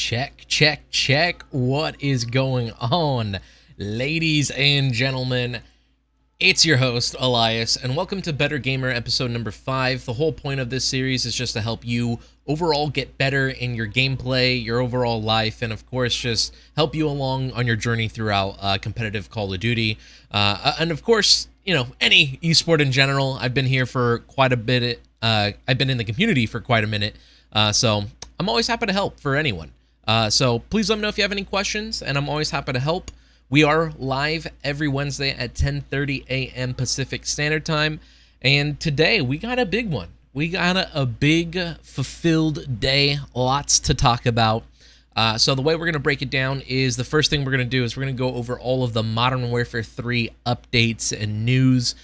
Check. What is going on, ladies and gentlemen? It's your host, Alyus, and welcome to Better Gamer episode number 5. The whole point of this series is just to help you overall get better in your gameplay, your overall life, and of course, just help you along on your journey throughout competitive Call of Duty. And of course, you know, any esport in general. I've been here for quite a bit. I've been in the community for quite a minute, so I'm always happy to help for anyone. So please let me know if you have any questions, and I'm always happy to help. We are live every Wednesday at 10:30 a.m. Pacific Standard Time, and today we got a big one. We got a big, fulfilled day, lots to talk about. So the way we're going to break it down is the first thing we're going to do is we're going to go over all of the Modern Warfare 3 updates and news.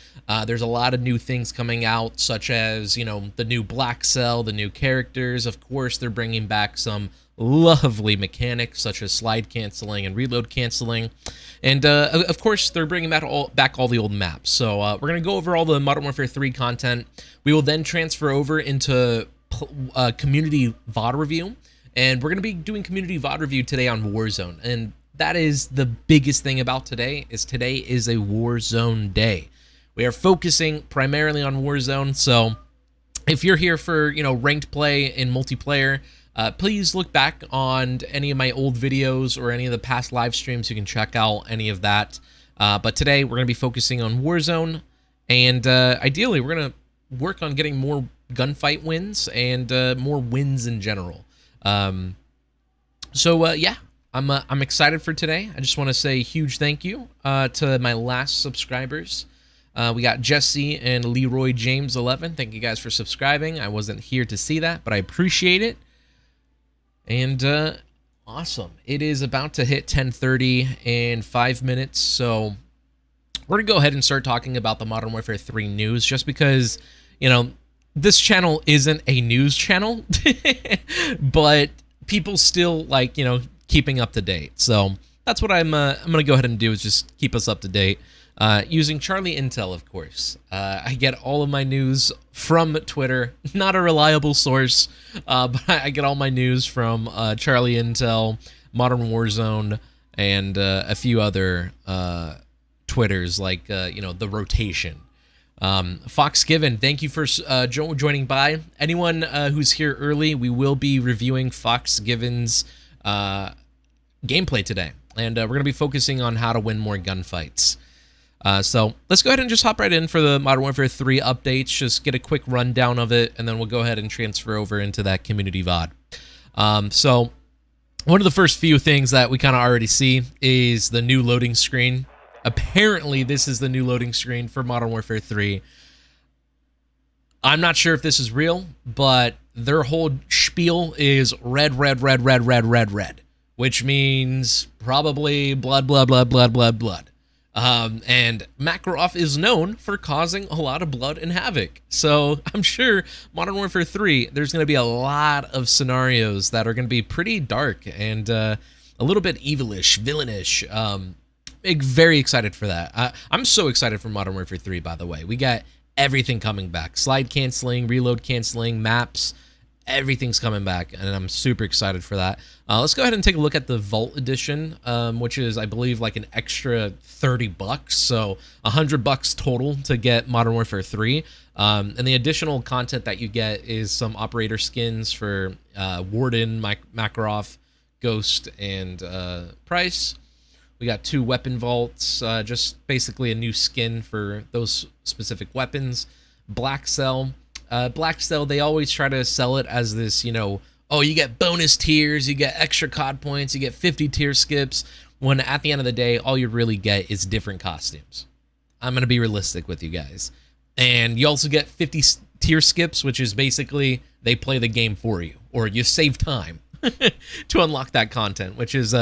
There's a lot of new things coming out, such as, you know, the new Black Cell, the new characters. Of course, they're bringing back some lovely mechanics, such as slide canceling and reload canceling. And, of course, they're bringing back all the old maps. So we're going to go over all the Modern Warfare 3 content. We will then transfer over into community VOD review. And we're going to be doing community VOD review today on Warzone. And that is the biggest thing about today is a Warzone day. We are focusing primarily on Warzone. So if you're here for, you know, ranked play in multiplayer, please look back on any of my old videos or any of the past live streams. You can check out any of that. But today we're going to be focusing on Warzone. And ideally, we're going to work on getting more gunfight wins and more wins in general. Yeah, I'm excited for today. I just want to say a huge thank you to my last subscribers. We got Jesse and Leroy James 11. Thank you guys for subscribing. I wasn't here to see that, but I appreciate it. And awesome. It is about to hit 10:30 in 5 minutes, so we're gonna go ahead and start talking about the Modern Warfare 3 news, just because, you know, this channel isn't a news channel, but people still like, you know, keeping up to date. So that's what I'm gonna go ahead and do, is just keep us up to date. Using Charlie Intel, of course. I get all of my news from Twitter, not a reliable source, but I get all my news from Charlie Intel, Modern Warzone, and a few other Twitters, like, you know, The Rotation. Fox Given, thank you for joining by. Anyone who's here early, we will be reviewing Fox Given's gameplay today, and we're going to be focusing on how to win more gunfights. So let's go ahead and just hop right in for the Modern Warfare 3 updates, just get a quick rundown of it, and then we'll go ahead and transfer over into that community VOD. So one of the first few things that we kind of already see is the new loading screen. Apparently, this is the new loading screen for Modern Warfare 3. I'm not sure if this is real, but their whole spiel is red, which means probably blood. And Makarov is known for causing a lot of blood and havoc. So I'm sure Modern Warfare 3, there's going to be a lot of scenarios that are going to be pretty dark and a little bit evilish, villainish. Very excited for that. I'm so excited for Modern Warfare 3, by the way. We got everything coming back. Slide canceling, reload canceling, maps, everything's coming back, and I'm super excited for that. Let's go ahead and take a look at the Vault Edition, which is, I believe, like an extra $30, so $100 total to get Modern Warfare 3. And the additional content that you get is some operator skins for Warden, Makarov, Ghost, and Price. We got 2 weapon vaults, just basically a new skin for those specific weapons. Black Cell. Black Cell, they always try to sell it as this, you know, oh, you get bonus tiers, you get extra COD points, you get 50 tier skips, when at the end of the day, all you really get is different costumes. I'm going to be realistic with you guys. And you also get 50 tier skips, which is basically they play the game for you, or you save time to unlock that content, which is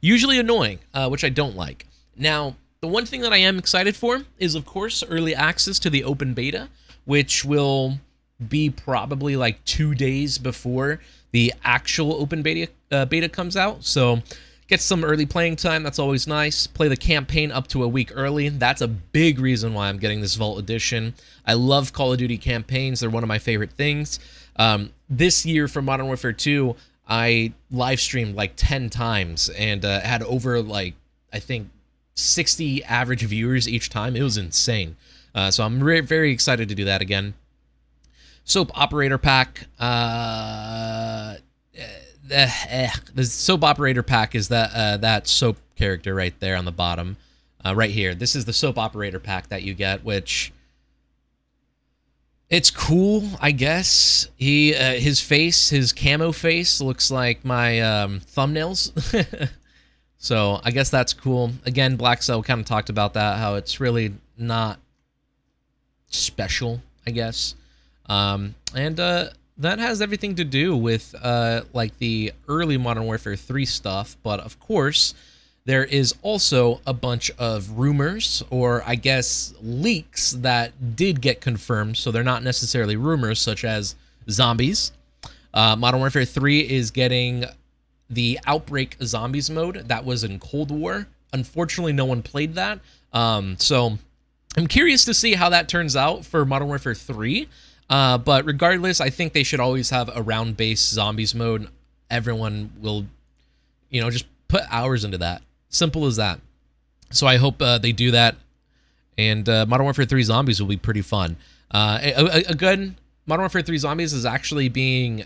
usually annoying, which I don't like. Now, the one thing that I am excited for is, of course, early access to the open beta, which will be probably like 2 days before the actual open beta comes out. So get some early playing time. That's always nice. Play the campaign up to a week early. That's a big reason why I'm getting this Vault Edition. I love Call of Duty campaigns. They're one of my favorite things. This year for Modern Warfare 2, I live streamed like 10 times and had over like, I think 60 average viewers each time. It was insane. So I'm very excited to do that again. Soap Operator Pack. The Soap Operator Pack is that soap character right there on the bottom. Right here. This is the Soap Operator Pack that you get, which... it's cool, I guess. His face, his camo face, looks like my thumbnails. So I guess that's cool. Again, Black Cell kind of talked about that, how it's really not special, I guess. That has everything to do with like the early Modern Warfare 3 stuff, but of course, there is also a bunch of rumors, or I guess leaks, that did get confirmed, so they're not necessarily rumors, such as zombies. Modern Warfare 3 is getting the Outbreak Zombies mode that was in Cold War. Unfortunately, no one played that, so I'm curious to see how that turns out for Modern Warfare 3, but regardless, I think they should always have a round-based zombies mode. Everyone will, you know, just put hours into that. Simple as that. So I hope they do that, and Modern Warfare 3 Zombies will be pretty fun. A good Modern Warfare 3 Zombies is actually being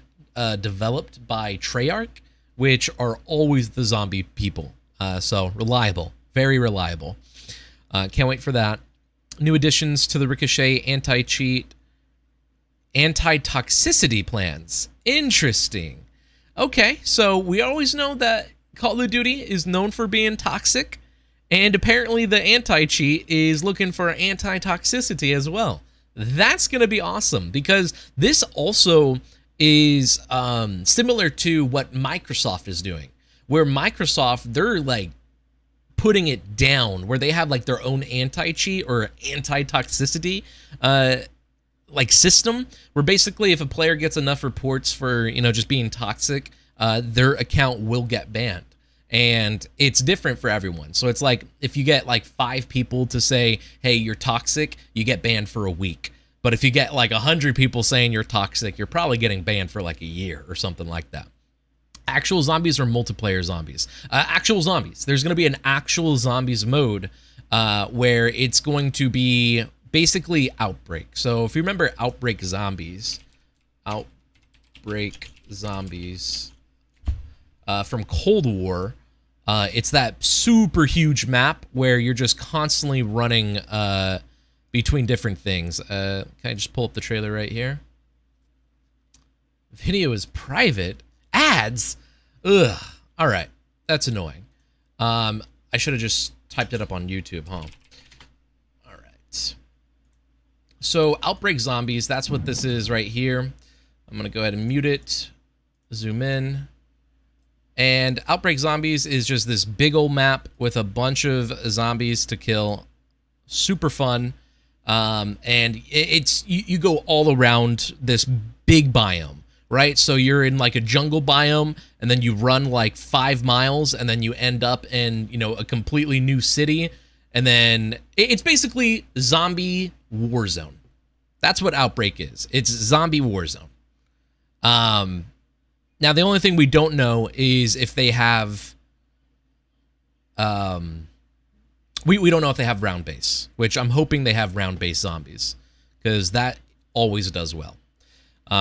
developed by Treyarch, which are always the zombie people. So reliable, very reliable. Can't wait for that. New additions to the Ricochet anti-cheat, anti-toxicity plans. Interesting. Okay, so we always know that Call of Duty is known for being toxic, and apparently the anti-cheat is looking for anti-toxicity as well. That's going to be awesome, because this also is similar to what Microsoft is doing, where Microsoft, they're like putting it down, where they have like their own anti-cheat or anti-toxicity like system, where basically if a player gets enough reports for, you know, just being toxic, their account will get banned. And it's different for everyone. So it's like if you get like 5 people to say, hey, you're toxic, you get banned for a week. But if you get like 100 people saying you're toxic, you're probably getting banned for like a year or something like that. Actual zombies or multiplayer zombies? Actual zombies. There's going to be an actual zombies mode where it's going to be basically Outbreak. So if you remember Outbreak Zombies from Cold War, it's that super huge map where you're just constantly running between different things. Can I just pull up the trailer right here? Video is private. Ads? Ugh. All right. That's annoying. I should have just typed it up on YouTube, huh? All right. So Outbreak Zombies, that's what this is right here. I'm going to go ahead and mute it. Zoom in. And Outbreak Zombies is just this big old map with a bunch of zombies to kill. Super fun. And it's you go all around this big biome, right? So you're in like a jungle biome, and then you run like 5 miles, and then you end up in, you know, a completely new city. And then it's basically zombie Warzone. That's what Outbreak is. It's zombie Warzone. Now, the only thing we don't know is if they have... we don't know if they have round base, which I'm hoping they have round base zombies, because that always does well.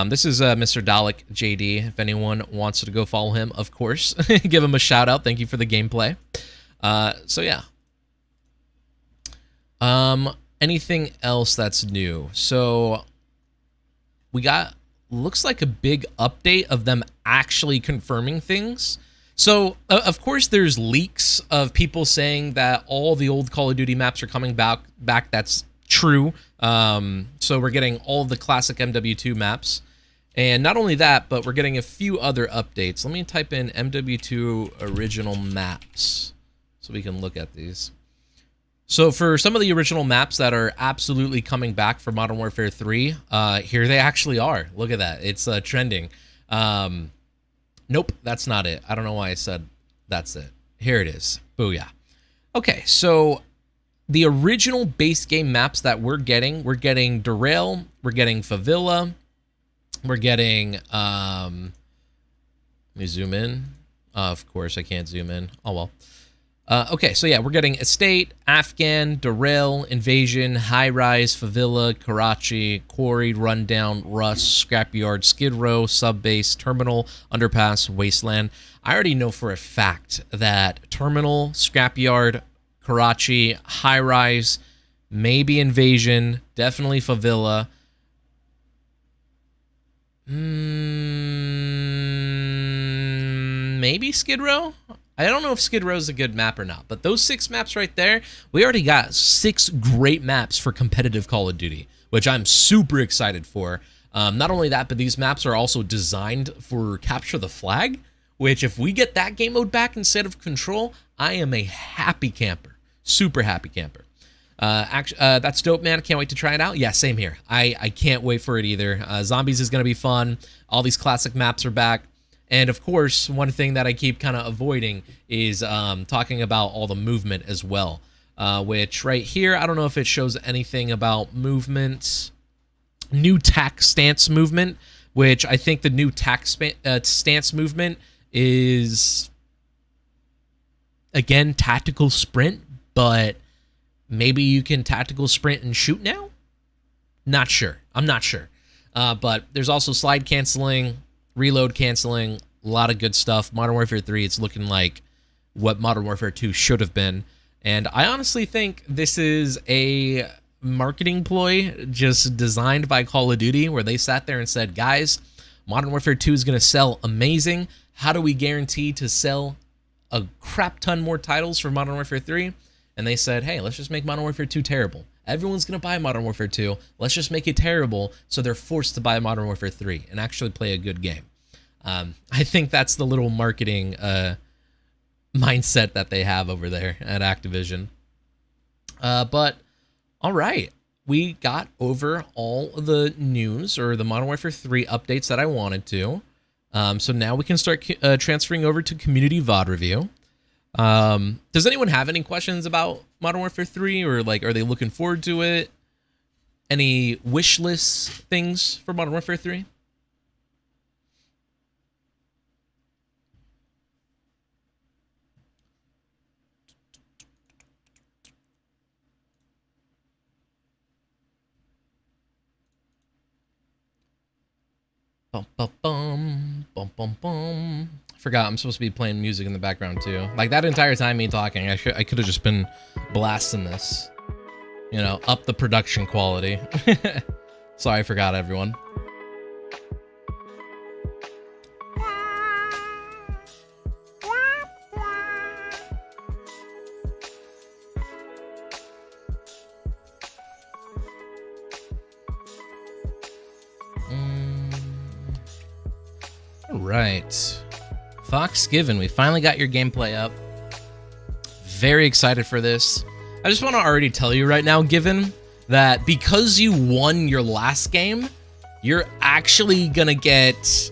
This is Mr. Dalek JD. If anyone wants to go follow him, of course, give him a shout out. Thank you for the gameplay. So yeah. Anything else that's new? So we got, looks like a big update of them actually confirming things. So of course there's leaks of people saying that all the old Call of Duty maps are coming back. That's true. So we're getting all the classic MW2 maps. And not only that, but we're getting a few other updates. Let me type in MW2 original maps so we can look at these. So for some of the original maps that are absolutely coming back for Modern Warfare 3, here they actually are. Look at that. It's trending. Nope, that's not it. I don't know why I said that's it. Here it is. Booyah. Okay, so the original base game maps that we're getting Derail, we're getting Favilla, we're getting Let me zoom in. Of course, I can't zoom in. Oh, well. Okay, so yeah, we're getting Estate, Afghan, Derail, Invasion, High Rise, Favilla, Karachi, Quarry, Rundown, Rust, Scrapyard, Skid Row, Subbase, Terminal, Underpass, Wasteland. I already know for a fact that Terminal, Scrapyard, Karachi, High Rise, maybe Invasion, definitely Favilla. Maybe Skid Row? I don't know if Skid Row is a good map or not, but those 6 maps right there, we already got 6 great maps for competitive Call of Duty, which I'm super excited for. Not only that, but these maps are also designed for Capture the Flag, which if we get that game mode back instead of Control, I am a happy camper. Super happy camper. That's dope, man. Can't wait to try it out. Yeah, same here. I can't wait for it either. Zombies is going to be fun. All these classic maps are back. And of course, one thing that I keep kind of avoiding is talking about all the movement as well, which right here, I don't know if it shows anything about movement. New tack stance movement, which I think the new tack stance movement is, again, tactical sprint, but maybe you can tactical sprint and shoot now? Not sure. I'm not sure. But there's also slide canceling, reload canceling, a lot of good stuff. Modern Warfare 3, it's looking like what Modern Warfare 2 should have been. And I honestly think this is a marketing ploy just designed by Call of Duty, where they sat there and said, guys, Modern Warfare 2 is going to sell amazing. How do we guarantee to sell a crap ton more titles for Modern Warfare 3? And they said, hey, let's just make Modern Warfare 2 terrible. Everyone's going to buy Modern Warfare 2. Let's just make it terrible so they're forced to buy Modern Warfare 3 and actually play a good game. I think that's the little marketing mindset that they have over there at Activision. But, all right. We got over all the news or the Modern Warfare 3 updates that I wanted to. So now we can start transferring over to Community VOD Review. Does anyone have any questions about Modern Warfare 3, or like, are they looking forward to it? Any wish list things for Modern Warfare 3? Bum, bum, bum, bum, bum, bum. I forgot I'm supposed to be playing music in the background too. Like that entire time me talking, I could have just been blasting this. You know, up the production quality. Sorry, I forgot, everyone. All right. Foxgiven, we finally got your gameplay up. Very excited for this. I just want to already tell you right now, Given, that because you won your last game, you're actually going to get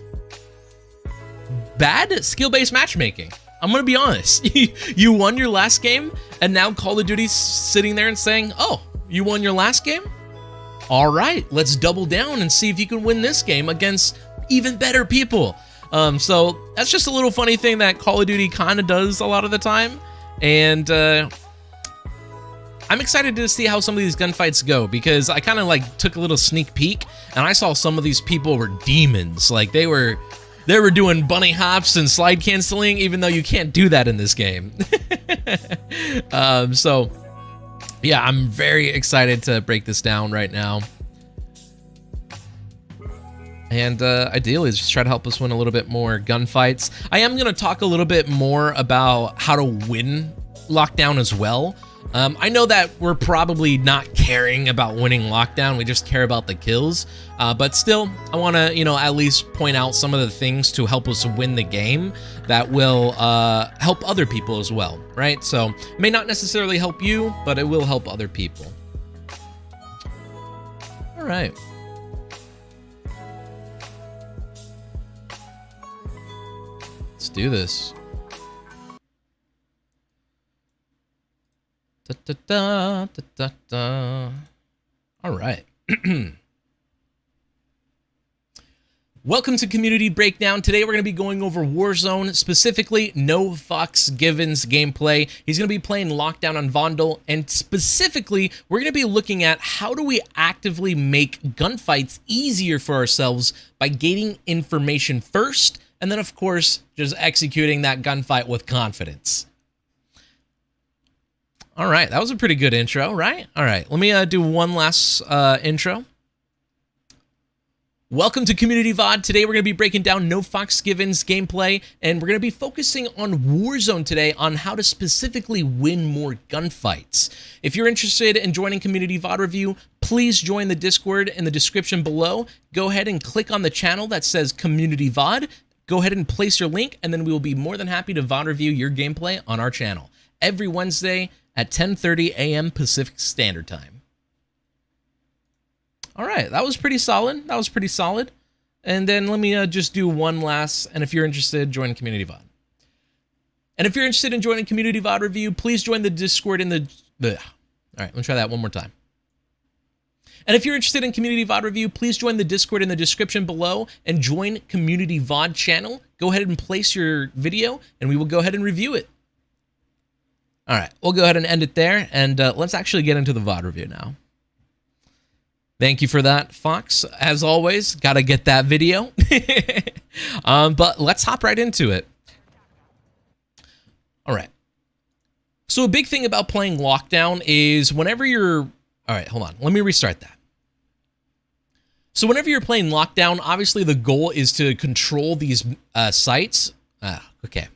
bad skill-based matchmaking. I'm going to be honest. You won your last game, and now Call of Duty's sitting there and saying, oh, you won your last game? All right, let's double down and see if you can win this game against even better people. So that's just a little funny thing that Call of Duty kind of does a lot of the time. And I'm excited to see how some of these gunfights go, because I kind of like took a little sneak peek and I saw some of these people were demons. Like they were doing bunny hops and slide canceling, even though you can't do that in this game. So yeah, I'm very excited to break this down right now. And ideally, just try to help us win a little bit more gunfights. I am going to talk a little bit more about how to win Lockdown as well. I know that we're probably not caring about winning Lockdown. We just care about the kills. But still, I want to, at least point out some of the things to help us win the game that will help other people as well, right? So, may not necessarily help you, but it will help other people. All right. Let's do this. Da, da, da, da, da, da. All right. Welcome to Community Breakdown. Today we're going to be going over Warzone, specifically No Fox Given's gameplay. He's going to be playing Lockdown on Vondel, and specifically, we're going to be looking at how do we actively make gunfights easier for ourselves by gaining information first, and then of course, just executing that gunfight with confidence. All right, that was a pretty good intro, right? All right, let me do one last intro. Welcome to Community VOD. Today we're going to be breaking down No Fox Given's gameplay, and we're going to be focusing on Warzone today on how to specifically win more gunfights. If you're interested in joining Community VOD Review, please join the Discord in the description below. Go ahead and click on the channel that says Community VOD. Go ahead and place your link, and then we will be more than happy to VOD review your gameplay on our channel every Wednesday at 10:30 a.m. Pacific Standard Time. All right, that was pretty solid. That was pretty solid. And then let me just do one last, and if you're interested, join Community VOD. And if you're interested in joining Community VOD Review, please join the Discord in the... All right, let me try that one more time. And if you're interested in Community VOD Review, please join the Discord in the description below and join Community VOD channel. Go ahead and place your video, and we will go ahead and review it. All right, we'll go ahead and end it there, and let's actually get into the VOD review now. Thank you for that, Fox. As always, gotta get that video. But let's hop right into it. All right. So a big thing about playing Lockdown is whenever you're... All right, hold on. Let me restart that. So whenever you're playing Lockdown, obviously the goal is to control these sites. Okay.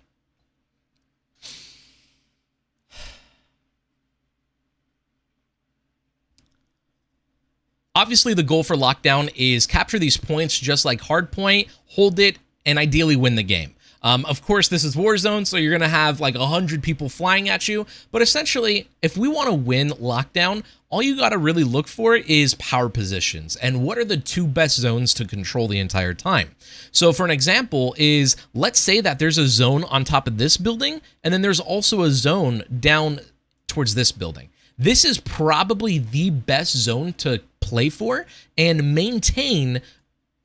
Obviously, the goal for Lockdown is capture these points just like Hardpoint, hold it, and ideally win the game. Of course, this is Warzone, so you're going to have like 100 people flying at you. But essentially, if we want to win Lockdown, all you got to really look for is power positions. And what are the two best zones to control the entire time? So for an example is, let's say that there's a zone on top of this building, and then there's also a zone down towards this building. This is probably the best zone to play for and maintain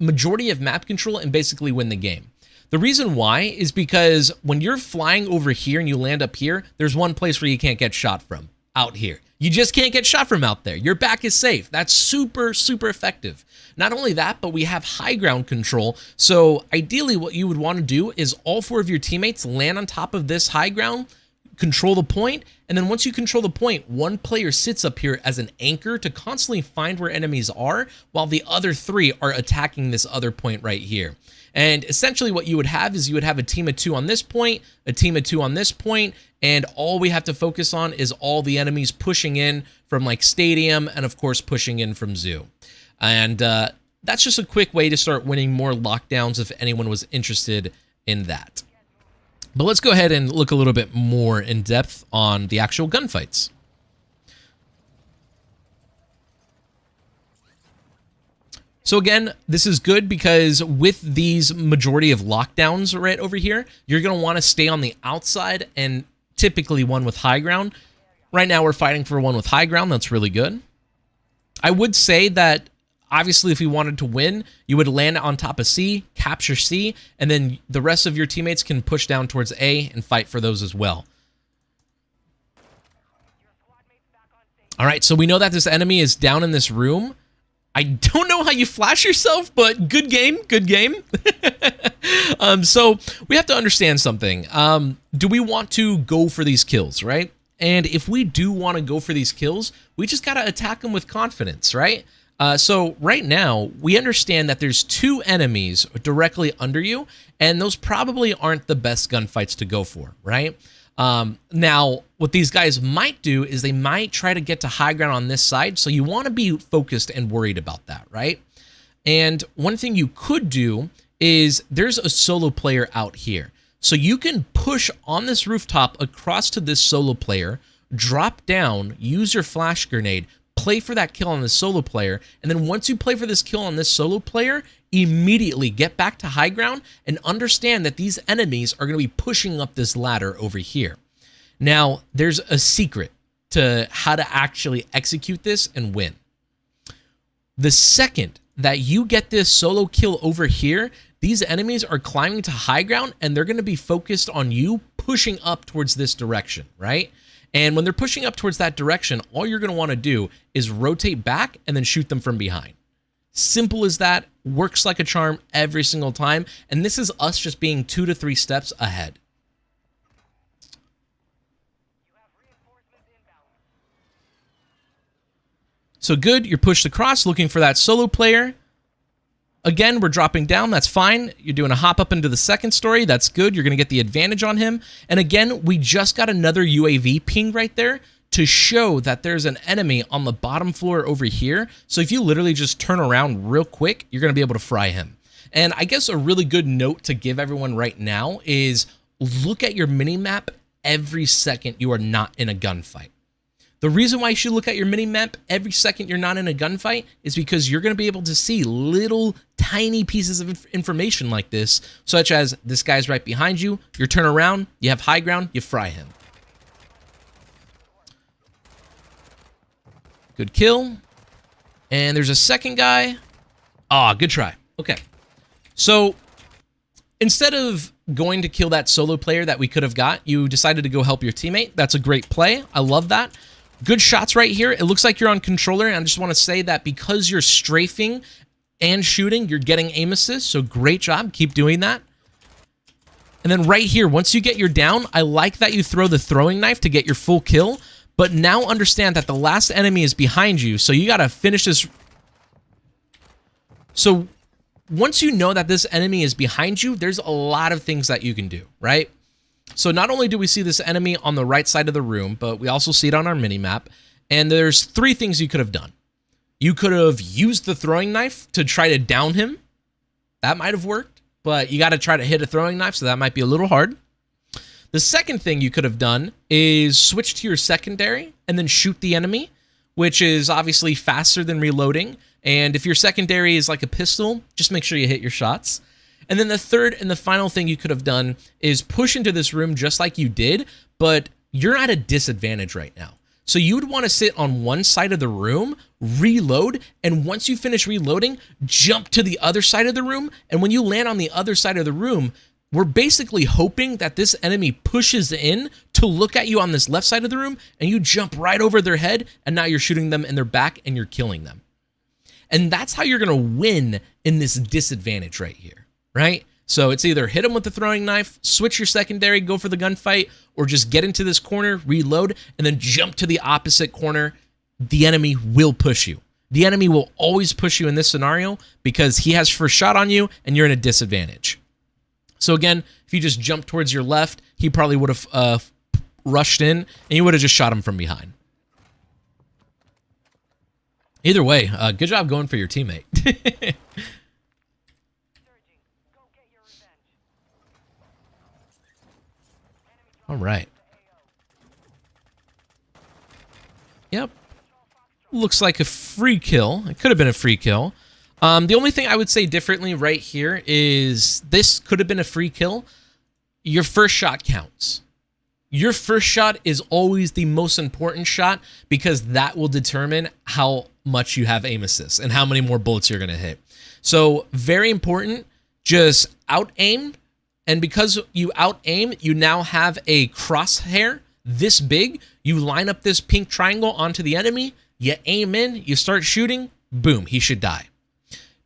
majority of map control and basically win the game. The reason why is because when you're flying over here and you land up here, there's one place where you can't get shot from, out here. You just can't get shot from out there. Your back is safe. That's super, super effective. Not only that, but we have high ground control. So ideally what you would want to do is all four of your teammates land on top of this high ground, control the point, and then once you control the point, one player sits up here as an anchor to constantly find where enemies are, while the other three are attacking this other point right here. And essentially what you would have is you would have a team of two on this point, a team of two on this point, and all we have to focus on is all the enemies pushing in from like Stadium and of course pushing in from Zoo. And that's just a quick way to start winning more lockdowns if anyone was interested in that. But let's go ahead and look a little bit more in depth on the actual gunfights. So again, this is good because with these majority of lockdowns right over here, you're going to want to stay on the outside and typically one with high ground. Right now we're fighting for one with high ground. That's really good. I would say that obviously, if we wanted to win, you would land on top of C, capture C, and then the rest of your teammates can push down towards A and fight for those as well. All right, so we know that this enemy is down in this room. I don't know how you flash yourself, but good game, good game. So we have to understand something. Do we want to go for these kills, right? And if we do want to go for these kills, we just got to attack them with confidence, right? So right now, we understand that there's two enemies directly under you, and those probably aren't the best gunfights to go for, right? Now, what these guys might do is they might try to get to high ground on this side, so you want to be focused and worried about that, right? And one thing you could do is there's a solo player out here. So you can push on this rooftop across to this solo player, drop down, use your flash grenade, play for that kill on the solo player, and then once you play for this kill on this solo player, immediately get back to high ground and understand that these enemies are going to be pushing up this ladder over here. Now, there's a secret to how to actually execute this and win. The second that you get this solo kill over here, these enemies are climbing to high ground and they're going to be focused on you pushing up towards this direction, right? And when they're pushing up towards that direction, all you're going to want to do is rotate back and then shoot them from behind. Simple as that, works like a charm every single time. And this is us just being 2 to 3 steps ahead. So good, you're pushed across, looking for that solo player. Again, we're dropping down, that's fine. You're doing a hop up into the second story, that's good. You're gonna get the advantage on him. And again, we just got another UAV ping right there to show that there's an enemy on the bottom floor over here. So if you literally just turn around real quick, you're gonna be able to fry him. And I guess a really good note to give everyone right now is look at your mini-map every second you are not in a gunfight. The reason why you should look at your mini-map every second you're not in a gunfight is because you're going to be able to see little tiny pieces of information like this, such as this guy's right behind you, you turn around, you have high ground, you fry him. Good kill. And there's a second guy. Ah, good try. Okay. So instead of going to kill that solo player that we could have got, you decided to go help your teammate. That's a great play. I love that. Good shots right here. It looks like you're on controller, and I just want to say that because you're strafing and shooting, you're getting aim assist, so great job. Keep doing that. And then right here, once you get your down, I like that you throw the throwing knife to get your full kill, but now understand that the last enemy is behind you, so you got to finish this. So once you know that this enemy is behind you, there's a lot of things that you can do, right? So not only do we see this enemy on the right side of the room, but we also see it on our mini-map. And there's 3 things you could have done. You could have used the throwing knife to try to down him. That might have worked, but you got to try to hit a throwing knife, so that might be a little hard. The second thing you could have done is switch to your secondary and then shoot the enemy, which is obviously faster than reloading. And if your secondary is like a pistol, just make sure you hit your shots. And then the third and the final thing you could have done is push into this room just like you did, but you're at a disadvantage right now. So you would want to sit on one side of the room, reload, and once you finish reloading, jump to the other side of the room. And when you land on the other side of the room, we're basically hoping that this enemy pushes in to look at you on this left side of the room, and you jump right over their head, and now you're shooting them in their back and you're killing them. And that's how you're going to win in this disadvantage right here. Right? So it's either hit them with the throwing knife, switch your secondary, go for the gunfight, or just get into this corner, reload, and then jump to the opposite corner. The enemy will push you. The enemy will always push you in this scenario because he has first shot on you and you're in a disadvantage. So again, if you just jump towards your left, he probably would have rushed in and you would have just shot him from behind. Either way, good job going for your teammate. All right. Yep. Looks like a free kill. It could have been a free kill. The only thing I would say differently right here is this could have been a free kill. Your first shot counts. Your first shot is always the most important shot because that will determine how much you have aim assist and how many more bullets you're going to hit. So very important, just out-aim. And because you out-aim, you now have a crosshair this big. You line up this pink triangle onto the enemy, you aim in, you start shooting, boom, he should die.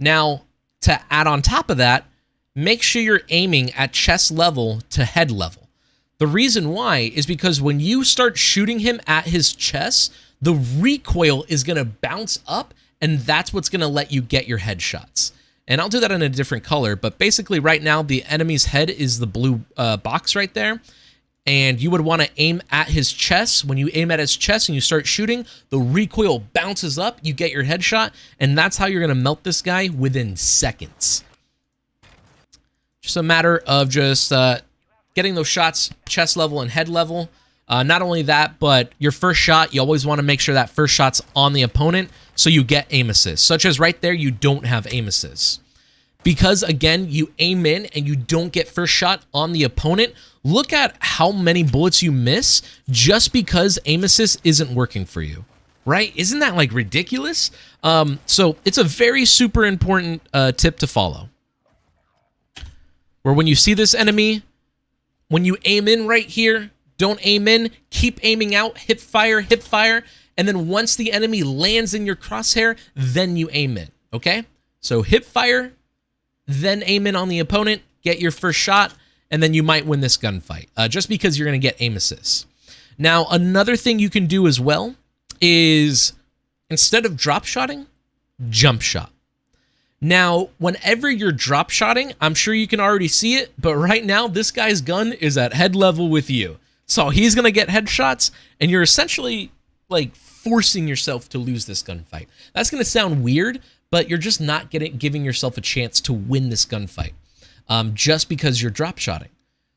Now, to add on top of that, make sure you're aiming at chest level to head level. The reason why is because when you start shooting him at his chest, the recoil is going to bounce up, and that's what's going to let you get your headshots. And I'll do that in a different color, but basically right now the enemy's head is the blue box right there. And you would want to aim at his chest. When you aim at his chest and you start shooting, the recoil bounces up, you get your headshot, and that's how you're going to melt this guy within seconds. Just a matter of just getting those shots chest level and head level. Not only that, but your first shot, you always want to make sure that first shot's on the opponent so you get aim assist. Such as right there, you don't have aim assist. Because, again, you aim in and you don't get first shot on the opponent, look at how many bullets you miss just because aim assist isn't working for you, right? Isn't that like ridiculous? So it's a very super important tip to follow. Where when you see this enemy, when you aim in right here, don't aim in, keep aiming out, hip fire, and then once the enemy lands in your crosshair, then you aim in, okay? So hip fire, then aim in on the opponent, get your first shot, and then you might win this gunfight, just because you're going to get aim assists. Now, another thing you can do as well is, instead of drop shotting, jump shot. Now, whenever you're drop shotting, I'm sure you can already see it, but right now, this guy's gun is at head level with you. So he's going to get headshots, and you're essentially, like, forcing yourself to lose this gunfight. That's going to sound weird, but you're just not giving yourself a chance to win this gunfight, just because you're drop shotting.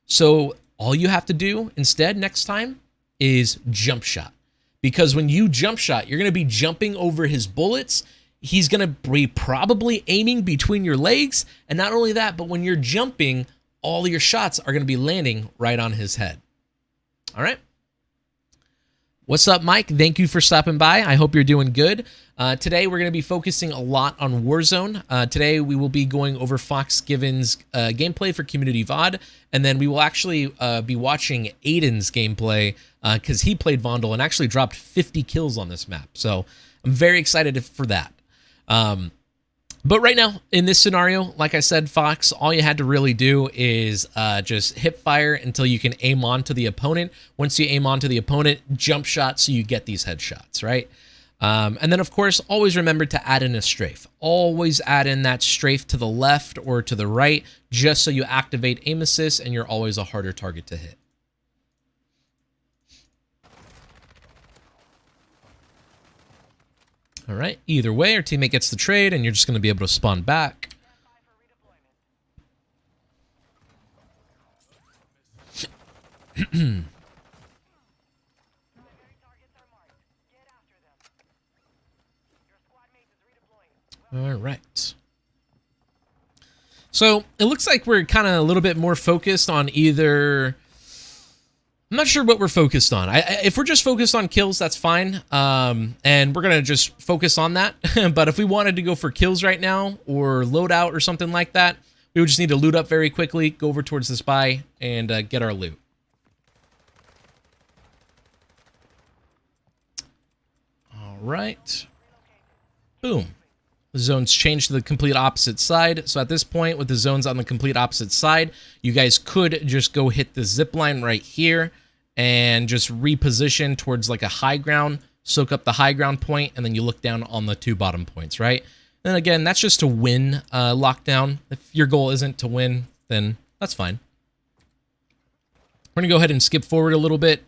So all you have to do instead next time is jump shot. Because when you jump shot, you're going to be jumping over his bullets. He's going to be probably aiming between your legs. And not only that, but when you're jumping, all your shots are going to be landing right on his head. All right. What's up, Mike? Thank you for stopping by. I hope you're doing good. Today, we're going to be focusing a lot on Warzone. Today, we will be going over Fox Given's gameplay for Community VOD, and then we will actually be watching Aiden's gameplay because he played Vondel and actually dropped 50 kills on this map. So I'm very excited for that. But right now, in this scenario, like I said, Fox, all you had to really do is just hip fire until you can aim on to the opponent. Once you aim on to the opponent, jump shot so you get these headshots, right? And then, of course, always remember to add in a strafe. Always add in that strafe to the left or to the right, just so you activate aim assist and you're always a harder target to hit. All right, either way, our teammate gets the trade, and you're just going to be able to spawn back. All right. So it looks like we're kind of a little bit more focused on either... I'm not sure what we're focused on. If we're just focused on kills, that's fine. And we're going to just focus on that. But if we wanted to go for kills right now or loadout or something like that, we would just need to loot up very quickly, go over towards this buy, and get our loot. All right. Boom. The zones changed to the complete opposite side. So at this point, with the zones on the complete opposite side, you guys could just go hit the zip line right here and just reposition towards like a high ground, soak up the high ground point, and then you look down on the two bottom points, right? And again, that's just to win lockdown. If your goal isn't to win, then that's fine. We're going to go ahead and skip forward a little bit.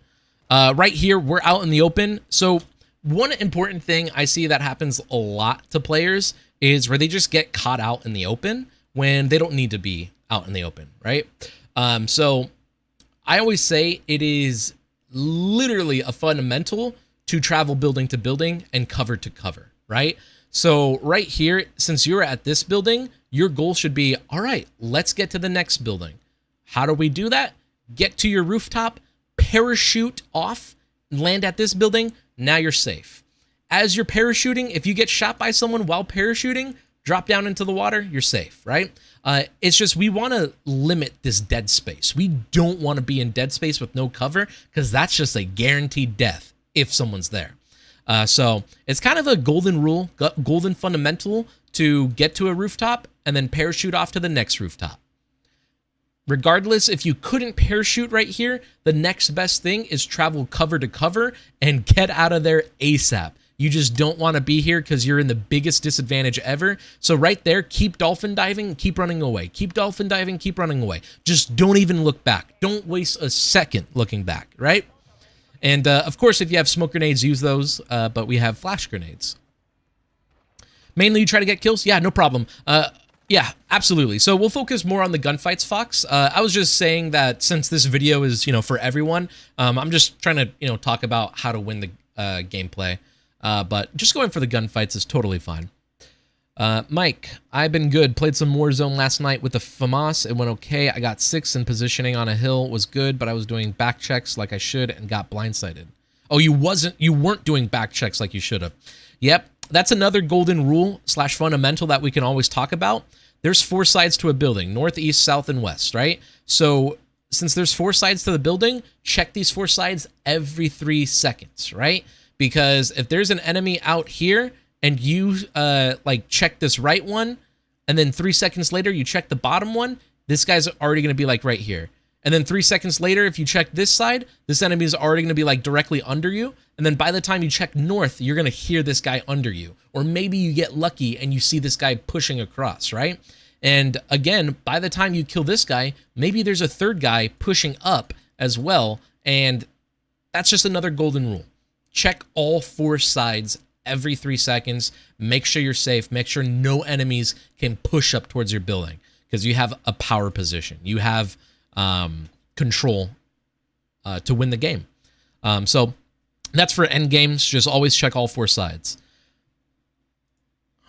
Right here, we're out in the open. So one important thing I see that happens a lot to players is where they just get caught out in the open when they don't need to be out in the open, right? So I always say it is literally a fundamental to travel building to building and cover to cover, right? So right here, since you're at this building, your goal should be, all right, let's get to the next building. How do we do that? Get to your rooftop, parachute off, land at this building. Now you're safe. As you're parachuting, if you get shot by someone while parachuting, drop down into the water, you're safe, right? It's just we want to limit this dead space. We don't want to be in dead space with no cover because that's just a guaranteed death if someone's there. So it's kind of a golden rule, golden fundamental to get to a rooftop and then parachute off to the next rooftop. Regardless, if you couldn't parachute right here, the next best thing is travel cover to cover and get out of there ASAP. You just don't want to be here because you're in the biggest disadvantage ever. So right there, keep dolphin diving, keep running away. Keep dolphin diving, keep running away. Just don't even look back. Don't waste a second looking back, right? And of course, if you have smoke grenades, use those, but we have flash grenades. Mainly you try to get kills? Yeah, no problem. Yeah, absolutely. So we'll focus more on the gunfights, Fox. I was just saying that since this video is, for everyone, I'm just trying to, talk about how to win the gameplay. But just going for the gunfights is totally fine. Mike, I've been good. Played some Warzone last night with the FAMAS. It went okay. I got 6 and positioning on a hill was good, but I was doing back checks like I should and got blindsided. Oh, you weren't doing back checks like you should have. Yep, that's another golden rule / fundamental that we can always talk about. There's 4 sides to a building: north, east, south, and west, right? So since there's 4 sides to the building, check these 4 sides every 3 seconds, right? Because if there's an enemy out here and you like check this right one, and then 3 seconds later you check the bottom one, this guy's already going to be like right here. And then 3 seconds later, if you check this side, this enemy is already going to be like directly under you. And then by the time you check north, you're going to hear this guy under you. Or maybe you get lucky and you see this guy pushing across, right? And again, by the time you kill this guy, maybe there's a 3rd guy pushing up as well. And that's just another golden rule. Check all 4 sides every 3 seconds. Make sure you're safe. Make sure no enemies can push up towards your building, because you have a power position. You have control to win the game. So that's for end games. Just always check all 4 sides.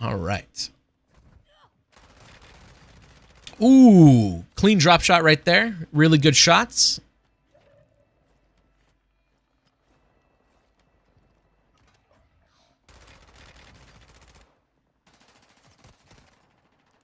All right. Ooh, clean drop shot right there. Really good shots.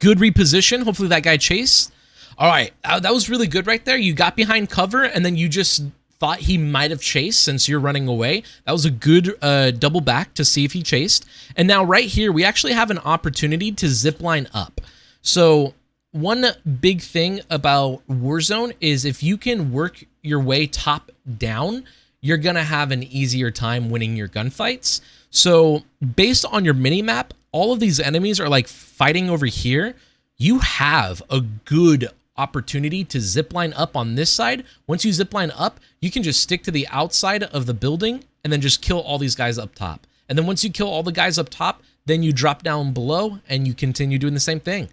Good reposition. Hopefully that guy chased. All right, that was really good right there. You got behind cover, and then you just thought he might have chased since you're running away. That was a good double back to see if he chased. And now right here, we actually have an opportunity to zip line up. So one big thing about Warzone is if you can work your way top down, you're going to have an easier time winning your gunfights. So based on your minimap, all of these enemies are like fighting over here. You have a good opportunity to zipline up on this side. Once you zipline up, you can just stick to the outside of the building and then just kill all these guys up top. And then once you kill all the guys up top, then you drop down below and you continue doing the same thing.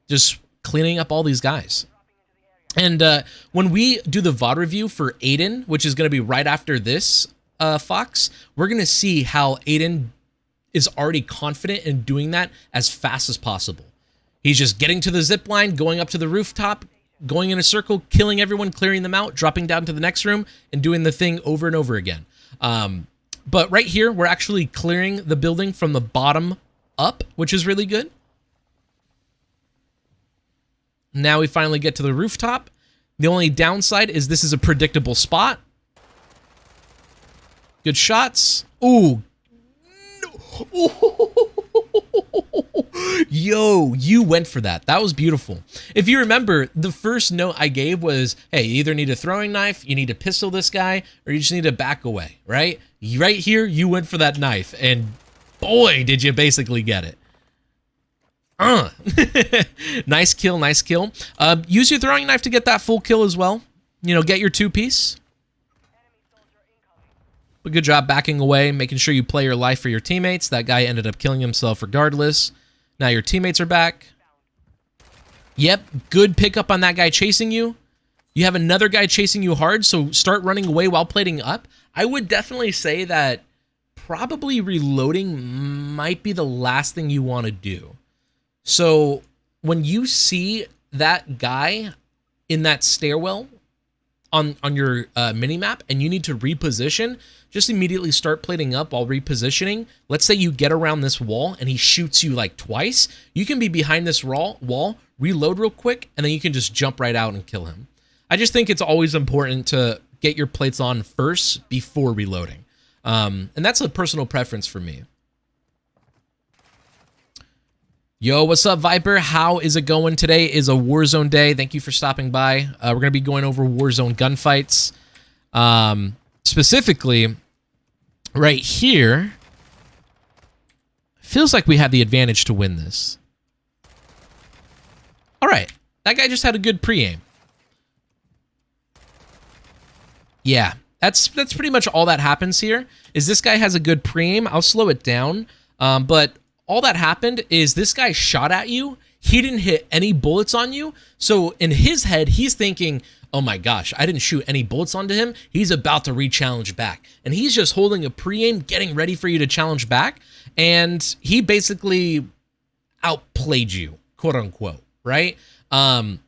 Just cleaning up all these guys. And when we do the VOD review for Aiden, which is going to be right after this, Fox, we're going to see how Aiden is already confident in doing that as fast as possible. He's just getting to the zip line, going up to the rooftop, going in a circle, killing everyone, clearing them out, dropping down to the next room, and doing the thing over and over again. But right here, we're actually clearing the building from the bottom up, which is really good. Now we finally get to the rooftop. The only downside is this is a predictable spot. Good shots. Ooh. No. Yo, you went for that. That was beautiful. If you remember, the first note I gave was, hey, you either need a throwing knife, you need to pistol this guy, or you just need to back away, right? Right here, you went for that knife, and boy, did you basically get it. Nice kill, nice kill. Use your throwing knife to get that full kill as well. You know, get your 2-piece. But good job backing away, making sure you play your life for your teammates. That guy ended up killing himself regardless. Now your teammates are back. Yep, good pickup on that guy chasing you. You have another guy chasing you hard, so start running away while plating up. I would definitely say that probably reloading might be the last thing you want to do. So when you see that guy in that stairwell on your minimap and you need to reposition, just immediately start plating up while repositioning. Let's say you get around this wall and he shoots you like twice. You can be behind this wall, reload real quick, and then you can just jump right out and kill him. I just think it's always important to get your plates on first before reloading. And that's a personal preference for me. Yo, what's up, Viper? How is it going? Today is a Warzone day. Thank you for stopping by. We're going to be going over Warzone gunfights. Specifically, right here, feels like we have the advantage to win this. All right, that guy just had a good pre-aim. Yeah, that's pretty much all that happens here, is this guy has a good pre-aim. I'll slow it down, but all that happened is this guy shot at you. He didn't hit any bullets on you. So in his head, he's thinking, oh my gosh, I didn't shoot any bullets onto him. He's about to re-challenge back. And he's just holding a pre-aim, getting ready for you to challenge back. And he basically outplayed you, quote unquote, right? But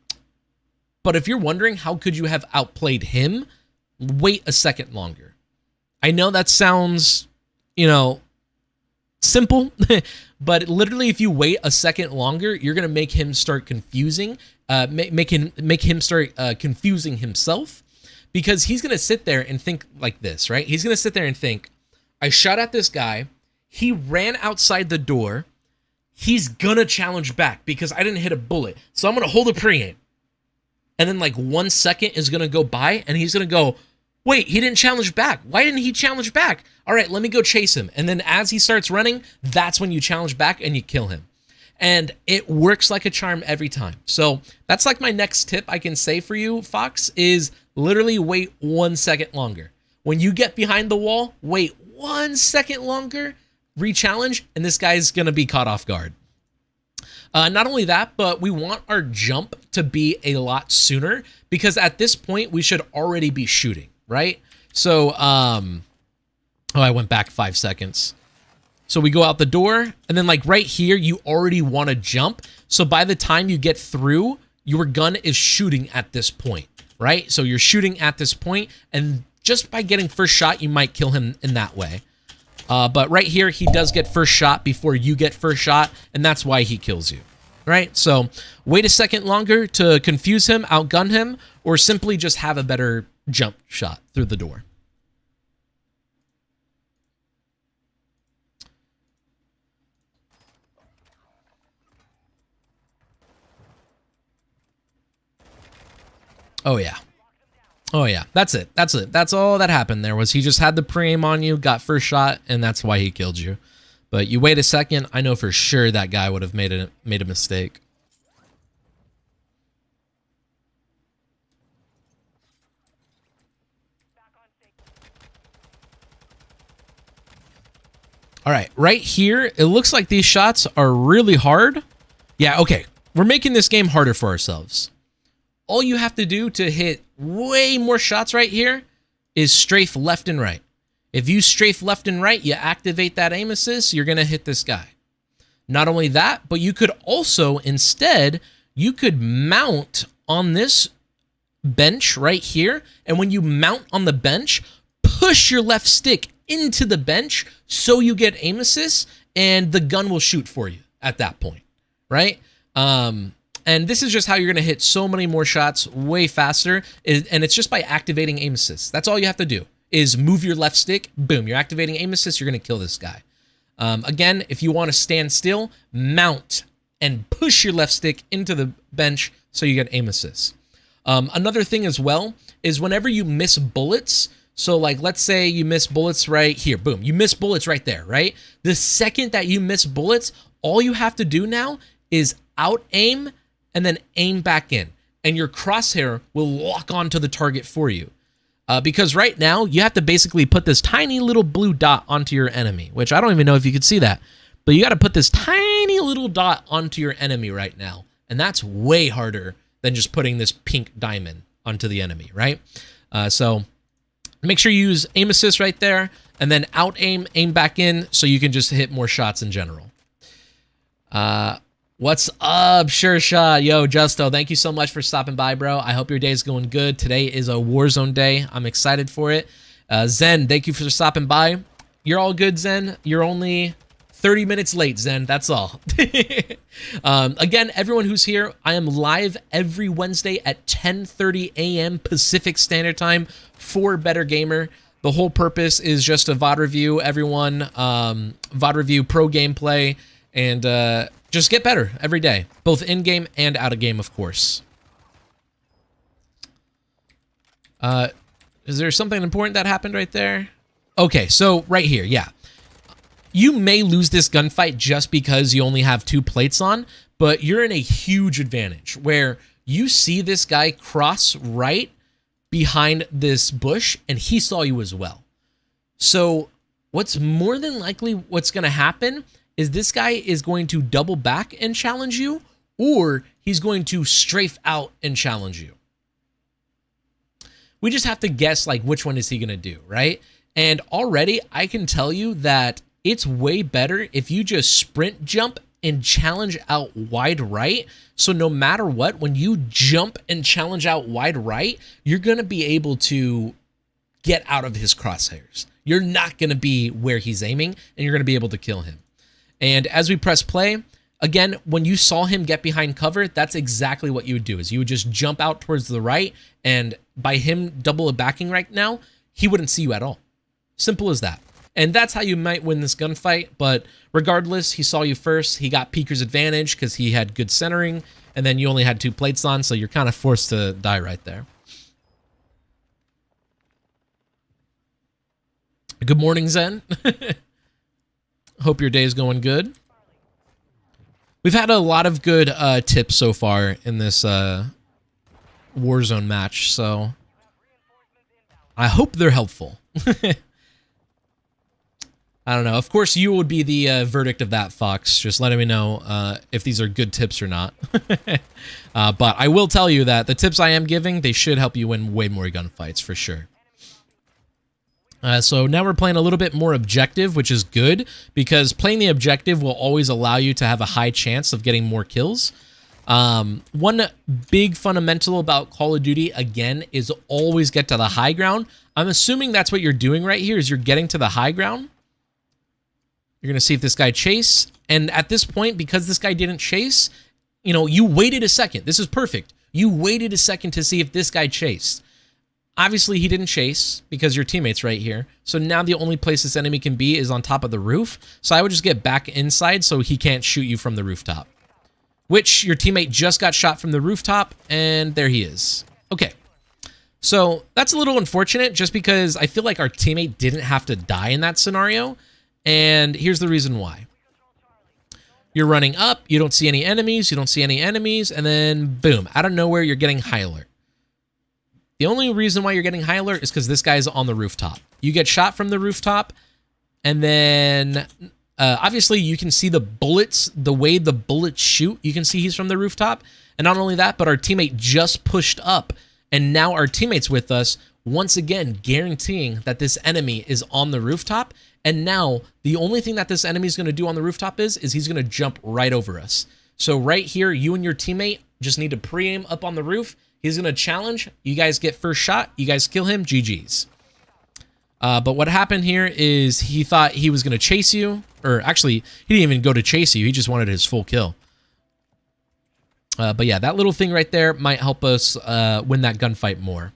if you're wondering how could you have outplayed him, wait a second longer. I know that sounds, simple, but literally if you wait a second longer, you're going to make him start confusing, make him start confusing himself, because he's going to sit there and think like this, right? He's going to sit there and think, I shot at this guy, he ran outside the door, he's going to challenge back because I didn't hit a bullet, so I'm going to hold a pre-aim. And then like 1 second is going to go by and he's going to go, wait, he didn't challenge back. Why didn't he challenge back? All right, let me go chase him. And then as he starts running, that's when you challenge back and you kill him. And it works like a charm every time. So that's like my next tip I can say for you, Fox, is literally wait 1 second longer. When you get behind the wall, wait 1 second longer, re-challenge, and this guy's going to be caught off guard. Not only that, but we want our jump to be a lot sooner, because at this point we should already be shooting, right? So, I went back 5 seconds. So we go out the door, and then like right here, you already want to jump. So by the time you get through, your gun is shooting at this point, right? So you're shooting at this point, and just by getting first shot, you might kill him in that way. But right here, he does get first shot before you get first shot, and that's why he kills you, right? So wait a second longer to confuse him, outgun him, or simply just have a better jump shot through the door. Oh, yeah. Oh, yeah. That's it. That's it. That's all that happened there, was he just had the pre-aim on you, got first shot, and that's why he killed you. But you wait a second, I know for sure that guy would have made a mistake. All right, right here, it looks like these shots are really hard. Yeah, okay. We're making this game harder for ourselves. All you have to do to hit way more shots right here is strafe left and right. If you strafe left and right, you activate that aim assist, you're going to hit this guy. Not only that, but you could also, instead, you could mount on this bench right here. And when you mount on the bench, push your left stick into the bench so you get aim assist, and the gun will shoot for you at that point, right? And this is just how you're going to hit so many more shots way faster. And it's just by activating aim assist. That's all you have to do, is move your left stick. Boom, you're activating aim assist. You're going to kill this guy. Again, if you want to stand still, mount and push your left stick into the bench so you get aim assist. Another thing as well is whenever you miss bullets, so like let's say you miss bullets right here. Boom, you miss bullets right there, right? The second that you miss bullets, all you have to do now is out aim and then aim back in, and your crosshair will lock onto the target for you. Because right now, you have to basically put this tiny little blue dot onto your enemy, which I don't even know if you could see that, but you got to put this tiny little dot onto your enemy right now, and that's way harder than just putting this pink diamond onto the enemy, right? So make sure you use aim assist right there, and then out aim, aim back in, so you can just hit more shots in general. What's up, Sure Shot? Yo, Justo, thank you so much for stopping by, bro. I hope your day's going good. Today is a Warzone day. I'm excited for it. Zen, thank you for stopping by. You're all good, Zen. You're only 30 minutes late, Zen. That's all. Again, everyone who's here, I am live every Wednesday at 10:30 a.m. Pacific Standard Time for Better Gamer. The whole purpose is just a VOD review, everyone. VOD review, pro gameplay, and just get better every day, both in-game and out-of-game, of course. Is there something important that happened right there? Okay, so right here, yeah. You may lose this gunfight just because you only have 2 plates on, but you're in a huge advantage where you see this guy cross right behind this bush, and he saw you as well. So what's more than likely what's going to happen is this guy is going to double back and challenge you, or he's going to strafe out and challenge you. We just have to guess, like, which one is he going to do, right? And already, I can tell you that it's way better if you just sprint jump and challenge out wide right. So no matter what, when you jump and challenge out wide right, you're going to be able to get out of his crosshairs. You're not going to be where he's aiming, and you're going to be able to kill him. And as we press play, again, when you saw him get behind cover, that's exactly what you would do, is you would just jump out towards the right, and by him double backing right now, he wouldn't see you at all. Simple as that. And that's how you might win this gunfight, but regardless, he saw you first. He got Peeker's advantage because he had good centering, and then you only had 2 plates on, so you're kind of forced to die right there. Good morning, Zen. Hope your day is going good. We've had a lot of good tips so far in this Warzone match, so I hope they're helpful. I don't know. Of course, you would be the verdict of that, Fox. Just letting me know if these are good tips or not. But I will tell you that the tips I am giving, they should help you win way more gunfights for sure. So now we're playing a little bit more objective, which is good, because playing the objective will always allow you to have a high chance of getting more kills. One big fundamental about Call of Duty, again, is always get to the high ground. I'm assuming that's what you're doing right here, is you're getting to the high ground. You're going to see if this guy chase, and at this point, because this guy didn't chase, you know, you waited a second. This is perfect. You waited a second to see if this guy chased. Obviously, he didn't chase because your teammate's right here. So now the only place this enemy can be is on top of the roof. So I would just get back inside so he can't shoot you from the rooftop. Which your teammate just got shot from the rooftop, and there he is. Okay. So that's a little unfortunate just because I feel like our teammate didn't have to die in that scenario. And here's the reason why. You're running up, you don't see any enemies, and then boom, out of nowhere, you're getting high alert. The only reason why you're getting high alert is because this guy's on the rooftop. You get shot from the rooftop, and then obviously you can see the bullets, the way the bullets shoot. You can see he's from the rooftop. And not only that, but our teammate just pushed up, and now our teammate's with us, once again guaranteeing that this enemy is on the rooftop. And now the only thing that this enemy is going to do on the rooftop is he's going to jump right over us. So right here, you and your teammate just need to pre-aim up on the roof. He's going to challenge. You guys get first shot. You guys kill him. GG's. But what happened here is he thought he was going to chase you. Or actually, he didn't even go to chase you. He just wanted his full kill. But yeah, that little thing right there might help us win that gunfight more.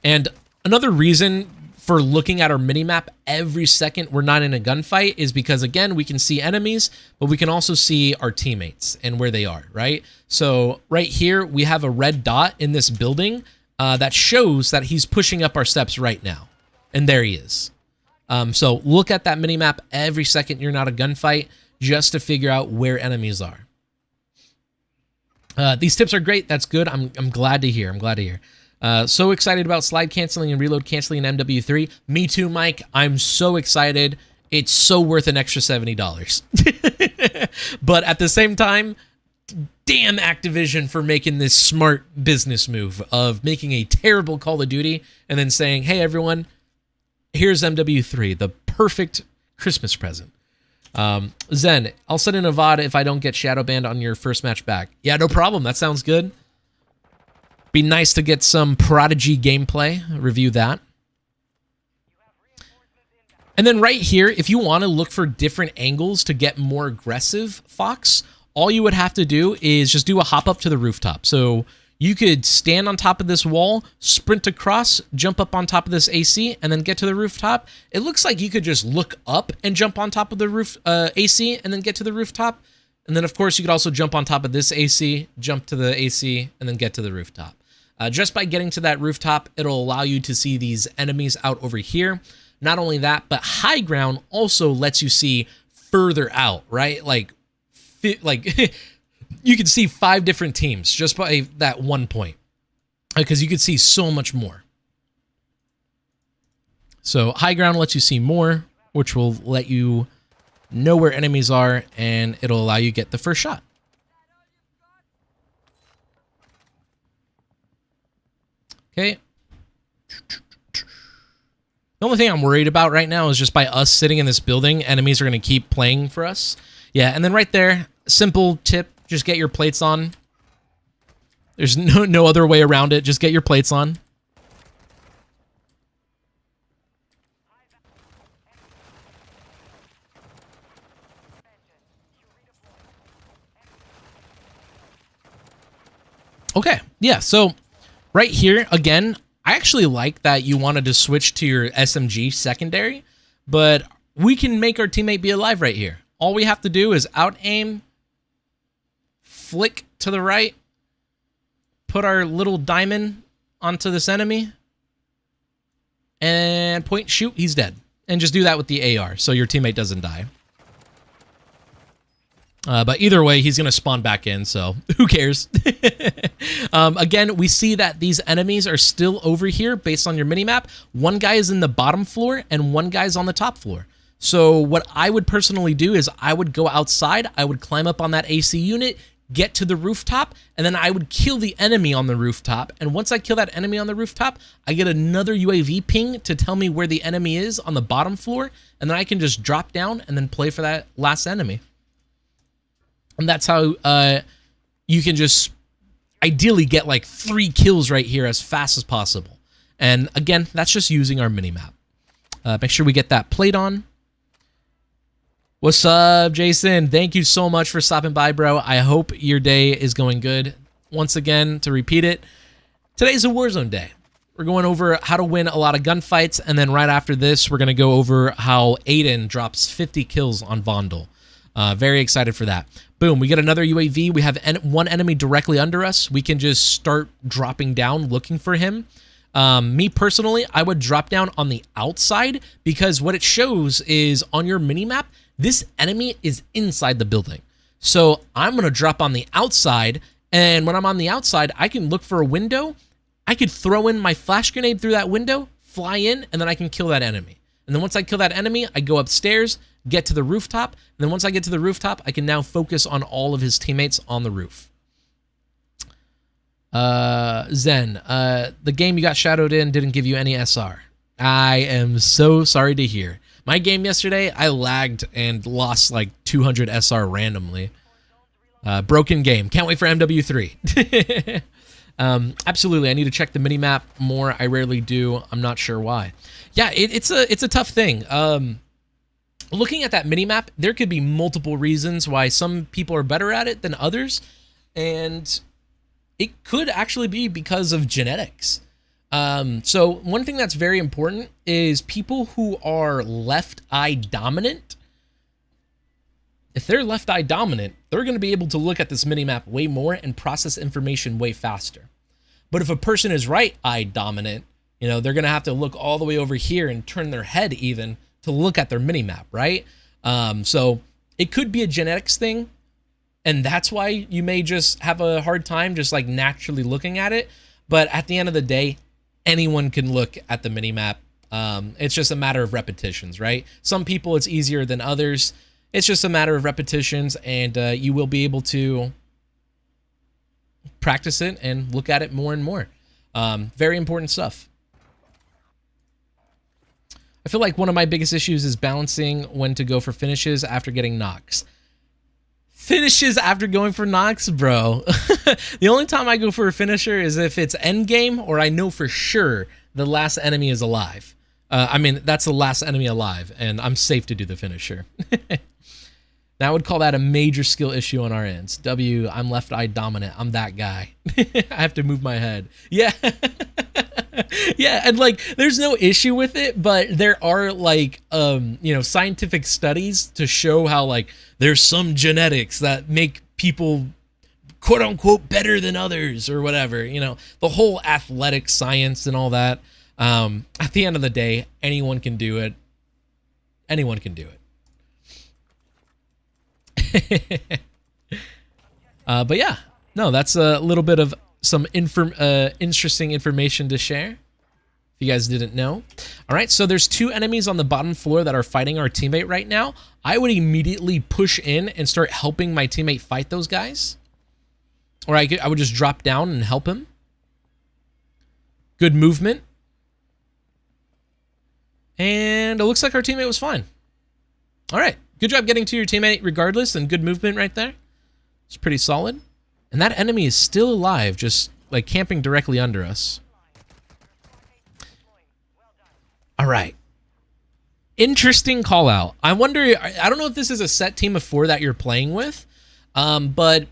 And another reason for looking at our minimap every second we're not in a gunfight is because, again, we can see enemies, but we can also see our teammates and where they are, right? So right here, we have a red dot in this building that shows that he's pushing up our steps right now. And there he is. So look at that minimap every second you're not a gunfight just to figure out where enemies are. These tips are great. That's good. I'm glad to hear. I'm glad to hear. So excited about slide canceling and reload canceling in MW3. Me too, Mike. I'm so excited. It's so worth an extra $70. But at the same time, damn Activision for making this smart business move of making a terrible Call of Duty and then saying, hey, everyone, here's MW3, the perfect Christmas present. Zen, I'll send in a VOD if I don't get shadow banned on your first match back. Yeah, no problem. That sounds good. Be nice to get some Prodigy gameplay. Review that. And then right here, if you want to look for different angles to get more aggressive, Fox, all you would have to do is just do a hop up to the rooftop. So you could stand on top of this wall, sprint across, jump up on top of this AC, and then get to the rooftop. It looks like you could just look up and jump on top of the roof AC and then get to the rooftop. And then, of course, you could also jump on top of this AC, jump to the AC, and then get to the rooftop. Just by getting to that rooftop, it'll allow you to see these enemies out over here. Not only that, but high ground also lets you see further out, right? Like you can see 5 different teams just by that one point, because you could see so much more. So high ground lets you see more, which will let you know where enemies are, and it'll allow you to get the first shot. Okay. The only thing I'm worried about right now is just by us sitting in this building, enemies are going to keep playing for us. Yeah, and then right there, simple tip, just get your plates on. There's no other way around it. Just get your plates on. Okay, yeah, so right here, again, I actually like that you wanted to switch to your SMG secondary, but we can make our teammate be alive right here. All we have to do is out-aim, flick to the right, put our little diamond onto this enemy, and point, shoot, he's dead. And just do that with the AR, so your teammate doesn't die. But either way, he's going to spawn back in, so who cares? Again, we see that these enemies are still over here based on your minimap. One guy is in the bottom floor, and one guy's on the top floor. So what I would personally do is I would go outside, I would climb up on that AC unit, get to the rooftop, and then I would kill the enemy on the rooftop. And once I kill that enemy on the rooftop, I get another UAV ping to tell me where the enemy is on the bottom floor, and then I can just drop down and then play for that last enemy. And that's how you can just ideally get like 3 kills right here as fast as possible. And again, that's just using our minimap. Make sure we get that plate on. What's up, Jason? Thank you so much for stopping by, bro. I hope your day is going good. Once again, to repeat it, today's a Warzone day. We're going over how to win a lot of gunfights, and then right after this, we're going to go over how Aiden drops 50 kills on Vondel. Very excited for that. Boom, we get another UAV. We have one enemy directly under us. We can just start dropping down, looking for him. Me personally, I would drop down on the outside because what it shows is on your minimap, this enemy is inside the building. So I'm going to drop on the outside, and when I'm on the outside, I can look for a window. I could throw in my flash grenade through that window, fly in, and then I can kill that enemy. And then once I kill that enemy, I go upstairs, get to the rooftop, and then once I get to the rooftop, I can now focus on all of his teammates on the roof. Zen, the game you got shadowed in didn't give you any SR. I am so sorry to hear. My game yesterday, I lagged and lost like 200 SR randomly. Broken game. Can't wait for MW3. Absolutely, I need to check the minimap more. I rarely do. I'm not sure why. Yeah, it's a tough thing. Looking at that minimap, there could be multiple reasons why some people are better at it than others, and it could actually be because of genetics. So one thing that's very important is people who are left eye dominant. If they're left eye dominant, they're going to be able to look at this minimap way more and process information way faster. But if a person is right eye dominant, you know, they're going to have to look all the way over here and turn their head even to look at their minimap, right? So it could be a genetics thing, and that's why you may just have a hard time just like naturally looking at it. But at the end of the day, anyone can look at the minimap. It's just a matter of repetitions, right? Some people it's easier than others. It's just a matter of repetitions, and you will be able to practice it and look at it more and more. Very important stuff. I feel like one of my biggest issues is balancing when to go for finishes after getting knocks. Finishes after going for knocks, bro. The only time I go for a finisher is if it's end game or I know for sure the last enemy is alive. I mean, that's the last enemy alive, and I'm safe to do the finisher. Now I would call that a major skill issue on our ends. W, I'm left eye dominant. I'm that guy. I have to move my head. Yeah. Yeah, and like there's no issue with it, but there are like you know, scientific studies to show how like there's some genetics that make people quote unquote better than others or whatever, you know, the whole athletic science and all that. At the end of the day, anyone can do it. Anyone can do it. But yeah, no, that's a little bit of some interesting information to share, if you guys didn't know. All right, so there's 2 enemies on the bottom floor that are fighting our teammate right now. I would immediately push in and start helping my teammate fight those guys. Or I would just drop down and help him. Good movement. And it looks like our teammate was fine. All right, good job getting to your teammate regardless, and good movement right there. It's pretty solid. And that enemy is still alive, just like camping directly under us. All right. Interesting call out. I wonder, I don't know if this is a set team of 4 that you're playing with, but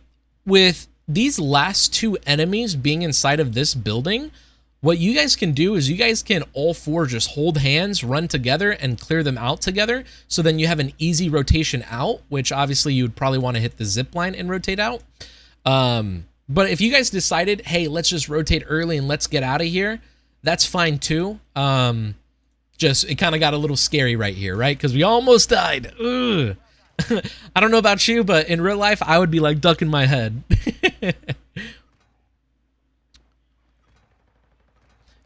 with these last two enemies being inside of this building, what you guys can do is you guys can all four just hold hands, run together, and clear them out together. So then you have an easy rotation out, which obviously you would probably want to hit the zip line and rotate out. But if you guys decided, hey, let's just rotate early and let's get out of here, that's fine too. Just, it kind of got a little scary right here, right? Because we almost died. Ugh. I don't know about you, but in real life, I would be like ducking my head.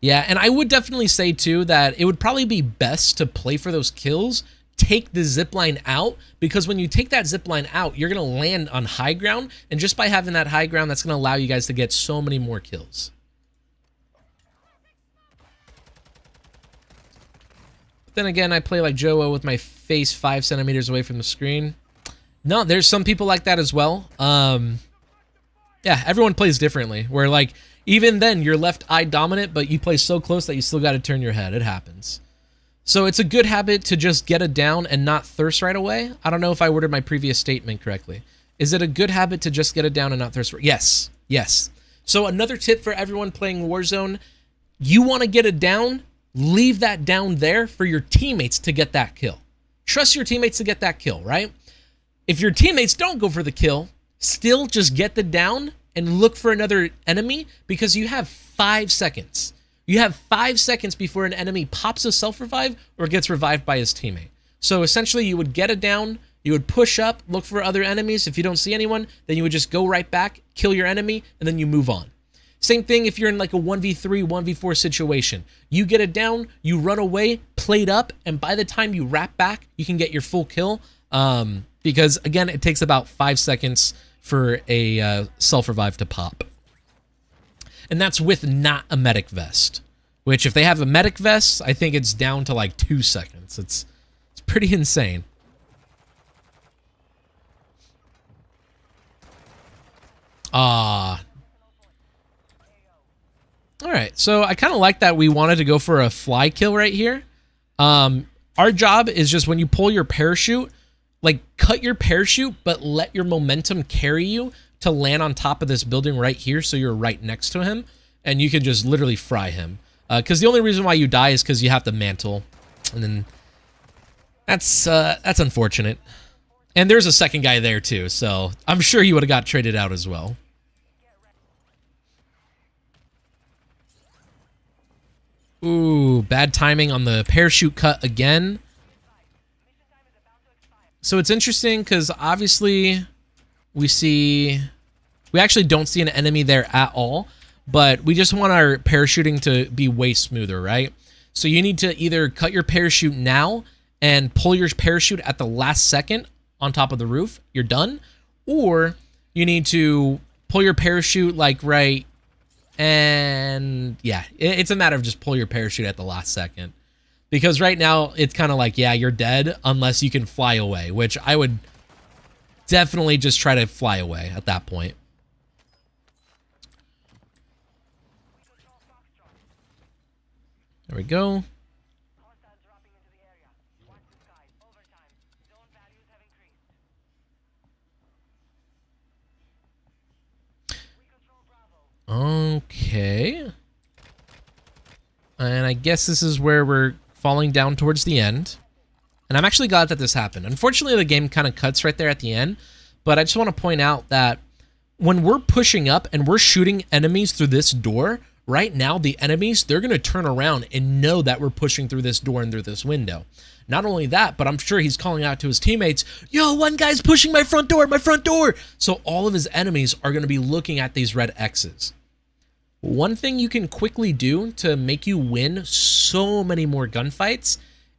Yeah, and I would definitely say too that it would probably be best to play for those kills, take the zipline out, because when you take that zipline out, you're going to land on high ground, and just by having that high ground, that's going to allow you guys to get so many more kills. But then again, I play like Joe with my face 5 centimeters away from the screen. No, there's some people like that as well. Yeah, everyone plays differently, where like, even then, you're left eye dominant, but you play so close that you still got to turn your head. It happens. So it's a good habit to just get it down and not thirst right away. I don't know if I worded my previous statement correctly. Is it a good habit to just get it down and not thirst? Yes. Yes. So another tip for everyone playing Warzone, you want to get it down, leave that down there for your teammates to get that kill. Trust your teammates to get that kill, right? If your teammates don't go for the kill, still just get the down and look for another enemy, because you have 5 seconds. You have 5 seconds before an enemy pops a self-revive or gets revived by his teammate. So essentially, you would get it down, you would push up, look for other enemies. If you don't see anyone, then you would just go right back, kill your enemy, and then you move on. Same thing if you're in like a 1v3, 1v4 situation. You get it down, you run away, plate up, and by the time you wrap back, you can get your full kill. Because again, it takes about 5 seconds for a self-revive to pop. And that's with not a medic vest. Which, if they have a medic vest, I think it's down to like 2 seconds. It's pretty insane. Alright, so I kind of like that we wanted to go for a fly kill right here. Our job is just when you pull your parachute, like, cut your parachute, but let your momentum carry you to land on top of this building right here, so you're right next to him, and you can just literally fry him. Because the only reason why you die is because you have the mantle, and then that's unfortunate. And there's a second guy there too, so I'm sure he would have got traded out as well. Ooh, bad timing on the parachute cut again. So it's interesting because obviously we actually don't see an enemy there at all, but we just want our parachuting to be way smoother, right? So you need to either cut your parachute now and pull your parachute at the last second on top of the roof, you're done, or you need to pull your parachute like right, and yeah, it's a matter of just pull your parachute at the last second. Because right now, it's kind of like, yeah, you're dead unless you can fly away, which I would definitely just try to fly away at that point. There we go. Okay. And I guess this is where we're falling down towards the end. And I'm actually glad that this happened. Unfortunately, the game kind of cuts right there at the end. But I just want to point out that when we're pushing up and we're shooting enemies through this door, right now the enemies, they're going to turn around and know that we're pushing through this door and through this window. Not only that, but I'm sure he's calling out to his teammates, yo, one guy's pushing my front door, my front door. So all of his enemies are going to be looking at these red X's. One thing you can quickly do to make you win so many more gunfights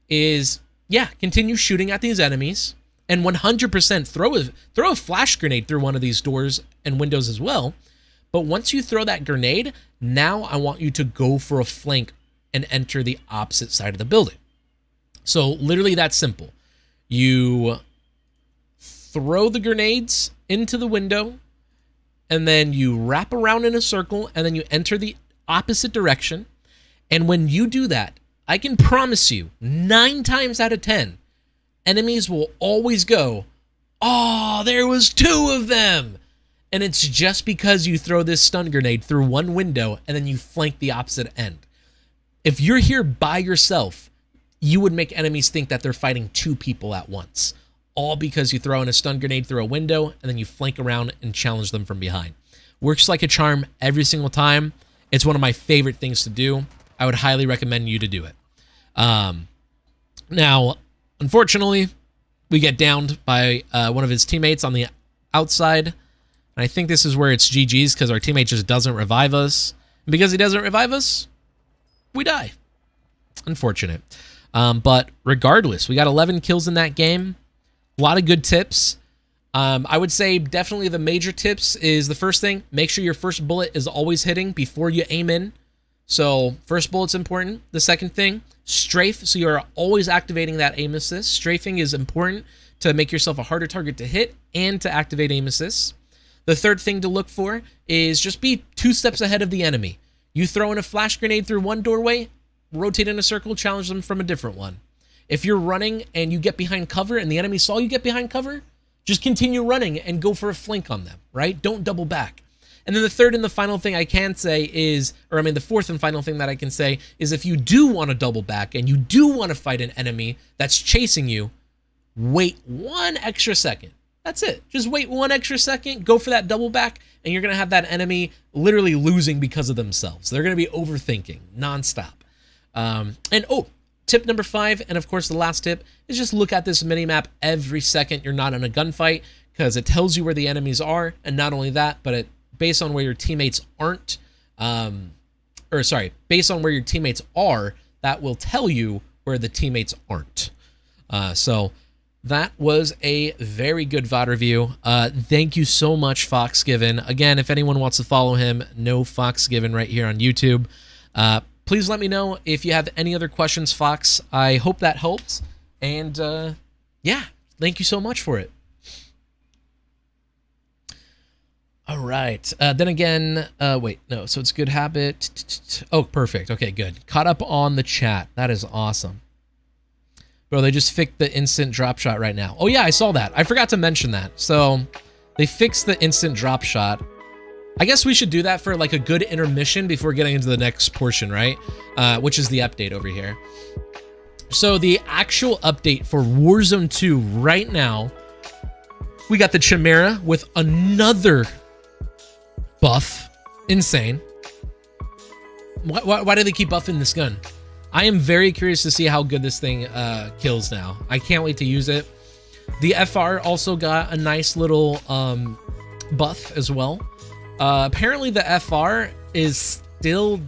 is, yeah, continue shooting at these enemies and 100% throw a flash grenade through one of these doors and windows as well. But once you throw that grenade, now I want you to go for a flank and enter the opposite side of the building. So literally that's simple. You throw the grenades into the window, and then you wrap around in a circle, and then you enter the opposite direction. And when you do that, I can promise you, 9 times out of 10, enemies will always go, oh, there was 2 of them. And it's just because you throw this stun grenade through one window and then you flank the opposite end. If you're here by yourself, you would make enemies think that they're fighting two people at once. All because you throw in a stun grenade through a window and then you flank around and challenge them from behind. Works like a charm every single time. It's one of my favorite things to do. I would highly recommend you to do it. Now, unfortunately, we get downed by one of his teammates on the outside. And I think this is where it's GG's because our teammate just doesn't revive us. And because he doesn't revive us, we die. Unfortunate. But regardless, we got 11 kills in that game. A lot of good tips. I would say definitely the major tips is the first thing, make sure your first bullet is always hitting before you aim in. So first bullet's important. The second thing, strafe. So you're always activating that aim assist. Strafing is important to make yourself a harder target to hit and to activate aim assist. The third thing to look for is just be 2 steps ahead of the enemy. You throw in a flash grenade through one doorway, rotate in a circle, challenge them from a different one. If you're running and you get behind cover and the enemy saw you get behind cover, just continue running and go for a flank on them, right? Don't double back. And then the third and the final thing I can say is, the fourth and final thing that I can say is if you do want to double back and you do want to fight an enemy that's chasing you, wait 1 extra second. That's it. Just wait 1 extra second, go for that double back, and you're going to have that enemy literally losing because of themselves. They're going to be overthinking nonstop. Tip number 5, and of course the last tip, is just look at this mini-map every second you're not in a gunfight, because it tells you where the enemies are, and not only that, but based on where your teammates aren't, based on where your teammates are, that will tell you where the teammates aren't. So that was a very good VOD review. Thank you so much, Foxgiven. Again, if anyone wants to follow him, no Foxgiven right here on YouTube. Please let me know if you have any other questions, Fox. I hope that helped. And yeah, thank you so much for it. All right. Then again, wait, no. So it's good habit. Oh, perfect. Okay, good. Caught up on the chat. That is awesome. Bro, they just fixed the instant drop shot right now. Oh yeah, I saw that. I forgot to mention that. So they fixed the instant drop shot. I guess we should do that for like a good intermission before getting into the next portion, right? Which is the update over here. So the actual update for Warzone 2 right now, we got the Chimera with another buff. Insane. Why do they keep buffing this gun? I am very curious to see how good this thing kills now. I can't wait to use it. The FR also got a nice little buff as well. Apparently the FR is still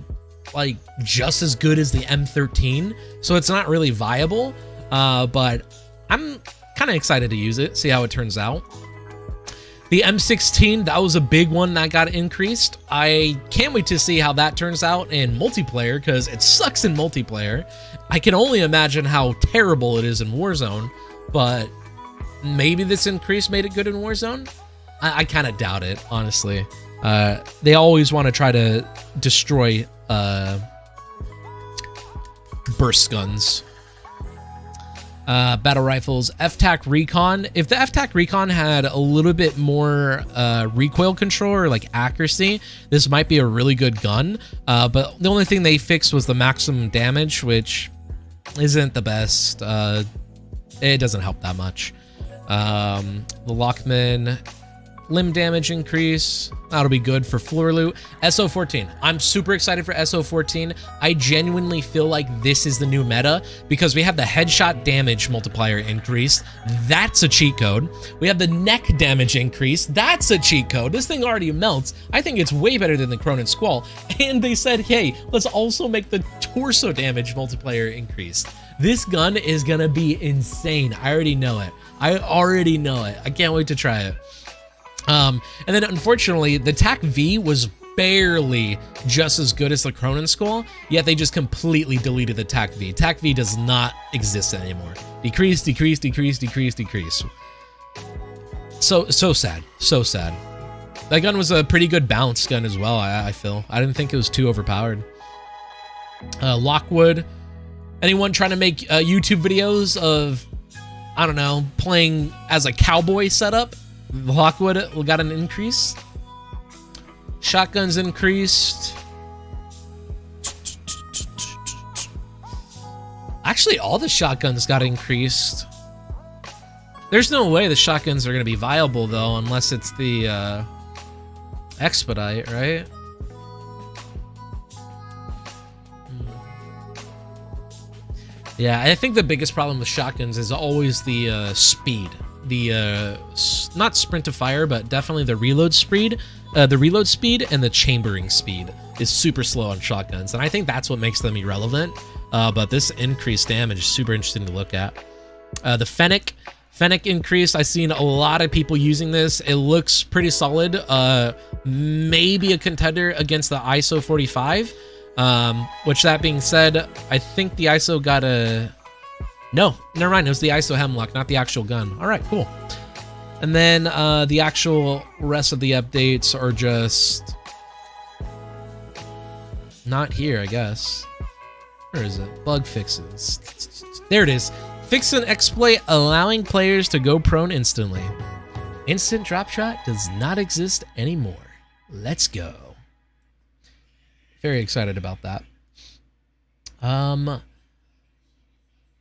like just as good as the M13, so it's not really viable, but I'm kind of excited to use it, see how it turns out. The M16, that was a big one that got increased. I can't wait to see how that turns out in multiplayer, because it sucks in multiplayer. I can only imagine how terrible it is in Warzone, but maybe this increase made it good in Warzone? I kind of doubt it, honestly. They always want to try to destroy burst guns. Battle rifles, FTAC Recon. If the FTAC Recon had a little bit more recoil control or like accuracy, this might be a really good gun. But the only thing they fixed was the maximum damage, which isn't the best. It doesn't help that much. The Lockman limb damage increase, that'll be good for floor loot. SO14, I'm super excited for SO14. I genuinely feel like this is the new meta because we have the headshot damage multiplier increase. That's a cheat code. We have the neck damage increase. That's a cheat code. This thing already melts. I think it's way better than the Cronin Squall. And they said, hey, let's also make the torso damage multiplier increase. This gun is gonna be insane. I already know it. I can't wait to try it. And then unfortunately, the TAC V was barely just as good as the Cronin Skull, yet they just completely deleted the TAC V. TAC V does not exist anymore. Decrease, decrease, decrease, decrease, decrease. So sad. So sad. That gun was a pretty good balanced gun as well, I feel. I didn't think it was too overpowered. Lockwood. Anyone trying to make YouTube videos of, I don't know, playing as a cowboy setup? Lockwood got an increase. Shotguns increased. Actually, all the shotguns got increased. There's no way the shotguns are going to be viable, though, unless it's the expedite, right? Yeah, I think the biggest problem with shotguns is always the speed. The not sprint to fire, but definitely the reload speed. The reload speed and the chambering speed is super slow on shotguns, and I think that's what makes them irrelevant. But this increased damage is super interesting to look at. The Fennec increased. I've seen a lot of people using this. It looks pretty solid. Maybe a contender against the ISO 45. Which, that being said, I think the ISO got a... No, never mind. It was the ISO Hemlock, not the actual gun. All right, cool. And then the actual rest of the updates are just not here, I guess. Where is it? Bug fixes. There it is. Fix an exploit allowing players to go prone instantly. Instant drop shot does not exist anymore. Let's go. Very excited about that.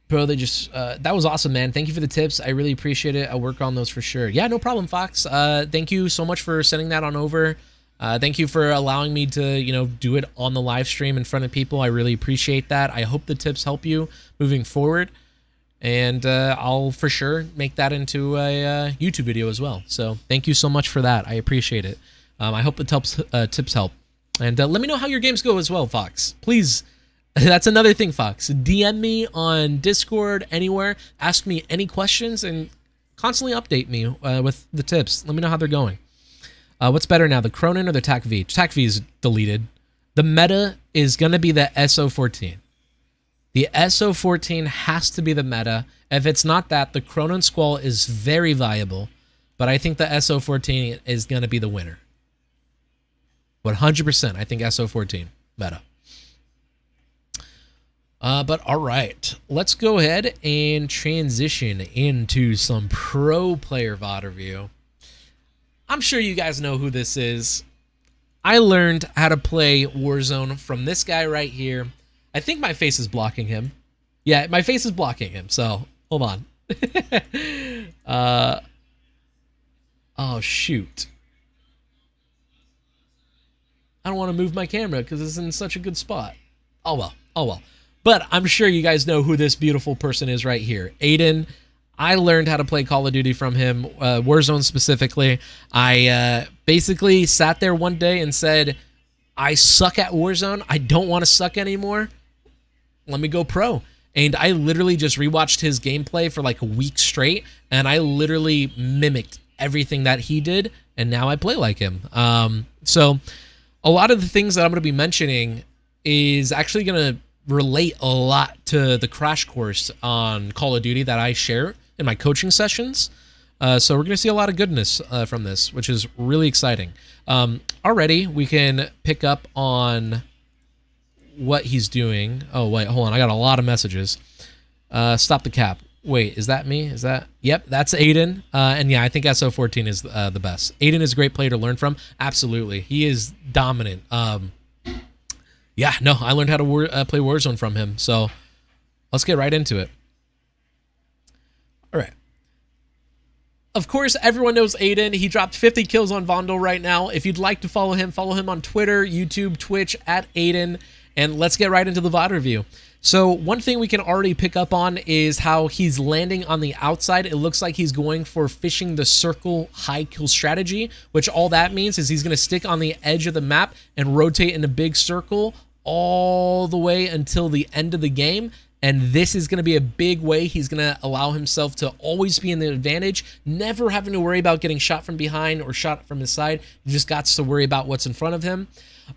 Bro, they just, that was awesome, man. Thank you for the tips. I really appreciate it. I'll work on those for sure. Yeah, no problem, Fox. Thank you so much for sending that on over. Thank you for allowing me to, you know, do it on the live stream in front of people. I really appreciate that. I hope the tips help you moving forward. And I'll for sure make that into a YouTube video as well. So thank you so much for that. I appreciate it. I hope the tips help. And let me know how your games go as well, Fox. Please. That's another thing, Fox. DM me on Discord, anywhere. Ask me any questions and constantly update me with the tips. Let me know how they're going. What's better now, the Cronin or the TAC-V? TAC-V is deleted. The meta is going to be the SO14. The SO14 has to be the meta. If it's not that, the Cronin Squall is very viable, but I think the SO14 is going to be the winner. 100%, I think SO14 meta. But all right, let's go ahead and transition into some pro player VOD review. I'm sure you guys know who this is. I learned how to play Warzone from this guy right here. I think my face is blocking him. Yeah, my face is blocking him, so hold on. Oh, shoot. I don't want to move my camera because it's in such a good spot. Oh, well. Oh, well. But I'm sure you guys know who this beautiful person is right here. Aiden. I learned how to play Call of Duty from him, Warzone specifically. I basically sat there one day and said, I suck at Warzone. I don't want to suck anymore. Let me go pro. And I literally just rewatched his gameplay for like a week straight, and I literally mimicked everything that he did, and now I play like him. So a lot of the things that I'm going to be mentioning is actually going to relate a lot to the crash course on Call of Duty that I share in my coaching sessions. So we're going to see a lot of goodness from this, which is really exciting. Already, we can pick up on what he's doing. Oh, wait, hold on. I got a lot of messages. Stop the cap. Wait, is that me? Is that? Yep, that's Aiden. And yeah, I think SO14 is the best. Aiden is a great player to learn from. Absolutely. He is dominant. Yeah, no, I learned how to play Warzone from him. So let's get right into it. All right. Of course, everyone knows Aiden. He dropped 50 kills on Vondel right now. If you'd like to follow him on Twitter, YouTube, Twitch, @Aiden. And let's get right into the VOD review. So one thing we can already pick up on is how he's landing on the outside. It looks like he's going for fishing the circle high kill strategy, which all that means is he's going to stick on the edge of the map and rotate in a big circle all the way until the end of the game. And this is going to be a big way he's going to allow himself to always be in the advantage, never having to worry about getting shot from behind or shot from his side. He just got to worry about what's in front of him.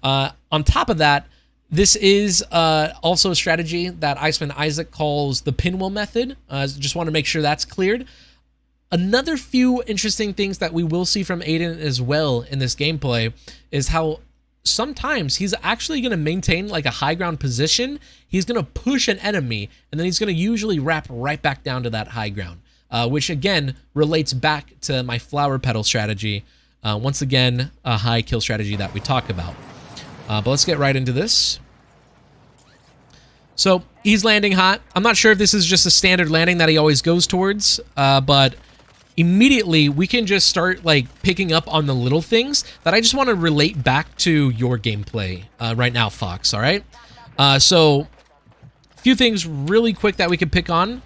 On top of that, this is also a strategy that Iceman Isaac calls the pinwheel method. Just want to make sure that's cleared. Another few interesting things that we will see from Aiden as well in this gameplay is how sometimes he's actually going to maintain like a high ground position. He's going to push an enemy, and then he's going to usually wrap right back down to that high ground, which again relates back to my flower petal strategy Once again, a high kill strategy that we talk about. But let's get right into this. So he's landing hot. I'm not sure if this is just a standard landing that he always goes towards, but immediately we can just start like picking up on the little things that I just want to relate back to your gameplay right now, Fox. All right. So a few things really quick that we could pick on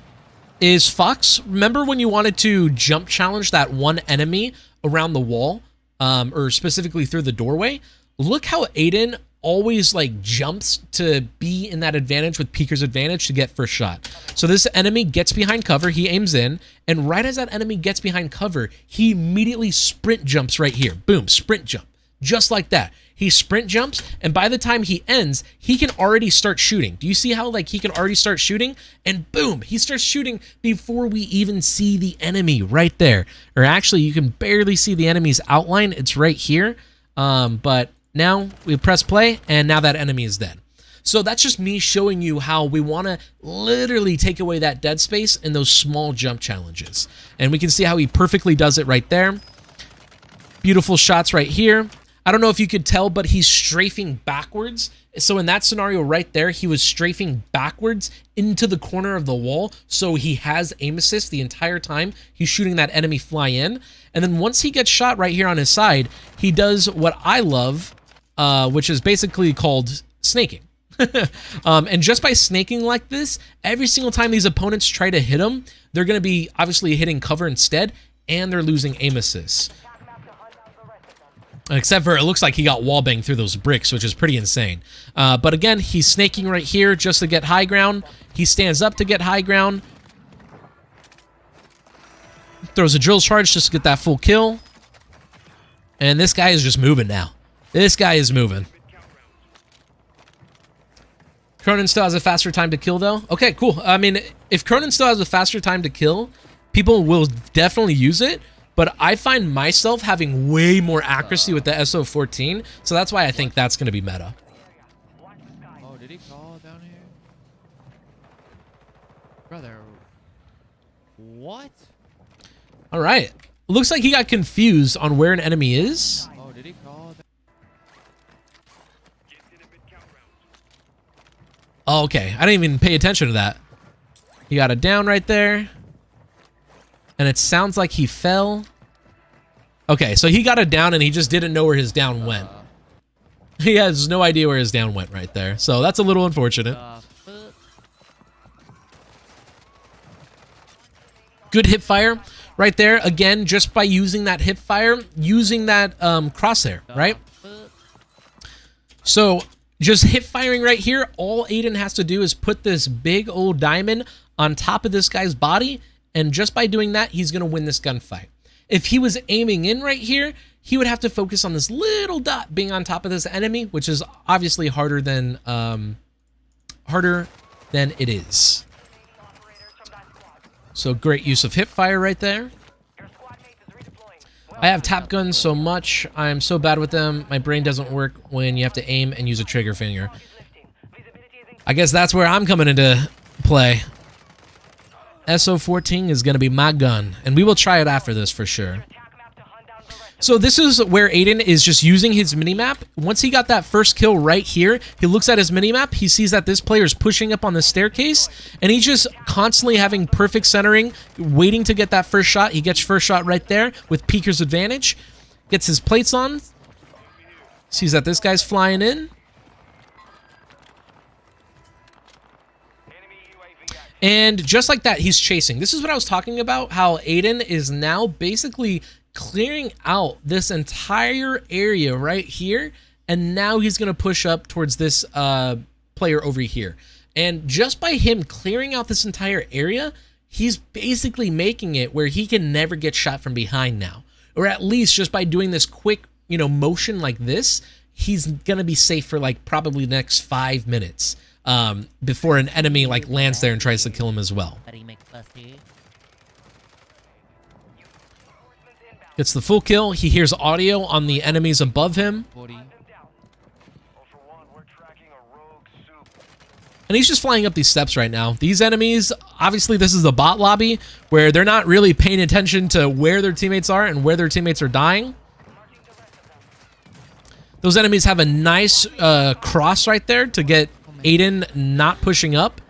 is Fox. Remember when you wanted to jump challenge that one enemy around the wall, or specifically through the doorway? Look how Aiden always like jumps to be in that advantage with Peeker's advantage to get first shot. So this enemy gets behind cover, he aims in, and right as that enemy gets behind cover, he immediately sprint jumps right here. Boom, sprint jump. Just like that. He sprint jumps, and by the time he ends, he can already start shooting. Do you see how like he can already start shooting? And boom, he starts shooting before we even see the enemy right there. Or actually, you can barely see the enemy's outline. It's right here. But now we press play, and now that enemy is dead. So that's just me showing you how we want to literally take away that dead space in those small jump challenges. And we can see how he perfectly does it right there. Beautiful shots right here. I don't know if you could tell, but he's strafing backwards. So in that scenario right there, he was strafing backwards into the corner of the wall. So he has aim assist the entire time he's shooting that enemy fly in. And then once he gets shot right here on his side, he does what I love, which is basically called snaking. And just by snaking like this, every single time these opponents try to hit him, they're going to be obviously hitting cover instead, and they're losing aim assists. Except for it looks like he got wallbanged through those bricks, which is pretty insane. But again, he's snaking right here just to get high ground. He stands up to get high ground. Throws a drill charge just to get that full kill. And this guy is just moving now. This guy is moving. Cronin still has a faster time to kill, though. Okay, cool. I mean, if Cronin still has a faster time to kill, people will definitely use it. But I find myself having way more accuracy with the SO14, so that's why I think that's going to be meta. Oh, did he call down here? Brother. What? All right. Looks like he got confused on where an enemy is. Oh, did he call down? Oh, okay. I didn't even pay attention to that. He got a down right there. And it sounds like he fell. Okay, so he got a down and he just didn't know where his down went. He has no idea where his down went right there. So that's a little unfortunate. Good hip fire right there. Again, just by using that hip fire, using that crosshair, right? So just hip firing right here. All Aiden has to do is put this big old diamond on top of this guy's body. And just by doing that, he's going to win this gunfight. If he was aiming in right here, he would have to focus on this little dot being on top of this enemy, which is obviously harder than it is. So great use of hip fire right there. I have tap guns so much. I'm so bad with them. My brain doesn't work when you have to aim and use a trigger finger. I guess that's where I'm coming into play. SO14 is going to be my gun, and we will try it after this for sure. So this is where Aiden is just using his minimap. Once he got that first kill right here, he looks at his minimap, he sees that this player is pushing up on the staircase, and he's just constantly having perfect centering, waiting to get that first shot. He gets first shot right there with Peeker's advantage, gets his plates on, sees that this guy's flying in. And just like that, he's chasing. This is what I was talking about, how Aiden is now basically clearing out this entire area right here, and now he's going to push up towards this player over here. And just by him clearing out this entire area, he's basically making it where he can never get shot from behind now. Or at least just by doing this quick, motion like this, he's going to be safe for like probably the next 5 minutes. Before an enemy like lands there and tries to kill him as well. Gets the full kill. He hears audio on the enemies above him. And he's just flying up these steps right now. These enemies, obviously this is the bot lobby where they're not really paying attention to where their teammates are and where their teammates are dying. Those enemies have a nice cross right there to get Aiden not pushing up.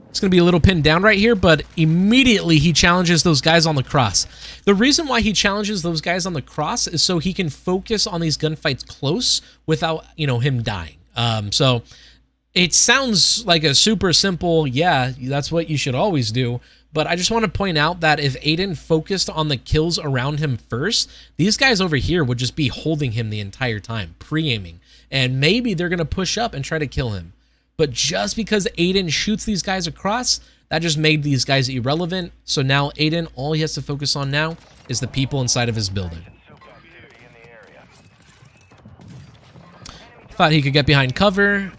It's going to be a little pinned down right here, but immediately he challenges those guys on the cross. The reason why he challenges those guys on the cross is so he can focus on these gunfights close without, you know, him dying. So it sounds like a super simple, yeah, that's what you should always do. But I just want to point out that if Aiden focused on the kills around him first, these guys over here would just be holding him the entire time, pre-aiming. And maybe they're going to push up and try to kill him. But just because Aiden shoots these guys across, that just made these guys irrelevant. So now Aiden, all he has to focus on now is the people inside of his building. Thought he could get behind cover.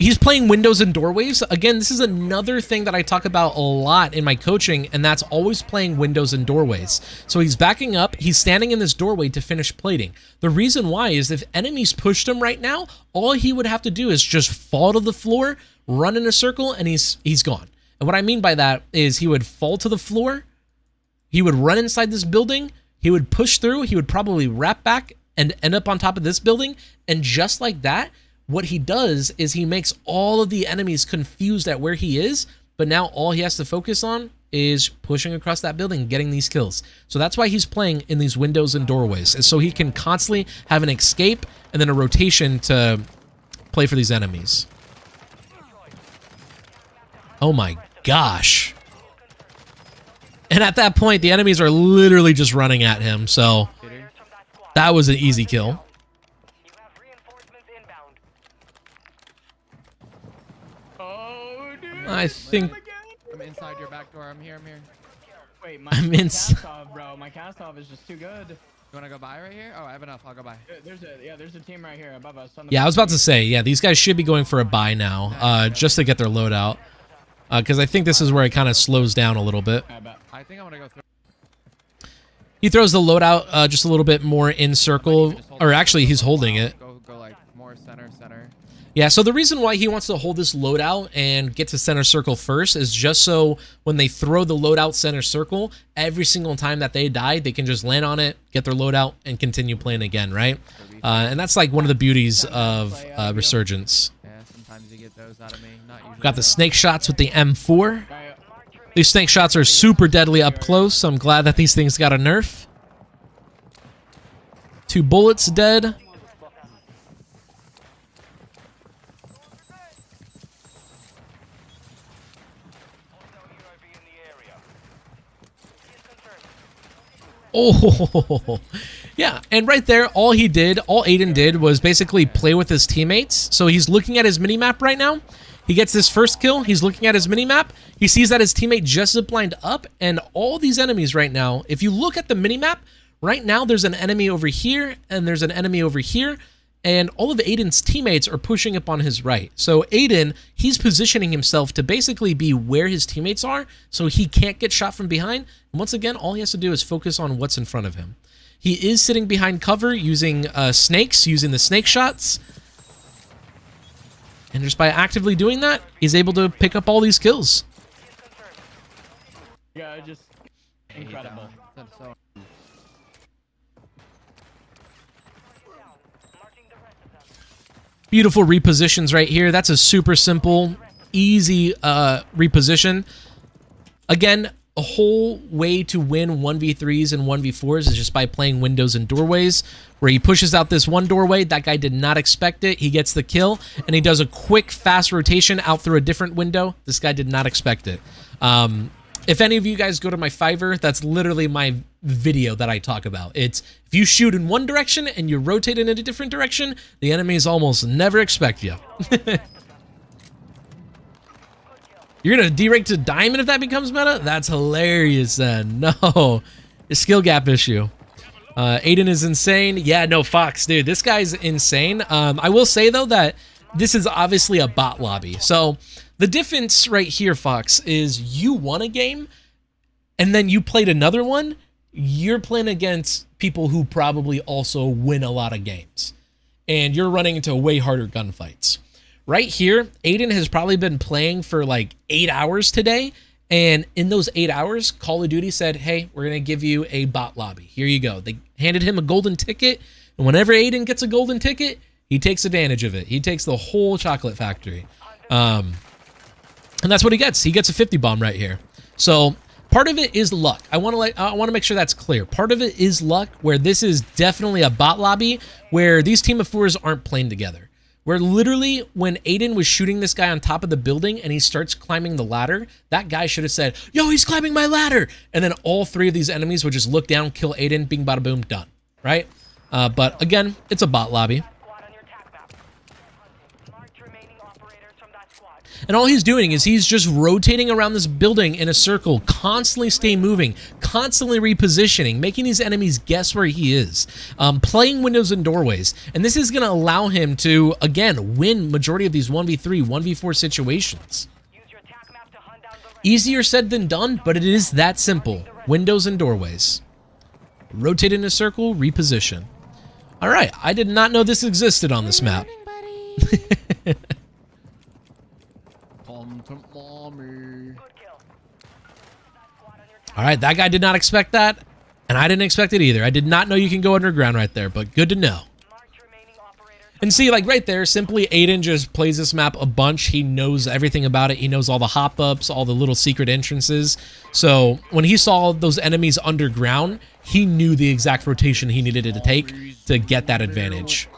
He's playing windows and doorways. Again, this is another thing that I talk about a lot in my coaching, and that's always playing windows and doorways. So he's backing up. He's standing in this doorway to finish plating. The reason why is if enemies pushed him right now, all he would have to do is just fall to the floor, run in a circle, and he's gone. And what I mean by that is he would fall to the floor, he would run inside this building, he would push through, he would probably wrap back and end up on top of this building, and just like that, what he does is he makes all of the enemies confused at where he is, but now all he has to focus on is pushing across that building and getting these kills. So that's why he's playing in these windows and doorways, is so he can constantly have an escape and then a rotation to play for these enemies. Oh my gosh. And at that point, the enemies are literally just running at him, so that was an easy kill. I think I'm inside your back door. I'm here. Wait, I'm in. cast off, bro. My cast off is just too good. You wanna go by right here? Oh, I have enough. I'll go by. There's a team right here above us. Yeah, I was about to say, yeah, these guys should be going for a buy now, just to get their loadout, because I think this is where it kind of slows down a little bit. I think I'm gonna go through. He throws the loadout just a little bit more in circle, or actually, he's holding it. Go like more center. Yeah, so the reason why he wants to hold this loadout and get to center circle first is just so when they throw the loadout center circle, every single time that they die, they can just land on it, get their loadout, and continue playing again, right? And that's like one of the beauties of Resurgence. Yeah, sometimes you get those out of me. Not usually. Got the snake shots with the M4. These snake shots are super deadly up close, so I'm glad that these things got a nerf. 2 bullets dead. Oh, yeah, and right there, all Aiden did was basically play with his teammates. So he's looking at his minimap right now. He gets this first kill. He's looking at his minimap. He sees that his teammate just ziplined up, and all these enemies right now, if you look at the minimap, right now there's an enemy over here, and there's an enemy over here, and all of Aiden's teammates are pushing up on his right. So Aiden, he's positioning himself to basically be where his teammates are, so he can't get shot from behind. And once again, all he has to do is focus on what's in front of him. He is sitting behind cover using snakes, using the snake shots. And just by actively doing that, he's able to pick up all these kills. Yeah, just incredible. So Beautiful repositions right here. That's a super simple, easy reposition. Again, a whole way to win 1v3s and 1v4s is just by playing windows and doorways, where he pushes out this one doorway. That guy did not expect it. He gets the kill, and he does a quick, fast rotation out through a different window. This guy did not expect it. If any of you guys go to my Fiverr, that's literally my video that I talk about. It's if you shoot in one direction and you rotate in a different direction, the enemies almost never expect you. You're going to derake to diamond if that becomes meta? That's hilarious then. No. A skill gap issue. Aiden is insane. Yeah, no, Fox, dude. This guy's insane. I will say, though, that this is obviously a bot lobby. So the difference right here, Fox, is you won a game and then you played another one. You're playing against people who probably also win a lot of games. And you're running into way harder gunfights. Right here, Aiden has probably been playing for like 8 hours today, And in those 8 hours, Call of Duty said, hey, we're going to give you a bot lobby. Here you go. They handed him a golden ticket. And whenever Aiden gets a golden ticket, he takes advantage of it. He takes the whole chocolate factory. And that's what he gets. He gets a 50 bomb right here. So part of it is luck. I want to make sure that's clear. Part of it is luck, where this is definitely a bot lobby where these team of fours aren't playing together. Where literally when Aiden was shooting this guy on top of the building and he starts climbing the ladder, that guy should have said, yo, he's climbing my ladder. And then all three of these enemies would just look down, kill Aiden, bing, bada, boom, done. Right? But again, it's a bot lobby. And all he's doing is he's just rotating around this building in a circle, constantly stay moving, constantly repositioning, making these enemies guess where he is, playing windows and doorways. And this is going to allow him to, again, win majority of these 1v3, 1v4 situations. Easier said than done, but it is that simple. Windows and doorways. Rotate in a circle, reposition. All right, I did not know this existed on this map. All right, that guy did not expect that, and I didn't expect it either. I did not know you can go underground right there, but good to know. And see, like right there, simply Aiden just plays this map a bunch. He knows everything about it. He knows all the hop-ups, all the little secret entrances. So when he saw those enemies underground, he knew the exact rotation he needed to take to get that advantage.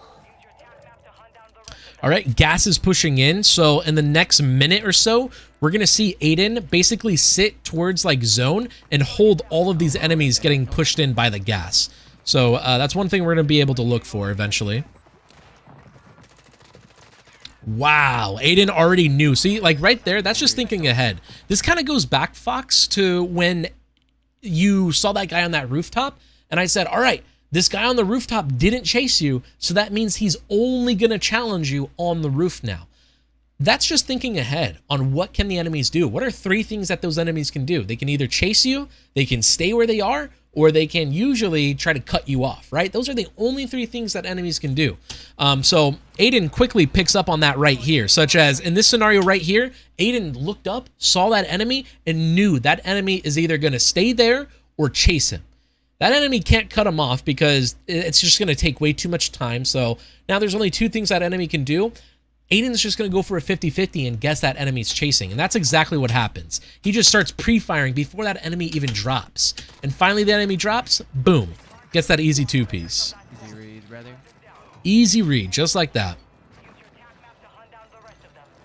All right, gas is pushing in. So in the next minute or so, we're going to see Aiden basically sit towards like zone and hold all of these enemies getting pushed in by the gas. So that's one thing we're going to be able to look for eventually. Wow, Aiden already knew. See, like right there, that's just thinking ahead. This kind of goes back, Fox, to when you saw that guy on that rooftop. And I said, all right, this guy on the rooftop didn't chase you, so that means he's only going to challenge you on the roof now. That's just thinking ahead on what can the enemies do. What are three things that those enemies can do? They can either chase you, they can stay where they are, or they can usually try to cut you off, right? Those are the only three things that enemies can do. So Aiden quickly picks up on that right here, such as in this scenario right here, Aiden looked up, saw that enemy, and knew that enemy is either going to stay there or chase him. That enemy can't cut him off because it's just going to take way too much time. So now there's only two things that enemy can do. Aiden's just going to go for a 50-50 and guess that enemy's chasing. And that's exactly what happens. He just starts pre-firing before that enemy even drops. And finally the enemy drops, boom. Gets that easy two-piece. Easy read, brother. Easy read, just like that.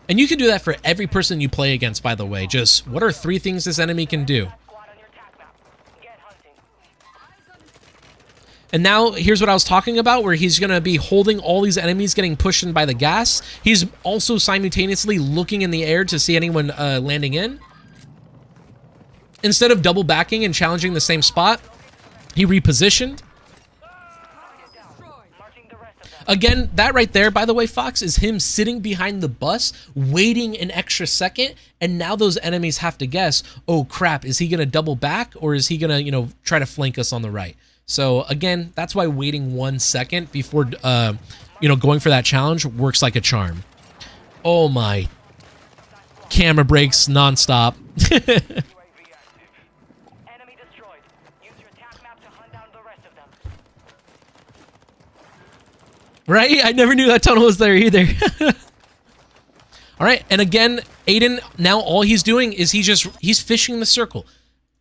And you can do that for every person you play against, by the way. Just, what are three things this enemy can do? And now, here's what I was talking about, where he's going to be holding all these enemies getting pushed in by the gas. He's also simultaneously looking in the air to see anyone landing in. Instead of double backing and challenging the same spot, he repositioned. Again, that right there, by the way, Fox, is him sitting behind the bus, waiting an extra second, and now those enemies have to guess, oh crap, is he going to double back, or is he going to, try to flank us on the right? So again, that's why waiting 1 second before, going for that challenge works like a charm. Oh my. Camera breaks nonstop. Right? I never knew that tunnel was there either. All right, and again, Aiden, now all he's doing is he's fishing the circle,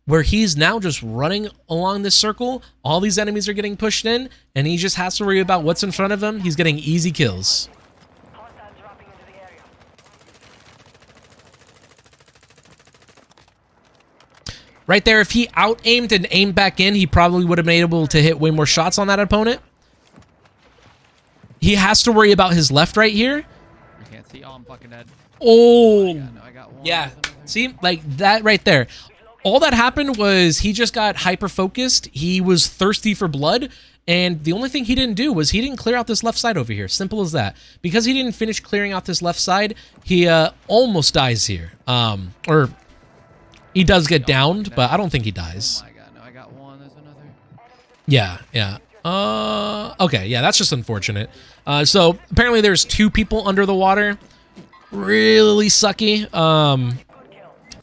where he's now just running along this circle. All these enemies are getting pushed in, and he just has to worry about what's in front of him. He's getting easy kills. Right there, if he out-aimed and aimed back in, he probably would have been able to hit way more shots on that opponent. He has to worry about his left right here. I can't see. Oh, I'm fucking dead. Oh, Yeah, no, I got one. yeah. See, like that right there. All that happened was he just got hyper-focused. He was thirsty for blood, and the only thing he didn't do was he didn't clear out this left side over here. Simple as that. Because he didn't finish clearing out this left side, he almost dies here. Or he does get downed, but I don't think he dies. Oh my god, no, I got one. There's another. Yeah, yeah. Okay, yeah, that's just unfortunate. So apparently there's 2 people under the water. Really sucky.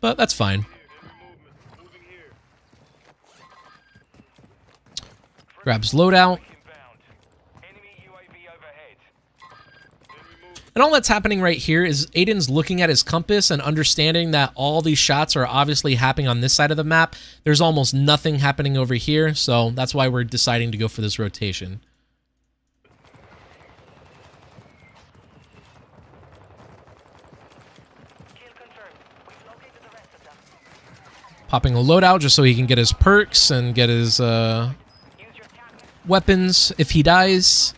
But that's fine. Grabs loadout. And all that's happening right here is Aiden's looking at his compass and understanding that all these shots are obviously happening on this side of the map. There's almost nothing happening over here, so that's why we're deciding to go for this rotation. Popping a loadout just so he can get his perks and get his weapons if he dies.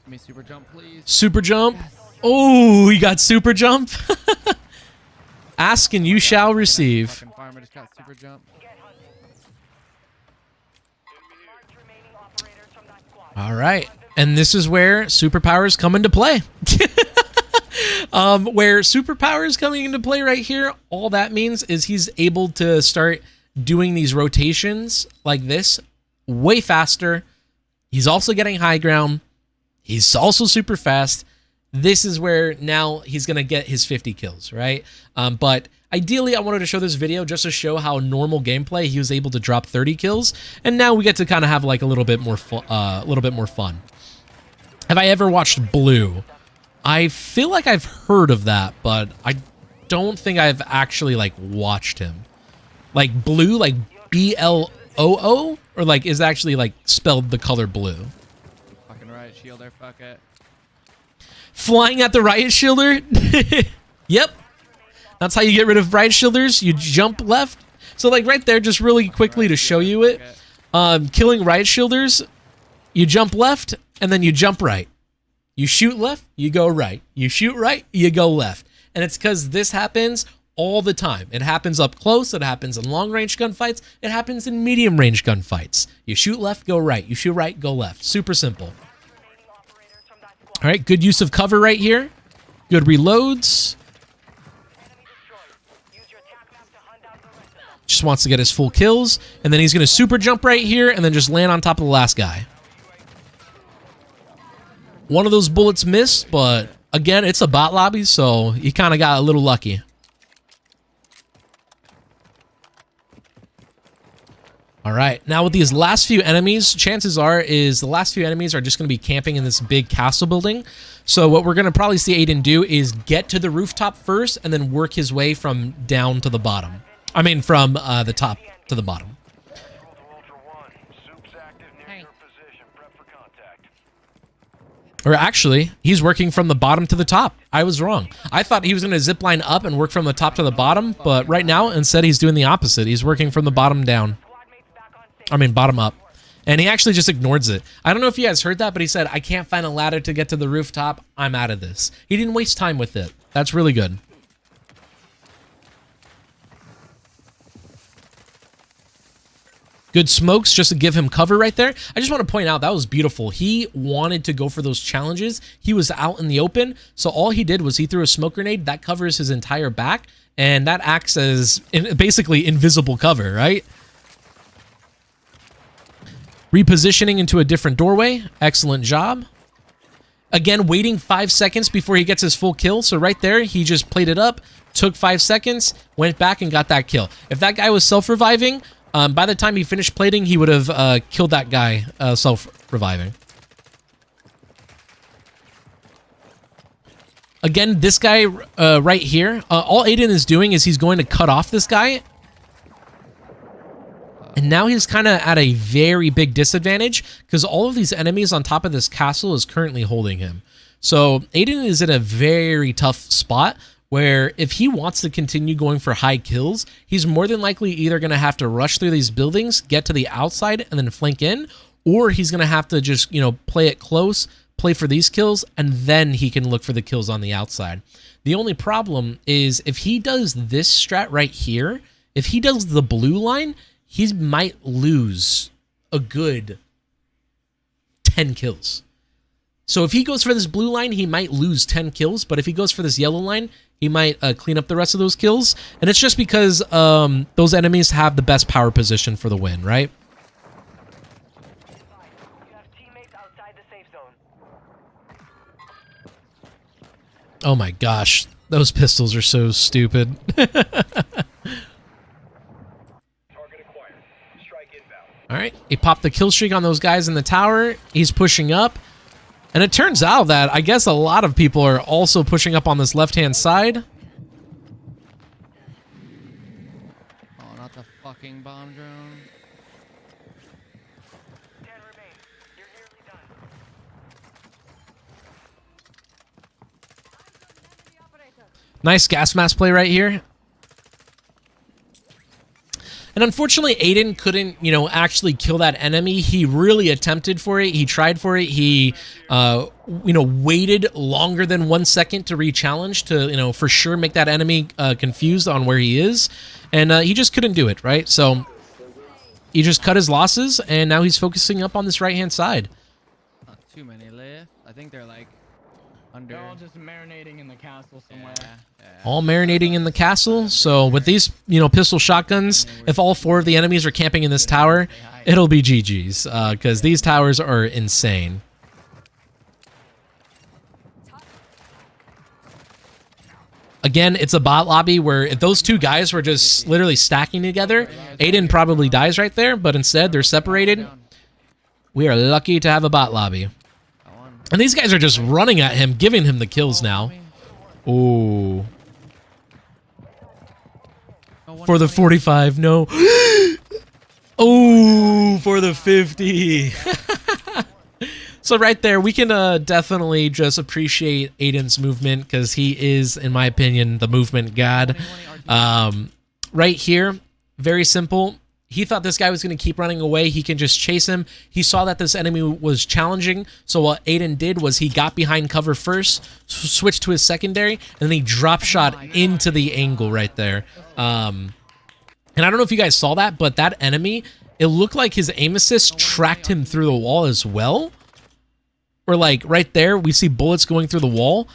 Give me super jump, please. Super jump. Oh, he got super jump. Ask and you shall receive. Fucking farmer just got super jump. All right. And this is where superpowers come into play. Where superpowers coming into play right here, all that means is he's able to start doing these rotations like this way faster. He's also getting high ground. He's also super fast. This is where now he's going to get his 50 kills, right? But ideally, I wanted to show this video just to show how normal gameplay he was able to drop 30 kills, and now we get to kind of have like a little bit more fun. Have I ever watched Blue? I feel like I've heard of that, but I don't think I've actually like watched him. Like Blue, like BLOO, or like is actually like spelled the color blue. Fucking riot shielder, fuck it. Flying at the riot shielder? Yep. That's how you get rid of riot shielders. You jump left. So like right there, just really quickly to show you it. Killing riot shielders, you jump left and then you jump right. You shoot left, you go right. You shoot right, you go left. And it's because this happens all the time. It happens up close, it happens in long-range gunfights, it happens in medium-range gunfights. You shoot left, go right. You shoot right, go left. Super simple. All right, good use of cover right here. Good reloads. Just wants to get his full kills. And then he's going to super jump right here and then just land on top of the last guy. One of those bullets missed, but again, it's a bot lobby, so he kind of got a little lucky. All right, now with these last few enemies, chances are is the last few enemies are just going to be camping in this big castle building. So what we're going to probably see Aiden do is get to the rooftop first and then work his way from down to the bottom. I mean, from the top to the bottom. Or actually, he's working from the bottom to the top. I was wrong. I thought he was going to zip line up and work from the top to the bottom, but right now, instead, he's doing the opposite. He's working from the bottom down. I mean, bottom up. And he actually just ignores it. I don't know if you guys heard that, but he said, I can't find a ladder to get to the rooftop. I'm out of this. He didn't waste time with it. That's really good. Good smokes just to give him cover right there. I just want to point out that was beautiful. He wanted to go for those challenges. He was out in the open. So all he did was he threw a smoke grenade. That covers his entire back. And that acts as basically invisible cover, right? Repositioning into a different doorway. Excellent job. Again, waiting 5 seconds before he gets his full kill. So right there, he just played it up, took 5 seconds, went back and got that kill. If that guy was self-reviving, by the time he finished plating, he would have killed that guy self-reviving. Again, this guy right here, all Aiden is doing is he's going to cut off this guy. And now he's kind of at a very big disadvantage because all of these enemies on top of this castle is currently holding him. So Aiden is in a very tough spot where if he wants to continue going for high kills, he's more than likely either going to have to rush through these buildings, get to the outside, and then flank in, or he's going to have to just, you know, play it close, play for these kills, and then he can look for the kills on the outside. The only problem is if he does this strat right here, if he does the blue line, he might lose a good 10 kills. So if he goes for this blue line, he might lose 10 kills, but if he goes for this yellow line, he might clean up the rest of those kills. And it's just because those enemies have the best power position for the win, right? Oh my gosh. Those pistols are so stupid. All right, he popped the kill streak on those guys in the tower. He's pushing up. And it turns out that I guess a lot of people are also pushing up on this left-hand side. Oh, not the fucking bomb drone. Nice gas mask play right here. And unfortunately, Aiden couldn't, you know, actually kill that enemy. He really attempted for it. He tried for it. He, you know, waited longer than 1 second to re-challenge to, you know, for sure make that enemy confused on where he is. And he just couldn't do it, right? So he just cut his losses, and now he's focusing up on this right-hand side. Not too many left. I think they're like under. They're all just marinating in the castle somewhere. Yeah. All marinating in the castle. So with these, you know, pistol shotguns, if all 4 of the enemies are camping in this tower, it'll be GG's, because these towers are insane. Again, it's a bot lobby where if those 2 guys were just literally stacking together, Aiden probably dies right there, but instead they're separated. We are lucky to have a bot lobby. And these guys are just running at him, giving him the kills now. Ooh. For the 45, no. Oh, for the 50. So right there, we can definitely just appreciate Aiden's movement, because he is, in my opinion, the movement god. Right here, very simple. He thought this guy was going to keep running away. He can just chase him. He saw that this enemy was challenging. So what Aiden did was he got behind cover first, switched to his secondary, and then he drop shot into the angle right there. And I don't know if you guys saw that, but that enemy, it looked like his aim assist tracked him through the wall as well. Or like right there, we see bullets going through the wall.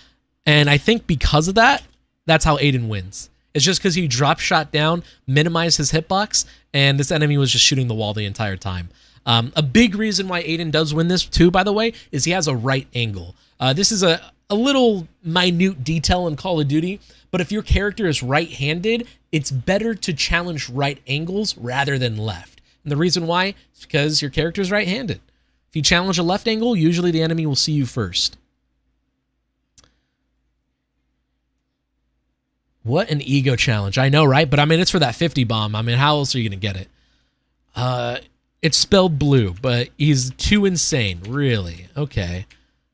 And I think because of that, that's how Aiden wins. It's just because he drop shot down, minimized his hitbox, and this enemy was just shooting the wall the entire time. A big reason why Aiden does win this too, by the way, is he has a right angle. This is a little minute detail in Call of Duty, but if your character is right-handed, it's better to challenge right angles rather than left. And the reason why is because your character is right-handed. If you challenge a left angle, usually the enemy will see you first. What an ego challenge. I know, right? But I mean, it's for that 50 bomb. I mean, how else are you going to get it? It's spelled blue, but he's too insane. Really? Okay.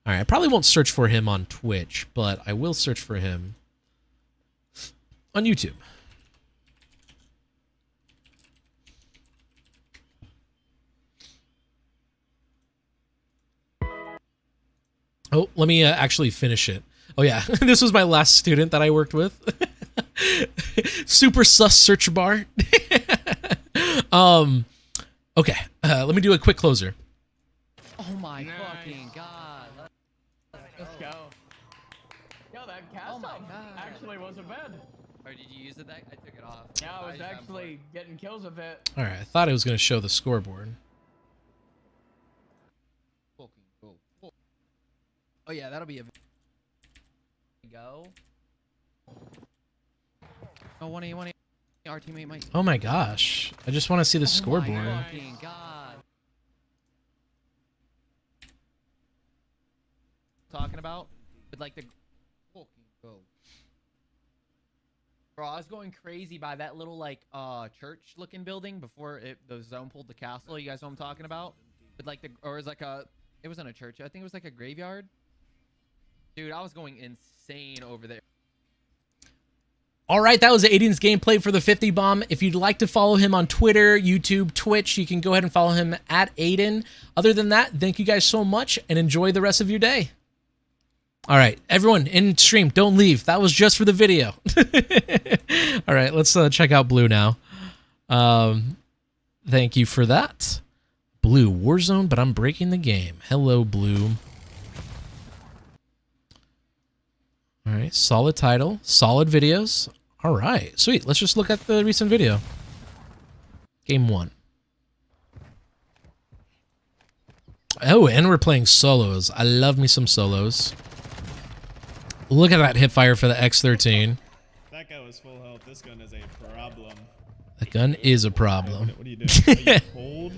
All right. I probably won't search for him on Twitch, but I will search for him on YouTube. Oh, let me actually finish it. Oh, yeah. This was my last student that I worked with. Super sus search bar. Okay. Let me do a quick closer. Oh my Nice. fucking god. Let's go. Yo, that castle Oh my God. actually wasn't bad. Or did you use it? I took it off. Yeah, I was actually getting kills with it. All right. I thought it was going to show the scoreboard. Oh yeah, that'll be a go. Oh, one of our teammate might. Oh, my gosh. I just want to see the scoreboard. Oh my fucking god. Talking about with like the fucking go. Bro, I was going crazy by that little like church looking building before the zone pulled the castle. You guys know what I'm talking about? With like it was like it wasn't a church. I think it was like a graveyard. Dude, I was going insane over there. All right, that was Aiden's gameplay for the 50 bomb. If you'd like to follow him on Twitter, YouTube, Twitch, you can go ahead and follow him at Aiden. Other than that, thank you guys so much and enjoy the rest of your day. All right, everyone in stream, don't leave. That was just for the video. All right, let's check out Blue now. Thank you for that. Blue, Warzone, but I'm breaking the game. Hello, Blue. All right, solid title, solid videos. All right, sweet. Let's just look at the recent video. Game 1. Oh, and we're playing solos. I love me some solos. Look at that hip fire for the X13. That guy was full health. This gun is a problem. The gun is a problem. What are you doing? Are you cold?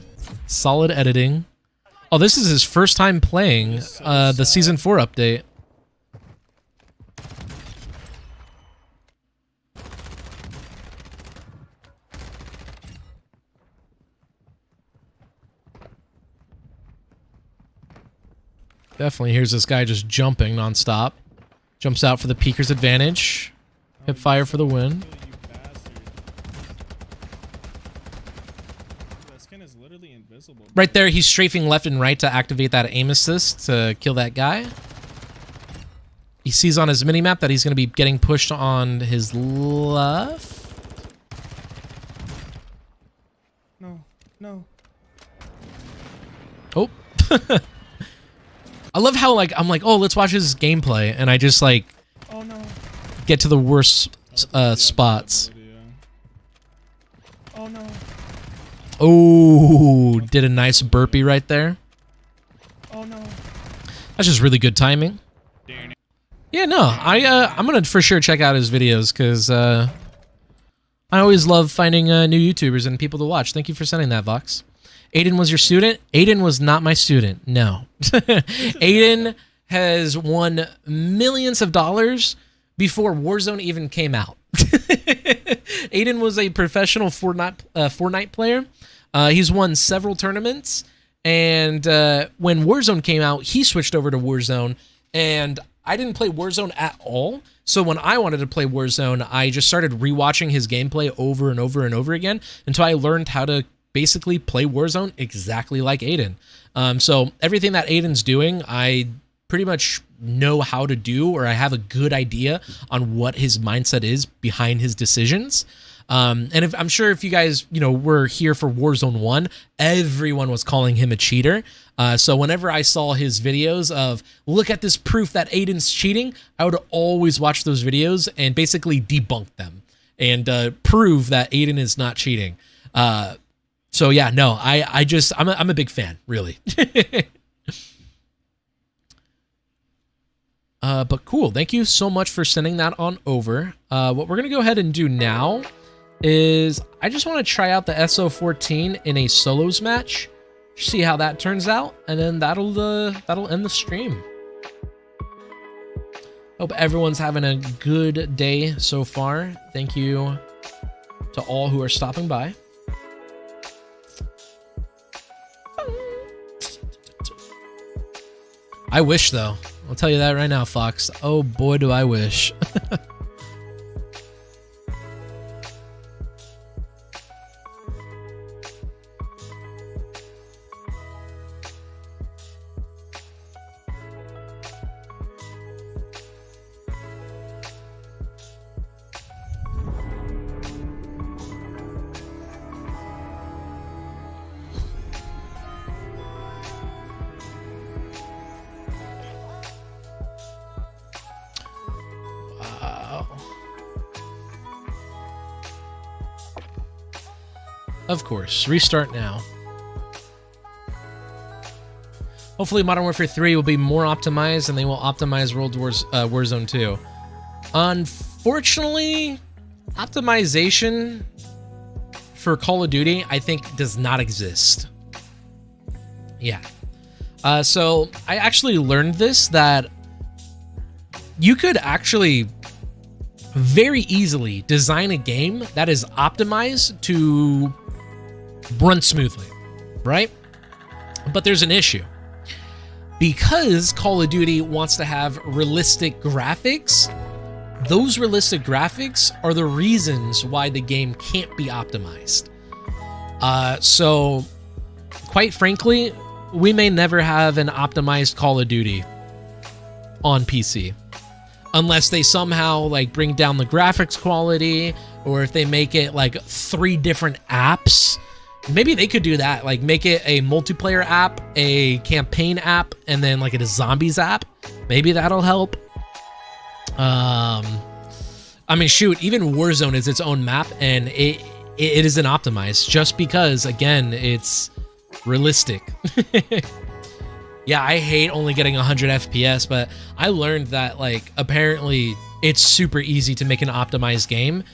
Solid editing. Oh, this is his first time playing the Season 4 update. Definitely here's this guy just jumping nonstop. Jumps out for the peeker's advantage. Hip fire for the win. That skin is literally invisible. Right there, he's strafing left and right to activate that aim assist to kill that guy. He sees on his minimap that he's going to be getting pushed on his left. No, no. Oh. I love how, like, I'm like, oh, let's watch his gameplay, and I just, like, Oh no. get to the worst spots. Oh no. Oh, did a nice burpee right there. Oh no. That's just really good timing. Yeah, no, I'm gonna for sure check out his videos because I always love finding new YouTubers and people to watch. Thank you for sending that, Vox. Aiden was your student? Aiden was not my student. No. Aiden has won millions of dollars before Warzone even came out. Aiden was a professional Fortnite player. He's won several tournaments, and when Warzone came out, he switched over to Warzone, and I didn't play Warzone at all. So when I wanted to play Warzone, I just started rewatching his gameplay over and over and over again until I learned how to basically play Warzone exactly like Aiden. So everything that Aiden's doing, I pretty much know how to do, or I have a good idea on what his mindset is behind his decisions. And I'm sure if you guys, were here for Warzone 1, everyone was calling him a cheater. So whenever I saw his videos of, look at this proof that Aiden's cheating, I would always watch those videos and basically debunk them and prove that Aiden is not cheating. So yeah, no, I'm a big fan, really. But cool, thank you so much for sending that on over. What we're gonna go ahead and do now is I just want to try out the SO14 in a solos match, see how that turns out, and then that'll end the stream. Hope everyone's having a good day so far. Thank you to all who are stopping by. I wish, though. I'll tell you that right now, Fox. Oh boy, do I wish. Of course, restart now. Hopefully Modern Warfare 3 will be more optimized and they will optimize Warzone 2. Unfortunately, optimization for Call of Duty, I think, does not exist. Yeah. So I actually learned this, that you could actually very easily design a game that is optimized to run smoothly, right? But there's an issue. Because Call of Duty wants to have realistic graphics, those realistic graphics are the reasons why the game can't be optimized. So, quite frankly, we may never have an optimized Call of Duty on PC. Unless they somehow like bring down the graphics quality, or if they make it like 3 different apps. Maybe they could do that, like make it a multiplayer app, a campaign app, and then like a zombies app. Maybe that'll help. I mean, shoot, even Warzone is its own map, and it isn't optimized just because, again, it's realistic. Yeah, I hate only getting 100 FPS, but I learned that, like, apparently it's super easy to make an optimized game.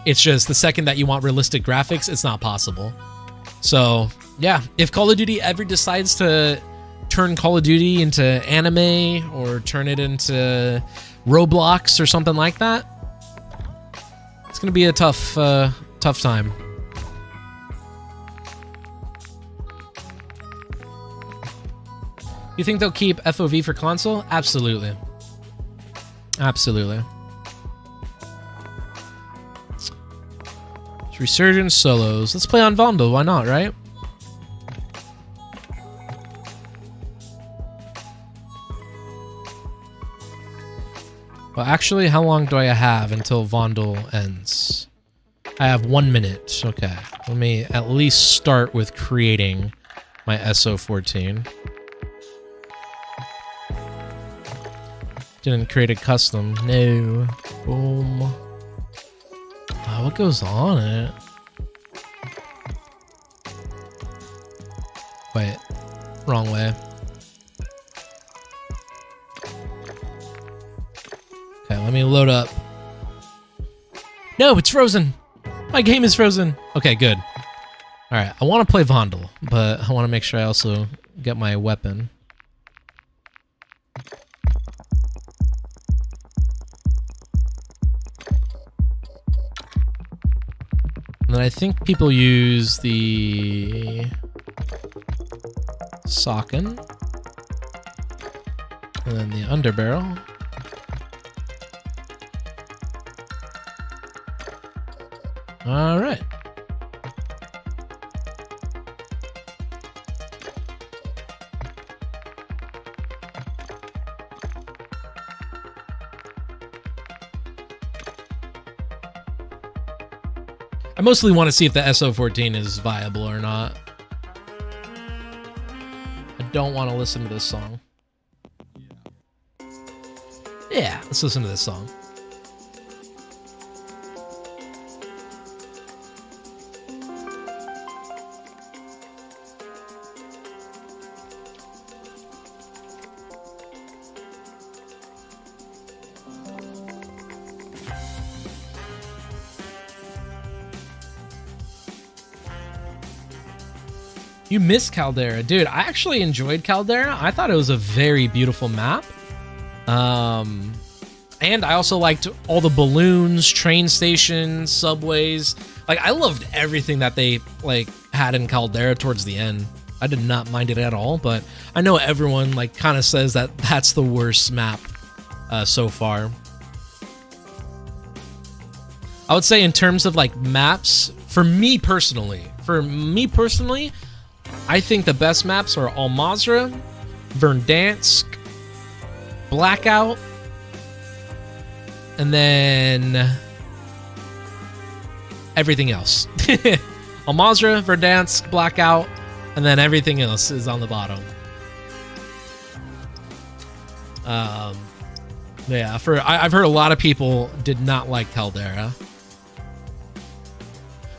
It's just the second that you want realistic graphics, it's not possible. So, yeah, if Call of Duty ever decides to turn Call of Duty into anime or turn it into Roblox or something like that, it's going to be a tough time. You think they'll keep FOV for console? Absolutely. Absolutely. It's Resurgence solos. Let's play on Vondel. Why not, right? Well, actually, how long do I have until Vondel ends? I have 1 minute. Okay. Let me at least start with creating my SO14. Didn't create a custom. No. Boom. What goes on it? Wait. Wrong way. Okay, let me load up. No, it's frozen. My game is frozen. Okay, good. Alright, I want to play Vondel, but I want to make sure I also get my weapon. And then I think people use the socken. And then the underbarrel. All right. I mostly want to see if the SO14 is viable or not. I don't want to listen to this song. Yeah, let's listen to this song. You missed Caldera. Dude, I actually enjoyed Caldera. I thought it was a very beautiful map. And I also liked all the balloons, train stations, subways. Like, I loved everything that they, like, had in Caldera towards the end. I did not mind it at all, but I know everyone, like, kind of says that that's the worst map so far. I would say in terms of, like, maps, for me personally, I think the best maps are Al Mazrah, Verdansk, Blackout, and then everything else. Al Mazrah, Verdansk, Blackout, and then everything else is on the bottom. Yeah, I've heard a lot of people did not like Caldera.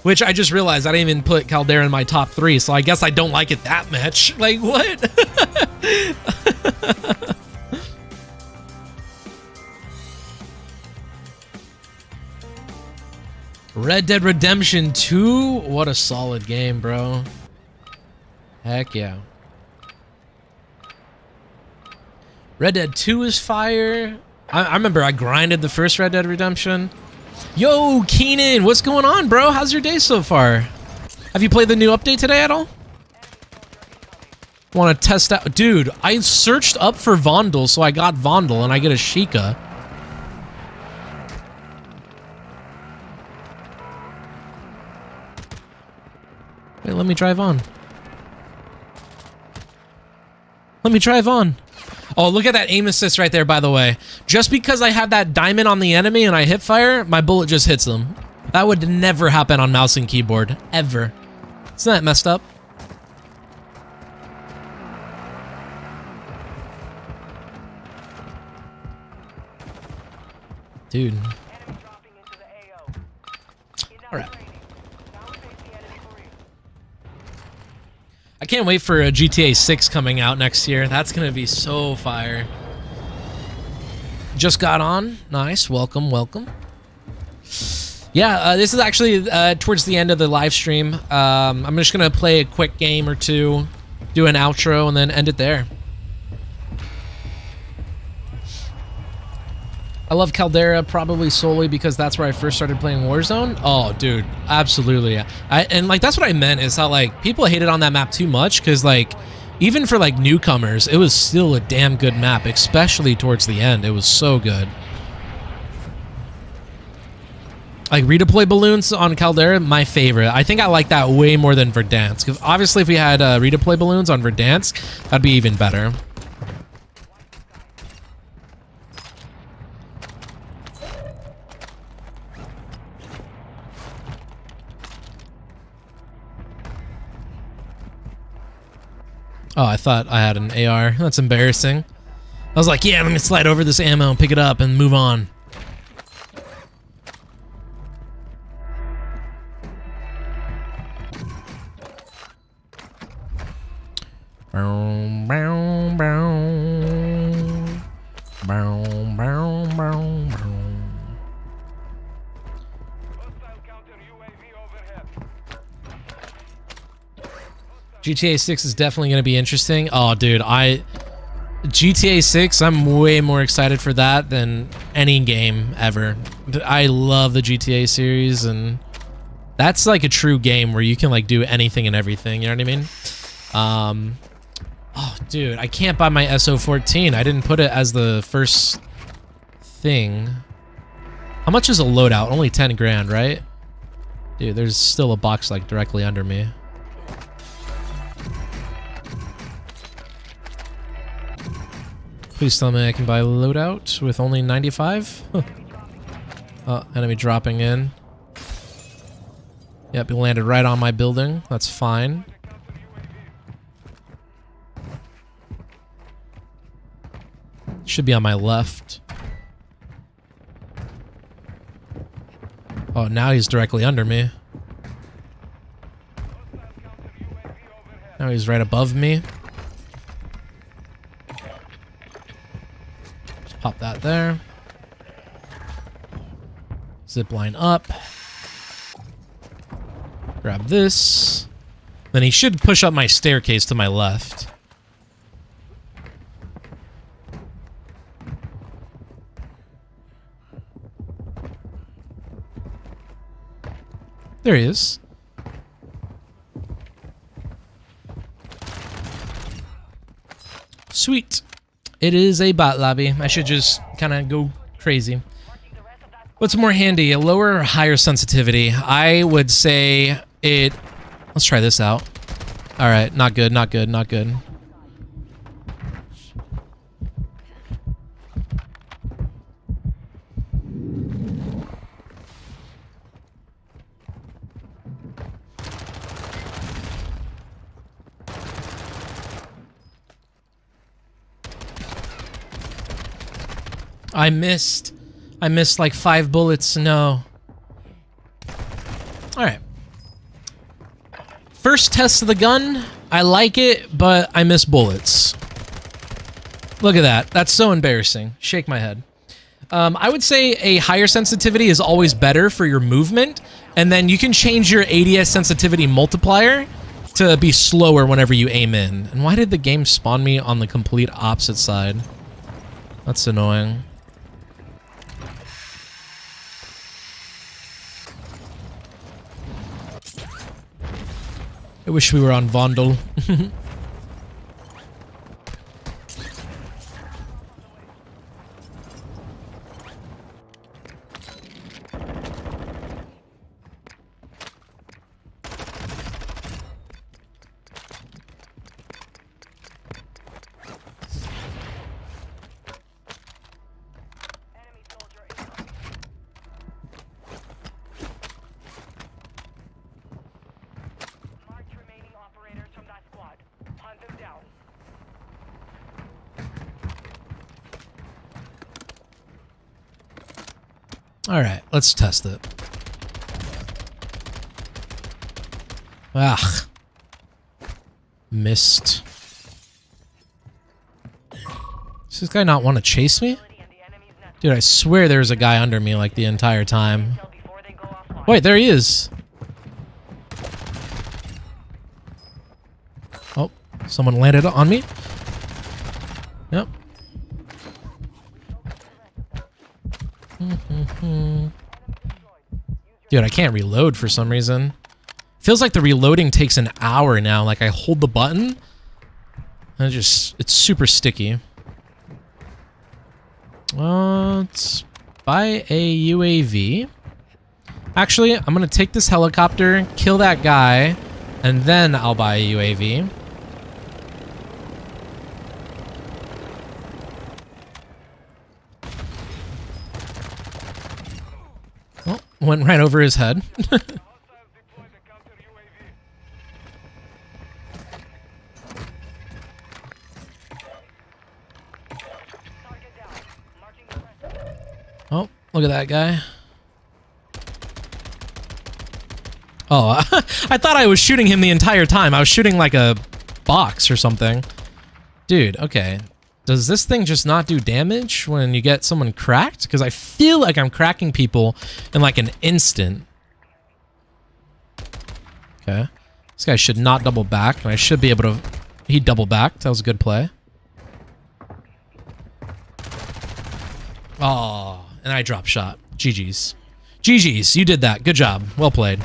Which I just realized I didn't even put Caldera in my top 3, so I guess I don't like it that much. Like, what? Red Dead Redemption 2? What a solid game, bro. Heck yeah. Red Dead 2 is fire. I remember I grinded the first Red Dead Redemption. Yo, Keenan, what's going on, bro? How's your day so far? Have you played the new update today at all? Want to test out? Dude, I searched up for Vondel, so I got Vondel, and I get a Sheikah. Wait, let me drive on. Let me drive on. Oh, look at that aim assist right there, by the way. Just because I have that diamond on the enemy and I hip fire, my bullet just hits them. That would never happen on mouse and keyboard. Ever. Isn't that messed up? Dude. Alright. I can't wait for a GTA 6 coming out next year. That's gonna be so fire. Just got on. Nice. Welcome, welcome. Yeah, this is actually towards the end of the live stream. I'm just gonna play a quick game or two, do an outro, and then end it there. I love Caldera probably solely because that's where I first started playing Warzone. Oh, dude, absolutely. And like that's what I meant is how like people hated on that map too much because like even for like newcomers, it was still a damn good map, especially towards the end. It was so good. Like redeploy balloons on Caldera, my favorite. I think I like that way more than Verdansk. Because obviously, if we had redeploy balloons on Verdansk, that'd be even better. Oh, I thought I had an AR. That's embarrassing. I was like, yeah, I'm gonna slide over this ammo and pick it up and move on. GTA 6 is definitely going to be interesting. Oh, dude, GTA 6, I'm way more excited for that than any game ever. I love the GTA series, and that's like a true game where you can like do anything and everything, you know what I mean? Oh, dude, I can't buy my SO14. I didn't put it as the first thing. How much is a loadout? Only 10 grand, right? Dude, there's still a box like directly under me. Please tell me I can buy loadout with only 95? Oh, enemy dropping in. Yep, he landed right on my building. That's fine. Should be on my left. Oh, now he's directly under me. Now he's right above me. Just pop that there. Zip line up. Grab this. Then he should push up my staircase to my left. There he is. Sweet. It is a bot lobby. I should just kind of go crazy. What's more handy, a lower or higher sensitivity? I would say it... Let's try this out. All right, not good, not good, not good. I missed like 5 bullets. No. All right. First test of the gun. I like it, but I miss bullets. Look at that. That's so embarrassing. Shake my head. I would say a higher sensitivity is always better for your movement, and then you can change your ADS sensitivity multiplier to be slower whenever you aim in. And why did the game spawn me on the complete opposite side? That's annoying. I wish we were on Vondel. All right, let's test it. Ugh. Missed. Does this guy not want to chase me? Dude, I swear there's a guy under me like the entire time. Wait, there he is. Oh, someone landed on me. Yep. Dude, I can't reload for some reason. Feels like the reloading takes an hour now. Like I hold the button and it's super sticky. Let's buy a UAV. Actually, I'm gonna take this helicopter, kill that guy, and then I'll buy a UAV. Oh, went right over his head. Oh, look at that guy. Oh, I thought I was shooting him the entire time. I was shooting like a box or something. Dude, okay. Does this thing just not do damage when you get someone cracked? Because I feel like I'm cracking people in like an instant. Okay. This guy should not double back, and I should be able to... He double backed. That was a good play. Oh, and I drop shot. GG's. GG's, you did that. Good job. Well played.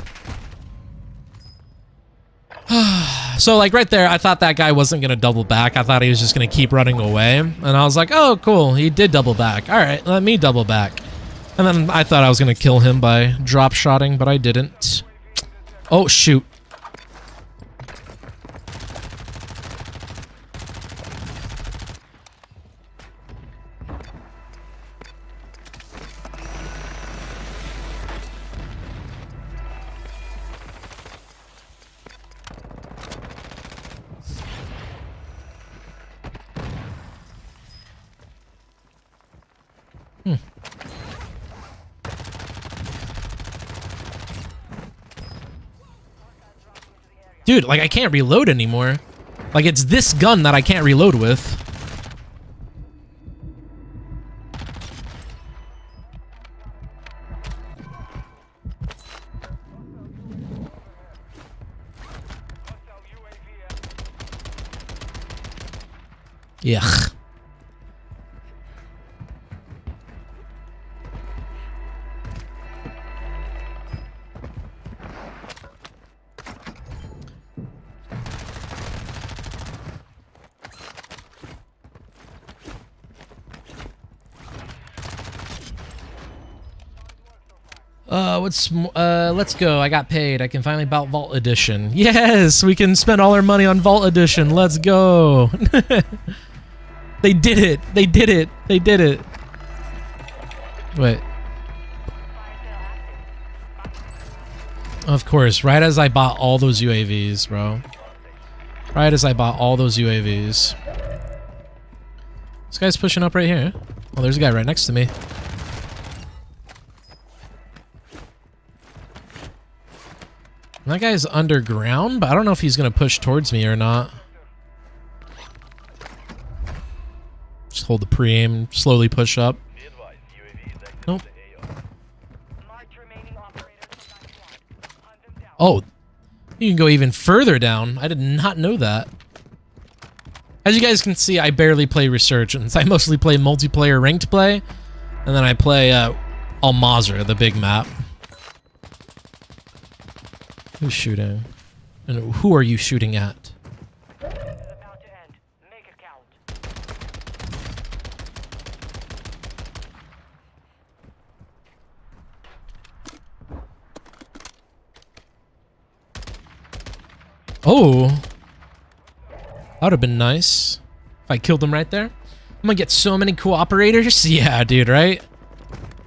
So, like, right there, I thought that guy wasn't going to double back. I thought he was just going to keep running away. And I was like, oh, cool. He did double back. All right, let me double back. And then I thought I was going to kill him by drop shotting, but I didn't. Oh, shoot. Dude, like, I can't reload anymore. Like, it's this gun that I can't reload with. Yuck. Let's go. I got paid. I can finally buy Vault Edition. Yes, we can spend all our money on Vault Edition. Let's go. They did it. They did it. They did it. Wait. Of course, right as I bought all those UAVs, bro. Right as I bought all those UAVs. This guy's pushing up right here. Oh, there's a guy right next to me. That guy's underground, but I don't know if he's going to push towards me or not. Just hold the pre-aim, slowly push up. Nope. Oh, you can go even further down. I did not know that. As you guys can see, I barely play Resurgence. I mostly play multiplayer ranked play, and then I play Al-Mazrah, the big map. Who's shooting? And who are you shooting at? Oh! That would have been nice if I killed him right there. I'm gonna get so many cool operators. Yeah, dude, right?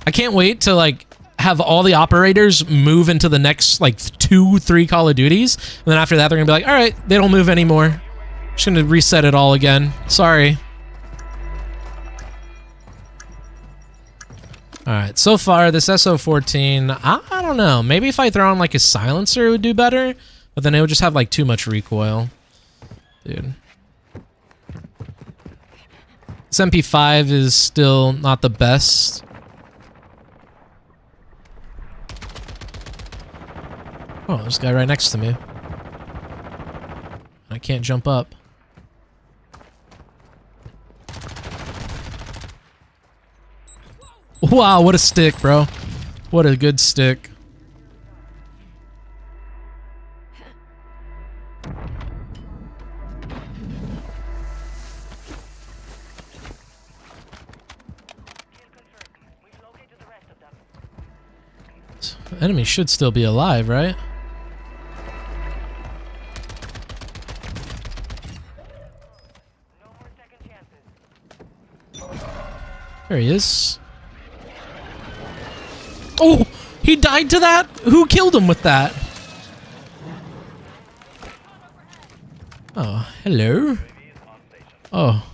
I can't wait to, like, have all the operators move into the next, like, 2-3 Call of Duties. And then after that, they're gonna be like, alright, they don't move anymore. Just gonna reset it all again. Sorry. Alright, so far, this SO14, I don't know. Maybe if I throw on, like, a silencer, it would do better. But then it would just have, like, too much recoil. Dude. This MP5 is still not the best. Oh, there's a guy right next to me. I can't jump up. Wow, what a stick, bro. What a good stick. Enemy should still be alive, right? There he is. Oh, he died to that? Who killed him with that? Oh, hello. Oh.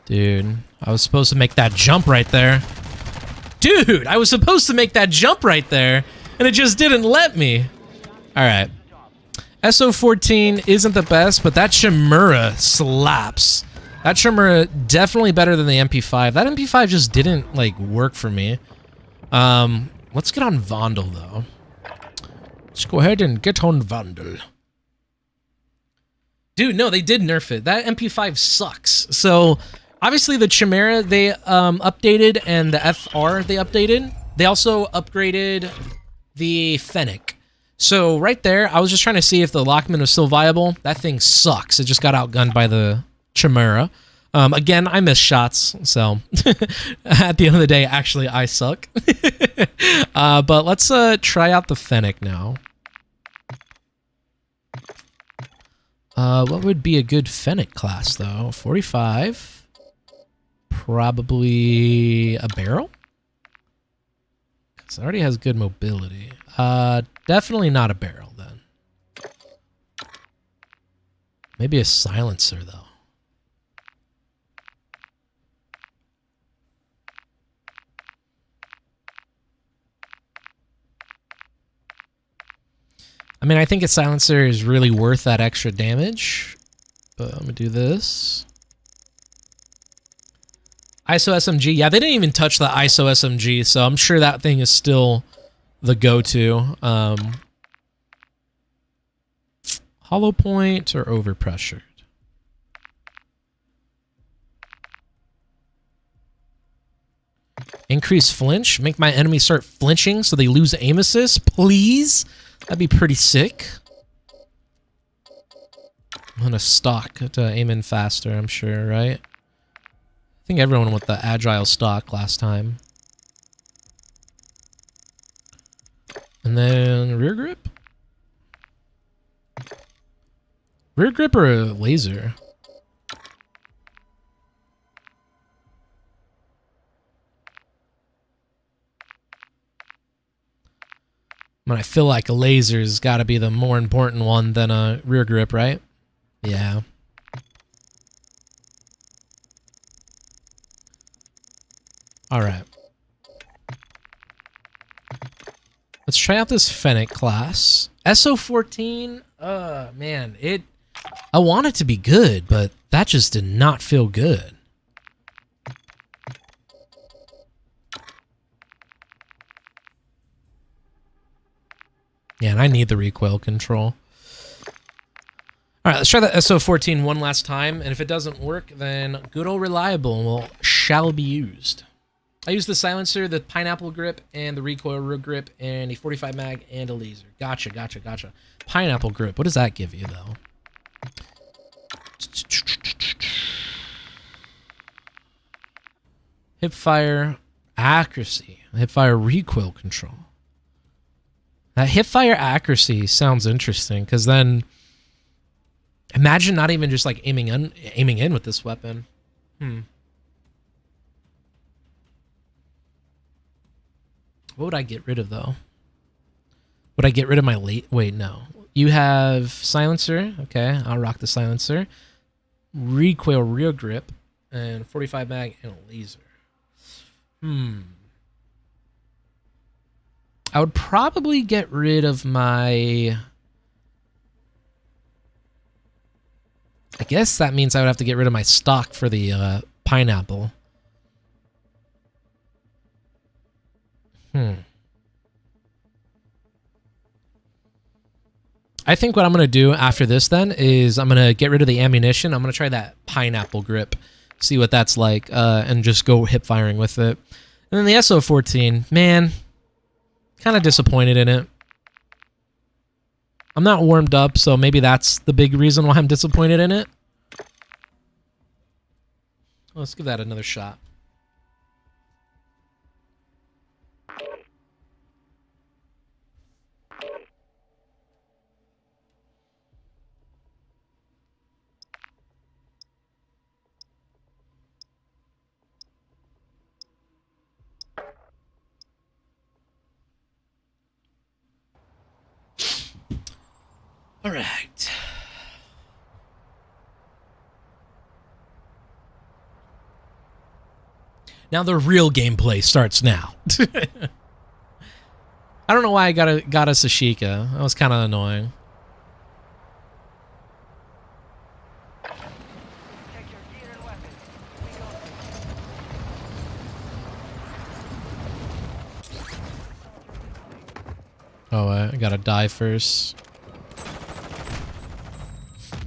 Dude, I was supposed to make that jump right there. Dude, I was supposed to make that jump right there, and it just didn't let me. All right. SO14 isn't the best, but that Chimera slaps. That Chimera definitely better than the MP5. That MP5 just didn't, like, work for me. Let's get on Vandal, though. Let's go ahead and get on Vandal. Dude, no, they did nerf it. That MP5 sucks. So, obviously, the Chimera, they updated, and the FR, they updated. They also upgraded the Fennec. So, right there, I was just trying to see if the Lockman was still viable. That thing sucks. It just got outgunned by the Chimera. Again, I miss shots, so at the end of the day, actually, I suck. But let's try out the Fennec now. What would be a good Fennec class, though? 45. Probably a barrel? Because it already has good mobility. Definitely not a barrel, then. Maybe a silencer, though. I mean, I think a silencer is really worth that extra damage. But I'm going to do this. ISO SMG. Yeah, they didn't even touch the ISO SMG, so I'm sure that thing is still the go-to. Hollow point or overpressured? Increase flinch. Make my enemy start flinching so they lose aim assist, please. That'd be pretty sick. I'm gonna stock to aim in faster, I'm sure, right? I think everyone went the agile stock last time. And then rear grip? Rear grip or a laser? I mean, I feel like a laser's got to be the more important one than a rear grip, right? Yeah. All right. Let's try out this Fennec class. SO14, man, I want it to be good, but that just did not feel good. Yeah, and I need the recoil control. All right, let's try the SO14 one last time, and if it doesn't work, then good old reliable shall be used. I used the silencer, the pineapple grip, and the recoil grip, and a 45 mag and a laser. Gotcha, gotcha, gotcha. Pineapple grip, what does that give you, though? Hipfire accuracy, hipfire recoil control. That hipfire accuracy sounds interesting, because then imagine not even just like aiming in with this weapon. What would I get rid of, though? Would I get rid of my wait, no. You have silencer. Okay, I'll rock the silencer. Recoil rear grip and 45 mag and a laser. I would probably get rid of my... I guess that means I would have to get rid of my stock for the pineapple. I think what I'm going to do after this then is I'm going to get rid of the ammunition. I'm going to try that pineapple grip, see what that's like, and just go hip firing with it. And then the SO14, man, kind of disappointed in it. I'm not warmed up, so maybe that's the big reason why I'm disappointed in it. Let's give that another shot. All right. Now the real gameplay starts now. I don't know why I got a Sashika. That was kind of annoying. Oh, I gotta die first.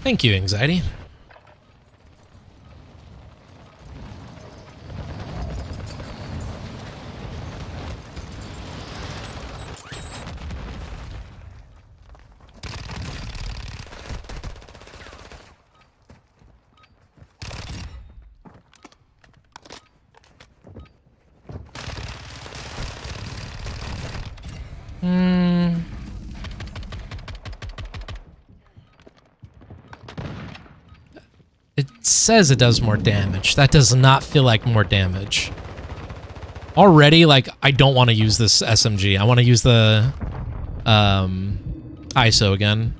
Thank you, anxiety. It says it does more damage. That does not feel like more damage. Already, like, I don't want to use this SMG. I want to use the ISO again.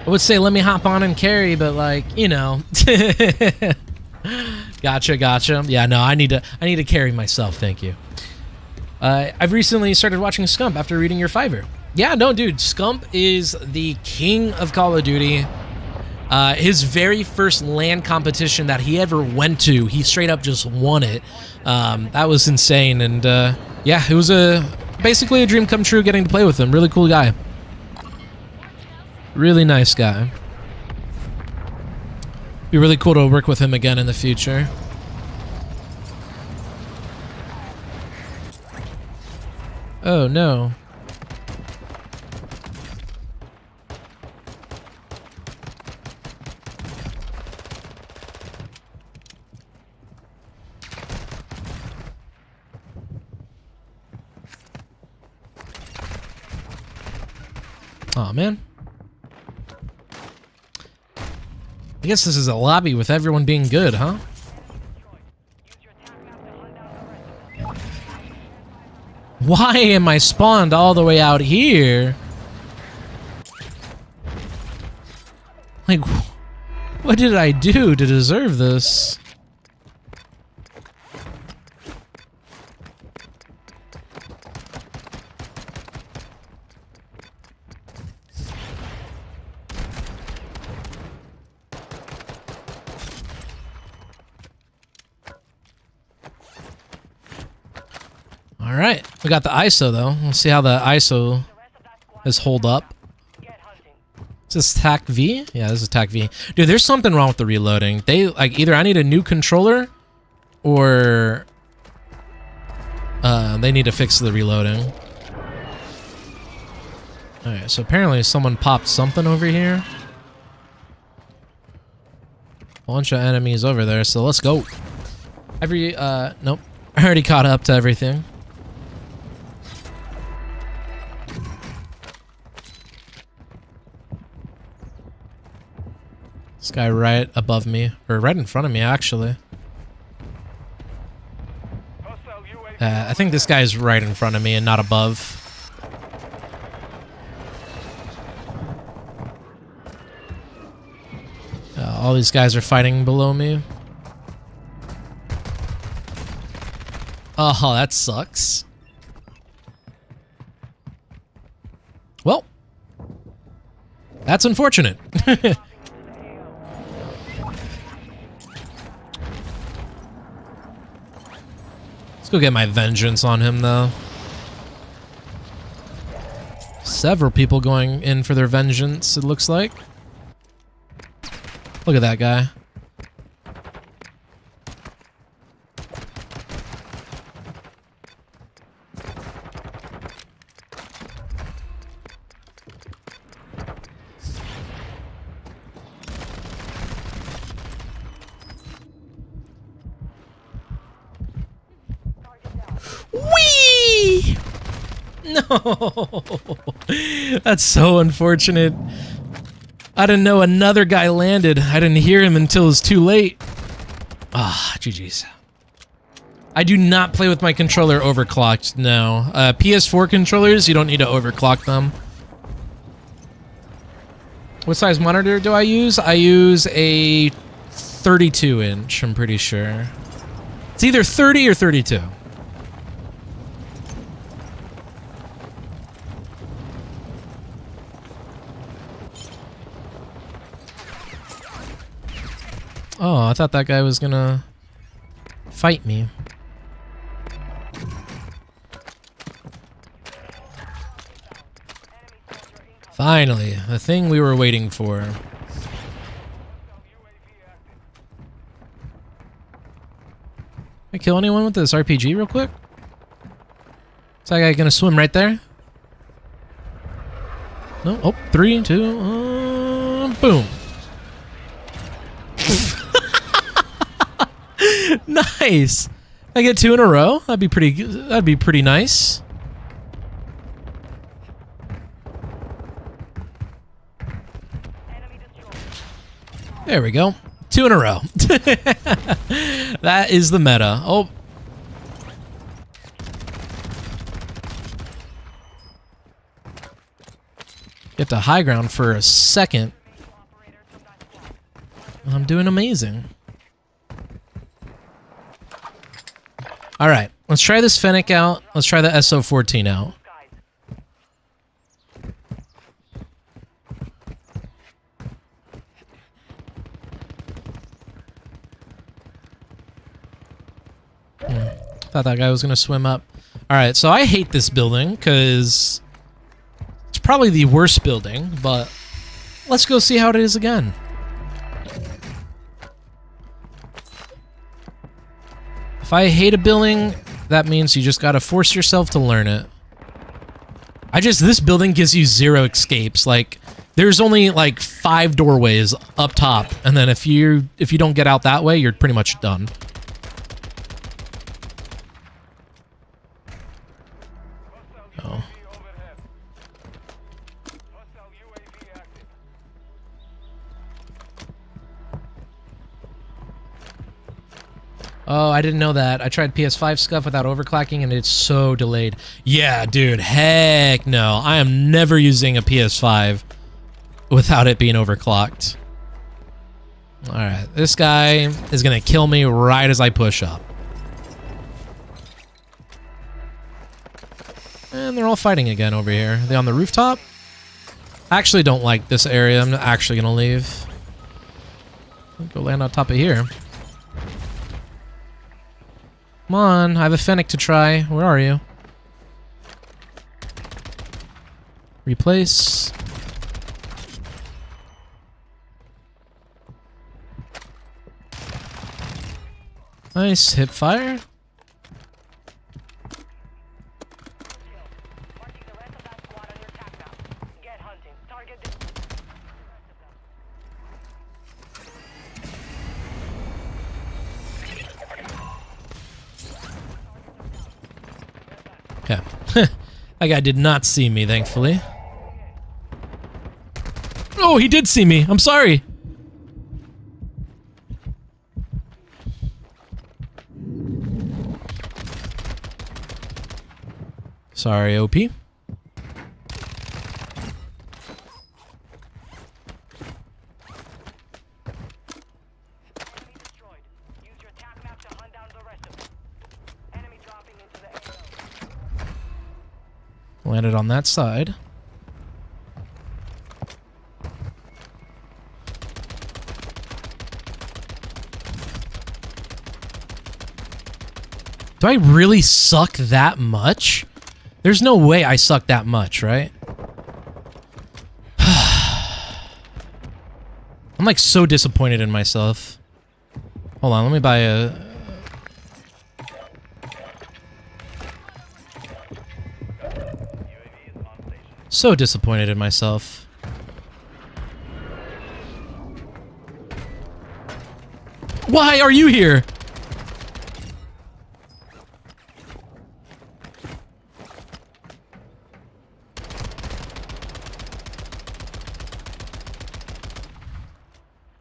I would say let me hop on and carry, but like, you know. Gotcha. Yeah, no, I need to carry myself, thank you. I've recently started watching Scump after reading your Fiverr. Yeah, no, dude, Scump is the king of Call of Duty. His very first LAN competition that he ever went to, he straight up just won it. That was insane, and yeah, it was basically a dream come true getting to play with him. Really cool guy. Really nice guy. Be really cool to work with him again in the future. Oh no. Aw, man. I guess this is a lobby with everyone being good, huh? Why am I spawned all the way out here? Like, what did I do to deserve this? All right, we got the ISO though. Let's see how the ISO is hold up. Is this TAC V? Yeah, this is TAC V. Dude, there's something wrong with the reloading. They like either I need a new controller or they need to fix the reloading. All right, so apparently someone popped something over here. Bunch of enemies over there, so let's go. Nope. I already caught up to everything. This guy right above me, or right in front of me, actually. I think this guy's right in front of me and not above. all these guys are fighting below me. Oh, that sucks. Well, that's unfortunate. Let's go get my vengeance on him, though. Several people going in for their vengeance, it looks like. Look at that guy. Whee! No! That's so unfortunate. I didn't know another guy landed. I didn't hear him until it was too late. Ah, GG's. I do not play with my controller overclocked, no. PS4 controllers, you don't need to overclock them. What size monitor do I use? I use a 32-inch, I'm pretty sure. It's either 30 or 32. Oh, I thought that guy was gonna fight me. Finally, the thing we were waiting for. Can I kill anyone with this RPG real quick? Is that guy gonna swim right there? No? Oh, 3, 2, boom. Nice. I get 2 in a row. That'd be pretty nice. There we go. 2 in a row. That is the meta. Oh. Get to high ground for a second. I'm doing amazing. All right, let's try this Fennec out. Let's try the SO14 out. Thought that guy was gonna swim up. All right, so I hate this building because it's probably the worst building, but let's go see how it is again. If I hate a building, that means you just gotta force yourself to learn it. This building gives you 0 escapes. Like, there's only like 5 doorways up top, and then if you don't get out that way, you're pretty much done. Oh. Oh, I didn't know that. I tried PS5 scuff without overclocking and it's so delayed. Yeah, dude, heck no. I am never using a PS5 without it being overclocked. Alright, this guy is gonna kill me right as I push up. And they're all fighting again over here. Are they on the rooftop? I actually don't like this area. I'm actually gonna leave. Go land on top of here. Come on, I have a Fennec to try. Where are you? Replace. Nice, hip fire. Okay. That guy did not see me, thankfully. Oh, he did see me. I'm sorry. Sorry, OP. Landed on that side. Do I really suck that much? There's no way I suck that much, right? I'm like so disappointed in myself. Hold on, let me buy a... So disappointed in myself. Why are you here?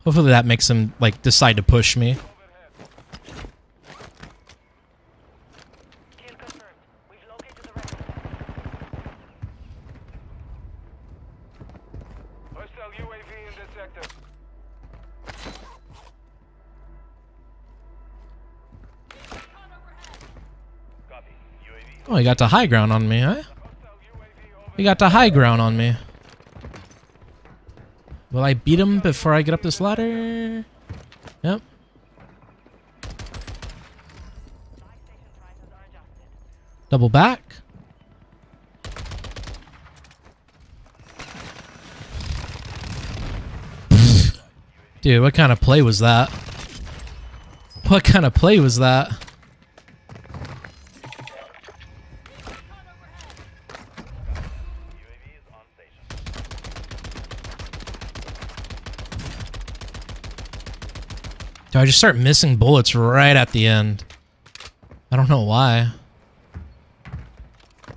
Hopefully that makes him, like, decide to push me. Kill confirmed. We've located the rest. Hostile UAV in this sector. Copy. UAV. Oh, he got the high ground on me, huh? Hostile UAV over. He got the high ground on me. Will I beat him before I get up this ladder? Yep. Double back. Dude, what kind of play was that? What kind of play was that? Do I just start missing bullets right at the end? I don't know why.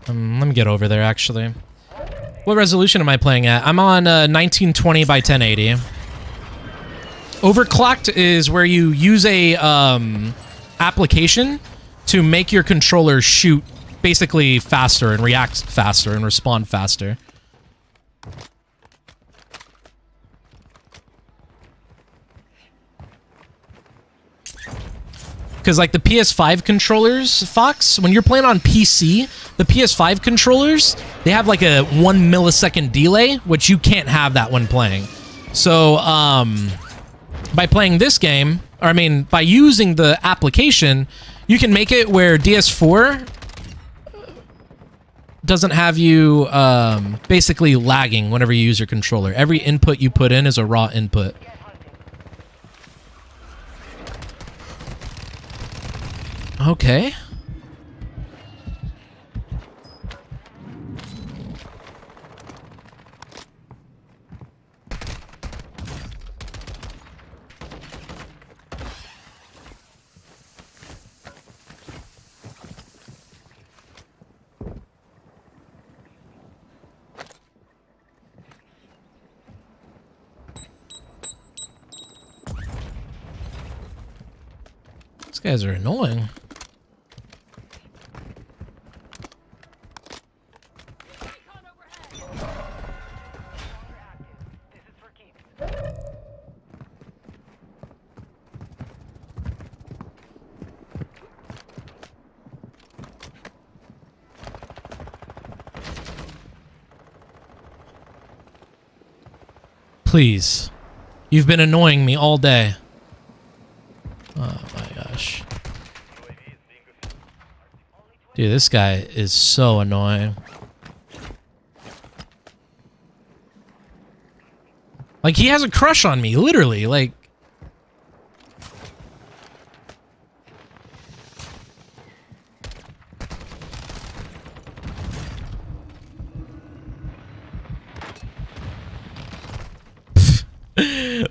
Let me get over there, actually. What resolution am I playing at? I'm on 1920 by 1080. Overclocked is where you use a application to make your controller shoot basically faster and react faster and respond faster. Because, like, the PS5 controllers, Fox, when you're playing on PC, the PS5 controllers, they have, like, a 1 millisecond delay, which you can't have that when playing. So, by playing this game, or, I mean, by using the application, you can make it where DS4 doesn't have you, basically lagging whenever you use your controller. Every input you put in is a raw input. Okay. These guys are annoying. Please. You've been annoying me all day. Oh my gosh. Dude, this guy is so annoying. Like, he has a crush on me, literally. Like...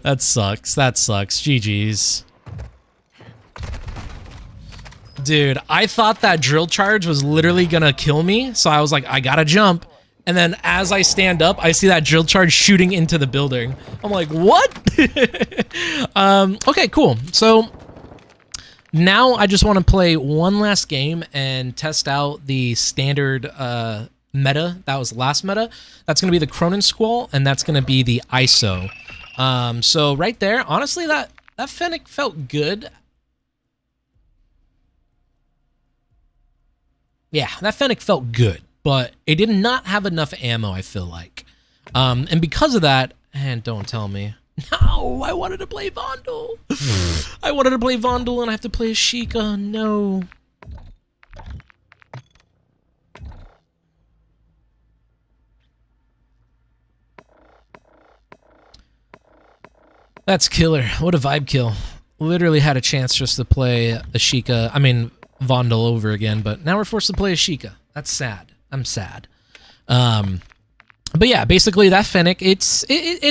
That sucks. That sucks. GG's. Dude, I thought that drill charge was literally gonna kill me, so I was like, I gotta jump. And then as I stand up, I see that drill charge shooting into the building. I'm like, what? Okay, cool. So now I just want to play one last game and test out the standard meta. That was the last meta. That's gonna be the Cronin Squall, and that's gonna be the ISO. So right there, honestly, that Fennec felt good. Yeah, that Fennec felt good. but it did not have enough ammo, I feel like. And because of that, and don't tell me. No, I wanted to play Vondel. I wanted to play Vondel and I have to play Ashika. No. That's killer. What a vibe kill. Literally had a chance just to play Ashika. I mean, Vondel over again, but now we're forced to play Ashika. That's sad. I'm sad. But yeah, basically that Fennec, it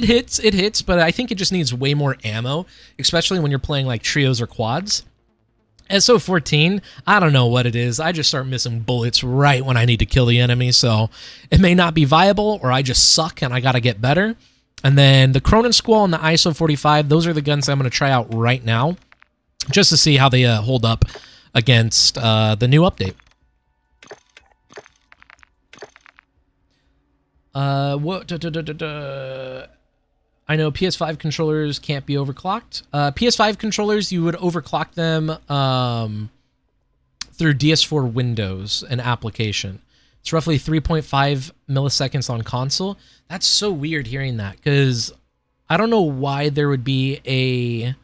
hits, but I think it just needs way more ammo, especially when you're playing like trios or quads. SO14, I don't know what it is. I just start missing bullets right when I need to kill the enemy, so it may not be viable, or I just suck and I gotta get better. And then the Cronin Squall and the ISO 45, those are the guns I'm going to try out right now, just to see how they hold up against the new update. I know PS5 controllers can't be overclocked. PS5 controllers, you would overclock them through DS4 Windows, an application. It's roughly 3.5 milliseconds on console. That's so weird hearing that, because I don't know why there would be a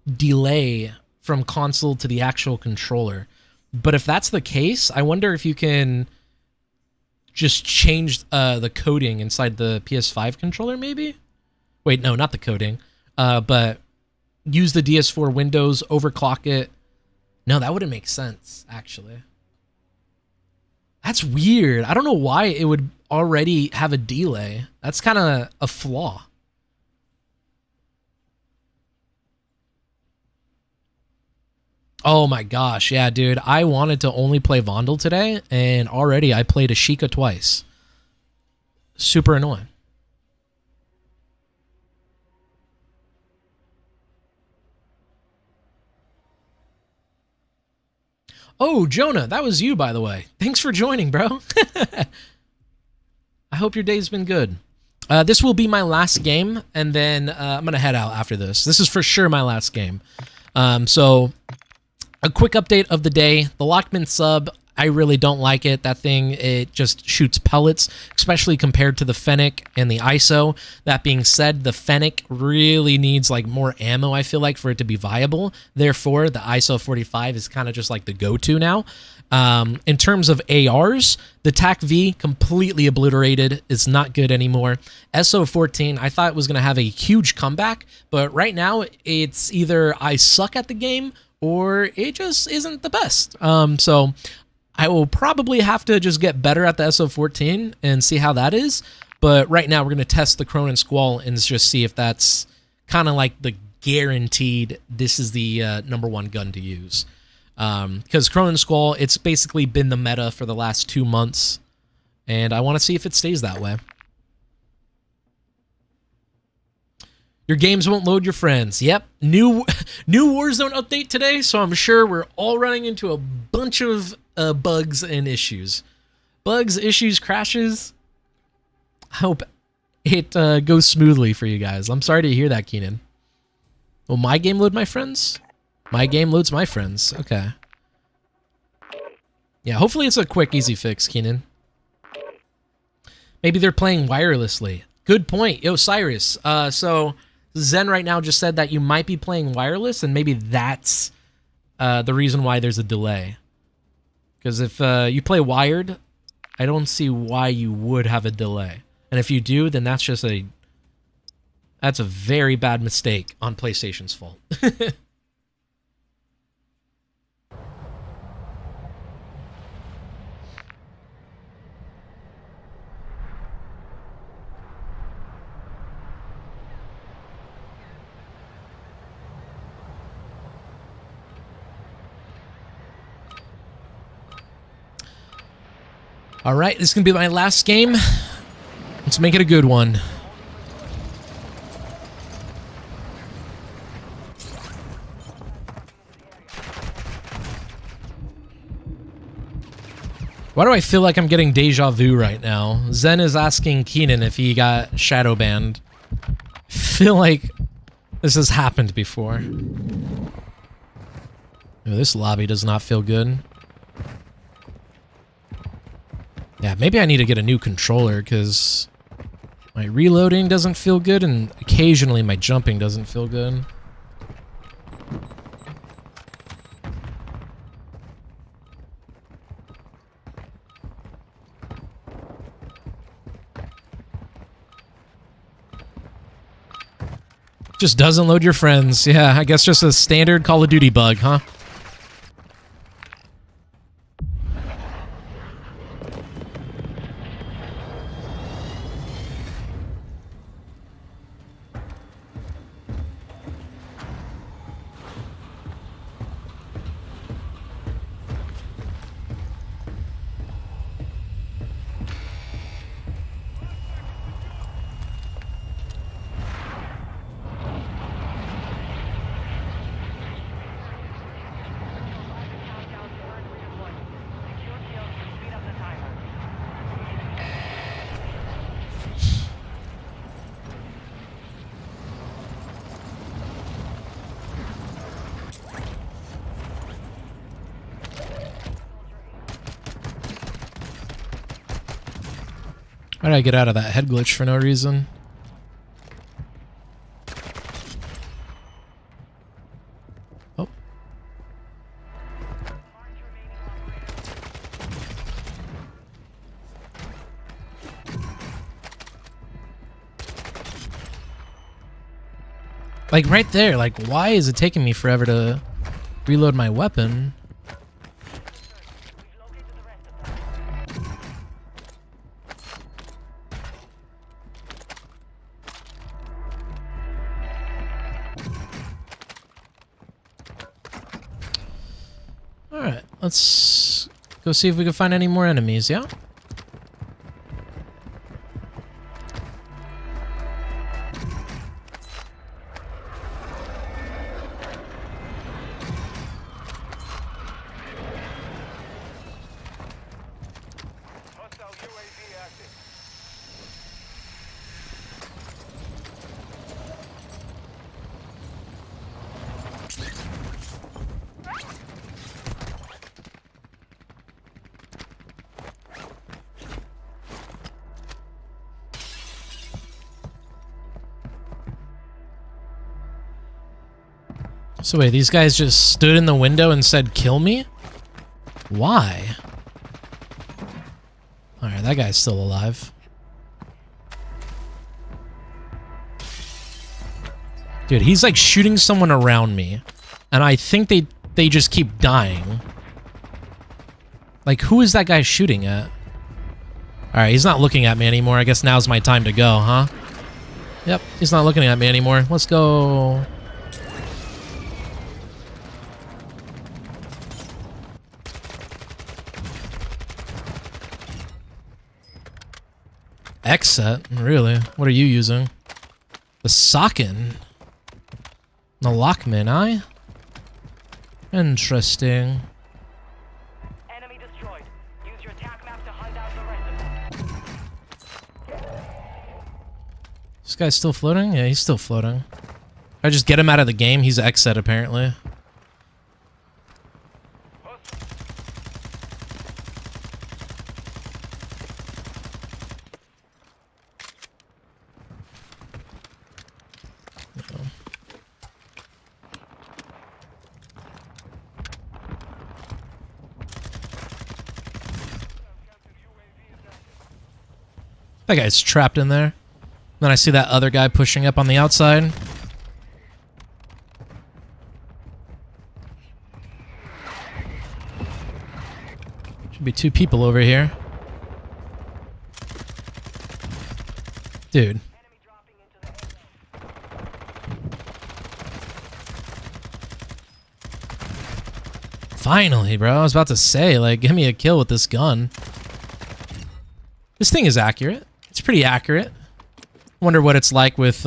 delay from console to the actual controller. But if that's the case, I wonder if you can just change the coding inside the PS5 controller, maybe? Wait, no, not the coding. But use the DS4 Windows, overclock it. No, that wouldn't make sense, actually. That's weird. I don't know why it would already have a delay. That's kind of a flaw. Oh my gosh, yeah, dude. I wanted to only play Vondel today, and already I played Ashika twice. Super annoying. Oh, Jonah, that was you, by the way. Thanks for joining, bro. I hope your day's been good. This will be my last game, and then I'm going to head out after this. This is for sure my last game. So, a quick update of the day. The Lockman sub, I really don't like it. That thing, it just shoots pellets, especially compared to the Fennec and the ISO. That being said, the Fennec really needs like more ammo, I feel like, for it to be viable. Therefore, the ISO 45 is kind of just like the go-to now. In terms of ARs, the TAC-V completely obliterated. It's not good anymore. SO14, I thought it was going to have a huge comeback, but right now it's either I suck at the game or it just isn't the best. So I will probably have to just get better at the SO14 and see how that is. But right now we're going to test the Cronin Squall and just see if that's kind of like the guaranteed, this is the #1 gun to use. Because Cronin Squall, it's basically been the meta for the last 2 months. And I want to see if it stays that way. Your games won't load your friends. Yep. New Warzone update today, so I'm sure we're all running into a bunch of bugs and issues. Bugs, issues, crashes. I hope it goes smoothly for you guys. I'm sorry to hear that, Keenan. Will my game load my friends? My game loads my friends. Okay. Yeah, hopefully it's a quick, easy fix, Keenan. Maybe they're playing wirelessly. Good point. Yo, Cyrus. So Zen right now just said that you might be playing wireless, and maybe that's the reason why there's a delay. Because if you play wired, I don't see why you would have a delay. And if you do, then that's just that's a very bad mistake on PlayStation's fault. All right, this is going to be my last game. Let's make it a good one. Why do I feel like I'm getting deja vu right now? Zen is asking Keenan if he got shadow banned. I feel like this has happened before. Oh, this lobby does not feel good. Yeah, maybe I need to get a new controller because my reloading doesn't feel good and occasionally my jumping doesn't feel good. Just doesn't load your friends. Yeah, I guess just a standard Call of Duty bug, huh? How did I get out of that head glitch for no reason? Oh. Like right there, like why is it taking me forever to reload my weapon? Alright, let's go see if we can find any more enemies, yeah? Hostile UAV active. So wait, these guys just stood in the window and said, kill me? Why? Alright, that guy's still alive. Dude, he's like shooting someone around me. And I think they just keep dying. Like, who is that guy shooting at? Alright, he's not looking at me anymore. I guess now's my time to go, huh? Yep, he's not looking at me anymore. Let's go. X set? Really? What are you using? The Socken? The Lockman, aye? Interesting. Enemy destroyed. Use your attack map to hunt out the rest of them. This guy's still floating? Yeah, he's still floating. If I just get him out of the game, he's X set apparently. That guy's trapped in there. Then I see that other guy pushing up on the outside. Should be two people over here. Dude. Finally, bro. I was about to say, like, give me a kill with this gun. This thing is accurate. It's pretty accurate. Wonder what it's like with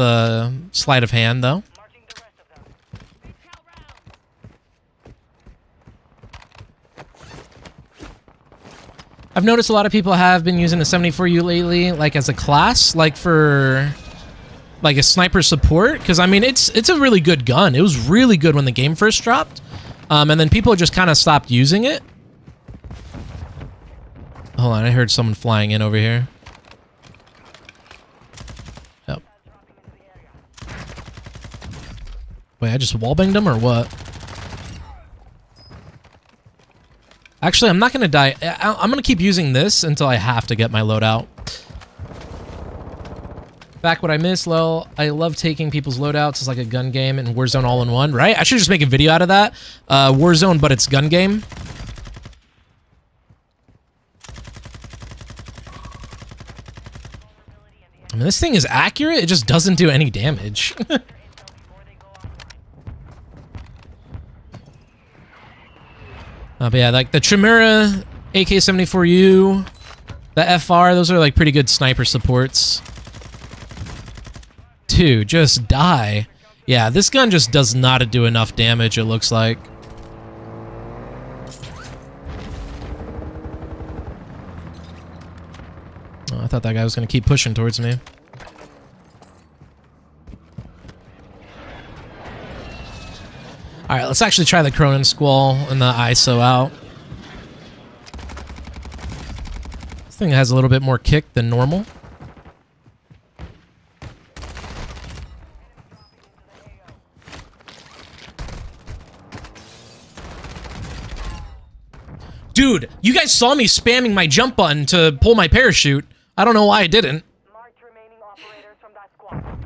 sleight of hand, though. Marking the rest of them. I've noticed a lot of people have been using the 74U lately, like as a class, like for like a sniper support. Because I mean, it's a really good gun. It was really good when the game first dropped, and then people just kind of stopped using it. Hold on, I heard someone flying in over here. Yep. Wait, I just wallbanged him or what? Actually, I'm not gonna die. I'm gonna keep using this until I have to get my loadout. Back what I miss, lol. I love taking people's loadouts. It's like a gun game and Warzone all in one, right? I should just make a video out of that. Warzone, but it's gun game. I mean, this thing is accurate. It just doesn't do any damage. But yeah, like the Chimera, AK-74U, the FR, those are like pretty good sniper supports. Dude, just die. Yeah, this gun just does not do enough damage, it looks like. Oh, I thought that guy was going to keep pushing towards me. Alright, let's actually try the Cronin Squall and the ISO out. This thing has a little bit more kick than normal. Dude, you guys saw me spamming my jump button to pull my parachute. I don't know why I didn't.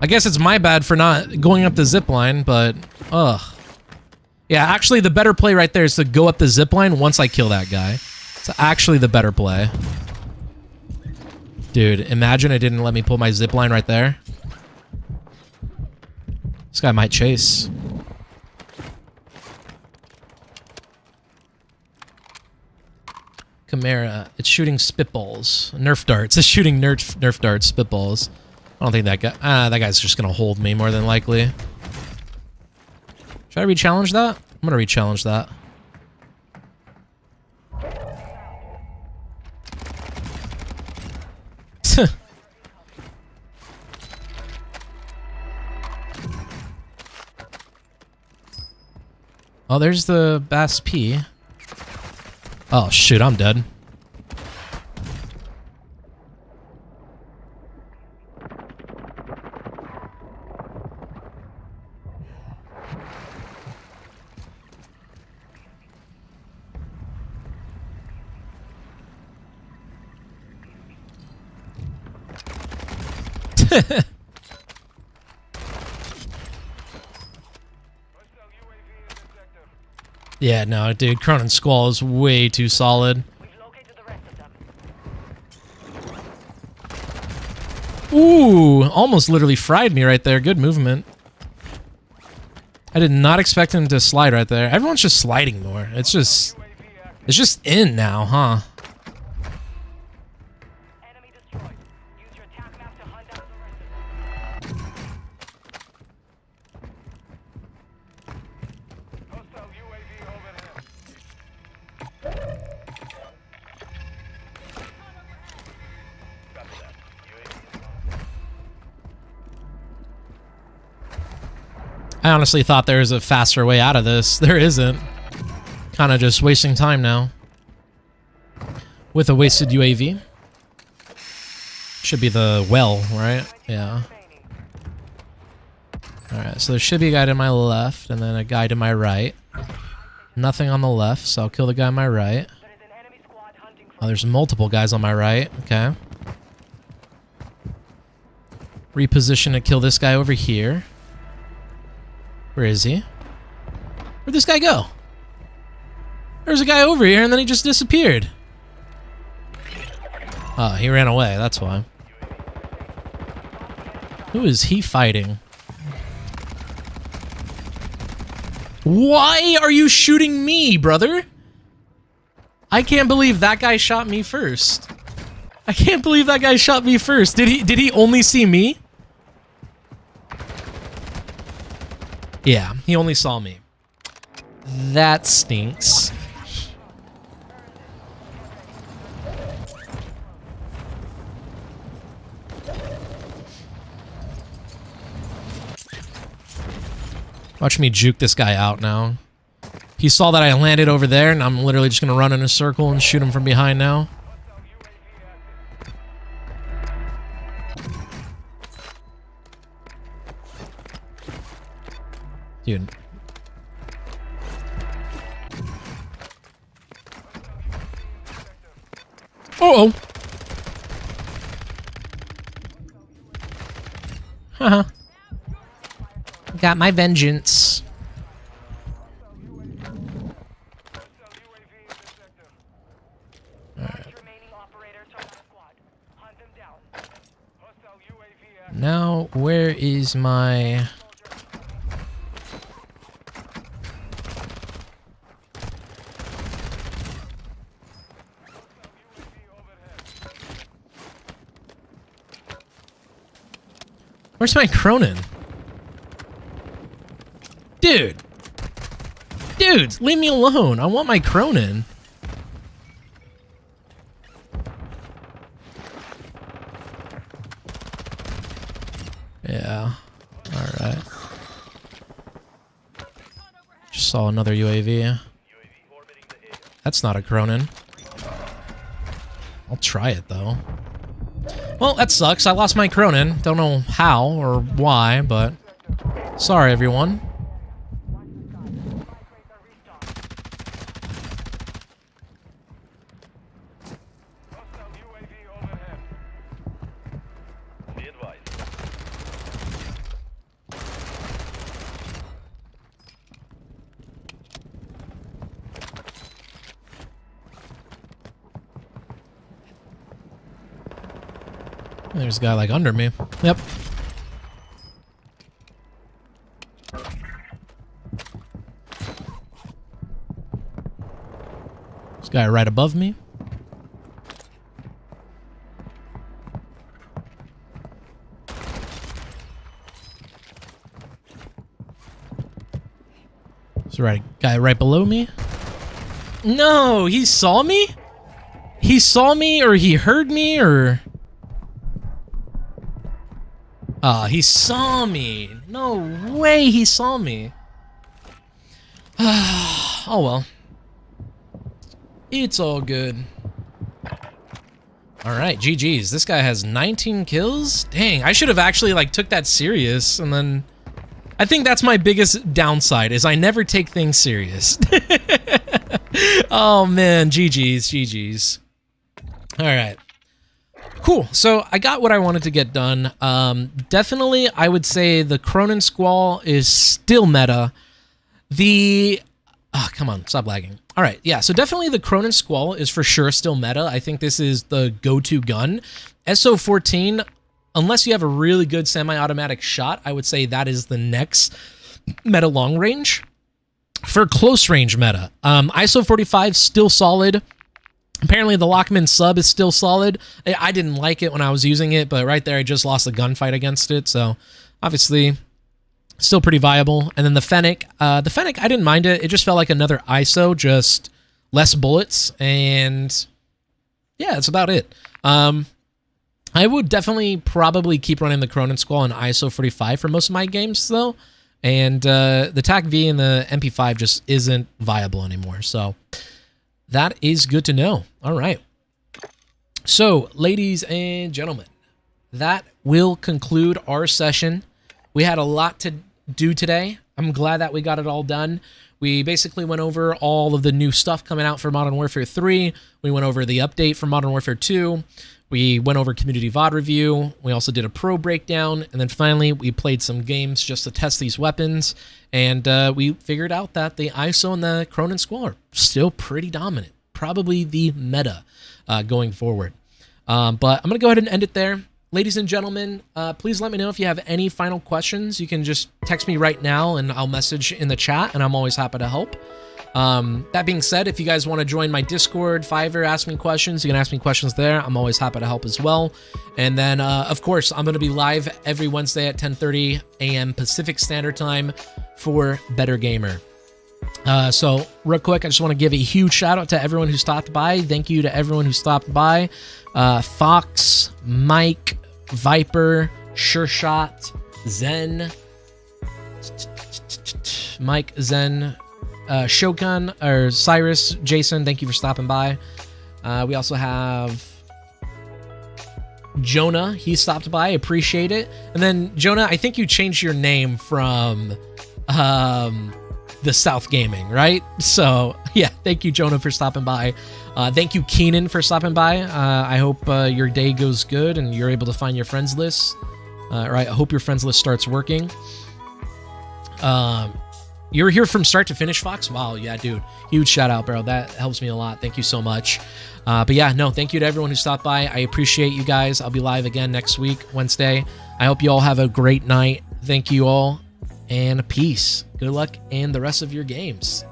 I guess it's my bad for not going up the zip line, but ugh. Yeah, actually the better play right there is to go up the zip line once I kill that guy. It's actually the better play. Dude, imagine it didn't let me pull my zip line right there. This guy might chase. Chimera, it's shooting spitballs. Nerf darts. It's shooting nerf darts, spitballs. I don't think that guy... that guy's just gonna hold me more than likely. Should I re-challenge that? I'm gonna re-challenge that. Oh, there's the Bass P. Oh, shoot, I'm dead. Yeah, no, dude, Cronin Squall is way too solid. Ooh, almost literally fried me right there. Good movement. I did not expect him to slide right there. Everyone's just sliding more. It's just in now, huh? I honestly thought there was a faster way out of this. There isn't. Kind of just wasting time now. With a wasted UAV. Should be the well, right? Yeah. Alright, so there should be a guy to my left, and then a guy to my right. Nothing on the left, so I'll kill the guy on my right. Oh, there's multiple guys on my right. Okay. Reposition to kill this guy over here. Where is he? Where'd this guy go? There's a guy over here and then he just disappeared. Oh, he ran away, that's why. Who is he fighting? Why are you shooting me, brother? I can't believe that guy shot me first. I can't believe that guy shot me first. Did he only see me? Yeah, he only saw me. That stinks. Watch me juke this guy out now. He saw that I landed over there, and I'm literally just gonna run in a circle and shoot him from behind now. Dude. Uh-oh. Haha. Got my vengeance. Now, where is my... Where's my Cronin? Dude! Dude, leave me alone. I want my Cronin. Yeah. Alright. Just saw another UAV. That's not a Cronin. I'll try it, though. Well, that sucks. I lost my Cronin. Don't know how or why, but... Sorry, everyone. There's a guy like under me. Yep. This guy right above me. There's a guy right below me. No, he saw me? He saw me or he heard me or... he saw me. No way he saw me. Oh well. It's all good. Alright, GG's. This guy has 19 kills? Dang, I should have actually, like, took that serious, and then... I think that's my biggest downside, is I never take things serious. Oh, man. GG's, GG's. Alright. Cool. So I got what I wanted to get done. Definitely, I would say the Cronin Squall is still meta. The... Oh, come on. Stop lagging. All right. Yeah, so definitely the Cronin Squall is for sure still meta. I think this is the go-to gun. SO14, unless you have a really good semi-automatic shot, I would say that is the next meta long range. For close range meta, ISO 45 still solid. Apparently, the Lockman sub is still solid. I didn't like it when I was using it, but right there, I just lost a gunfight against it. So, obviously, still pretty viable. And then the Fennec. I didn't mind it. It just felt like another ISO, just less bullets. And, yeah, that's about it. I would definitely probably keep running the Cronin Squall and ISO 45 for most of my games, though. And the TAC-V and the MP5 just isn't viable anymore. So... that is good to know. All right. So, ladies and gentlemen, that will conclude our session. We had a lot to do today. I'm glad that we got it all done. We basically went over all of the new stuff coming out for Modern Warfare 3. We went over the update for Modern Warfare 2. We went over Community VOD review. We also did a pro breakdown. And then finally, we played some games just to test these weapons. And we figured out that the ISO and the Cronin Squall are still pretty dominant. Probably the meta going forward. But I'm going to go ahead and end it there. Ladies and gentlemen, please let me know if you have any final questions. You can just text me right now and I'll message in the chat, and I'm always happy to help. That being said, if you guys want to join my Discord, Fiverr, ask me questions, you can ask me questions there. I'm always happy to help as well. And then, of course, I'm going to be live every Wednesday at 10:30 a.m. Pacific Standard Time for Better Gamer. So, real quick, I just want to give a huge shout out to everyone who stopped by. Thank you to everyone who stopped by. Fox, Mike, Viper, SureShot, Zen, Mike, Zen, Shogun, or Cyrus, Jason, thank you for stopping by. We also have Jonah. He stopped by. Appreciate it. And then, Jonah, I think you changed your name from the South Gaming, right? So yeah, thank you, Jonah, for stopping by. Thank you, Keenan, for stopping by. I hope your day goes good and you're able to find your friends list. Right, I hope your friends list starts working. You're here from start to finish, Fox? Wow, yeah, dude. Huge shout out, bro. That helps me a lot. Thank you so much. But yeah, no, thank you to everyone who stopped by. I appreciate you guys. I'll be live again next week, Wednesday. I hope you all have a great night. Thank you all, and peace. Good luck in the rest of your games.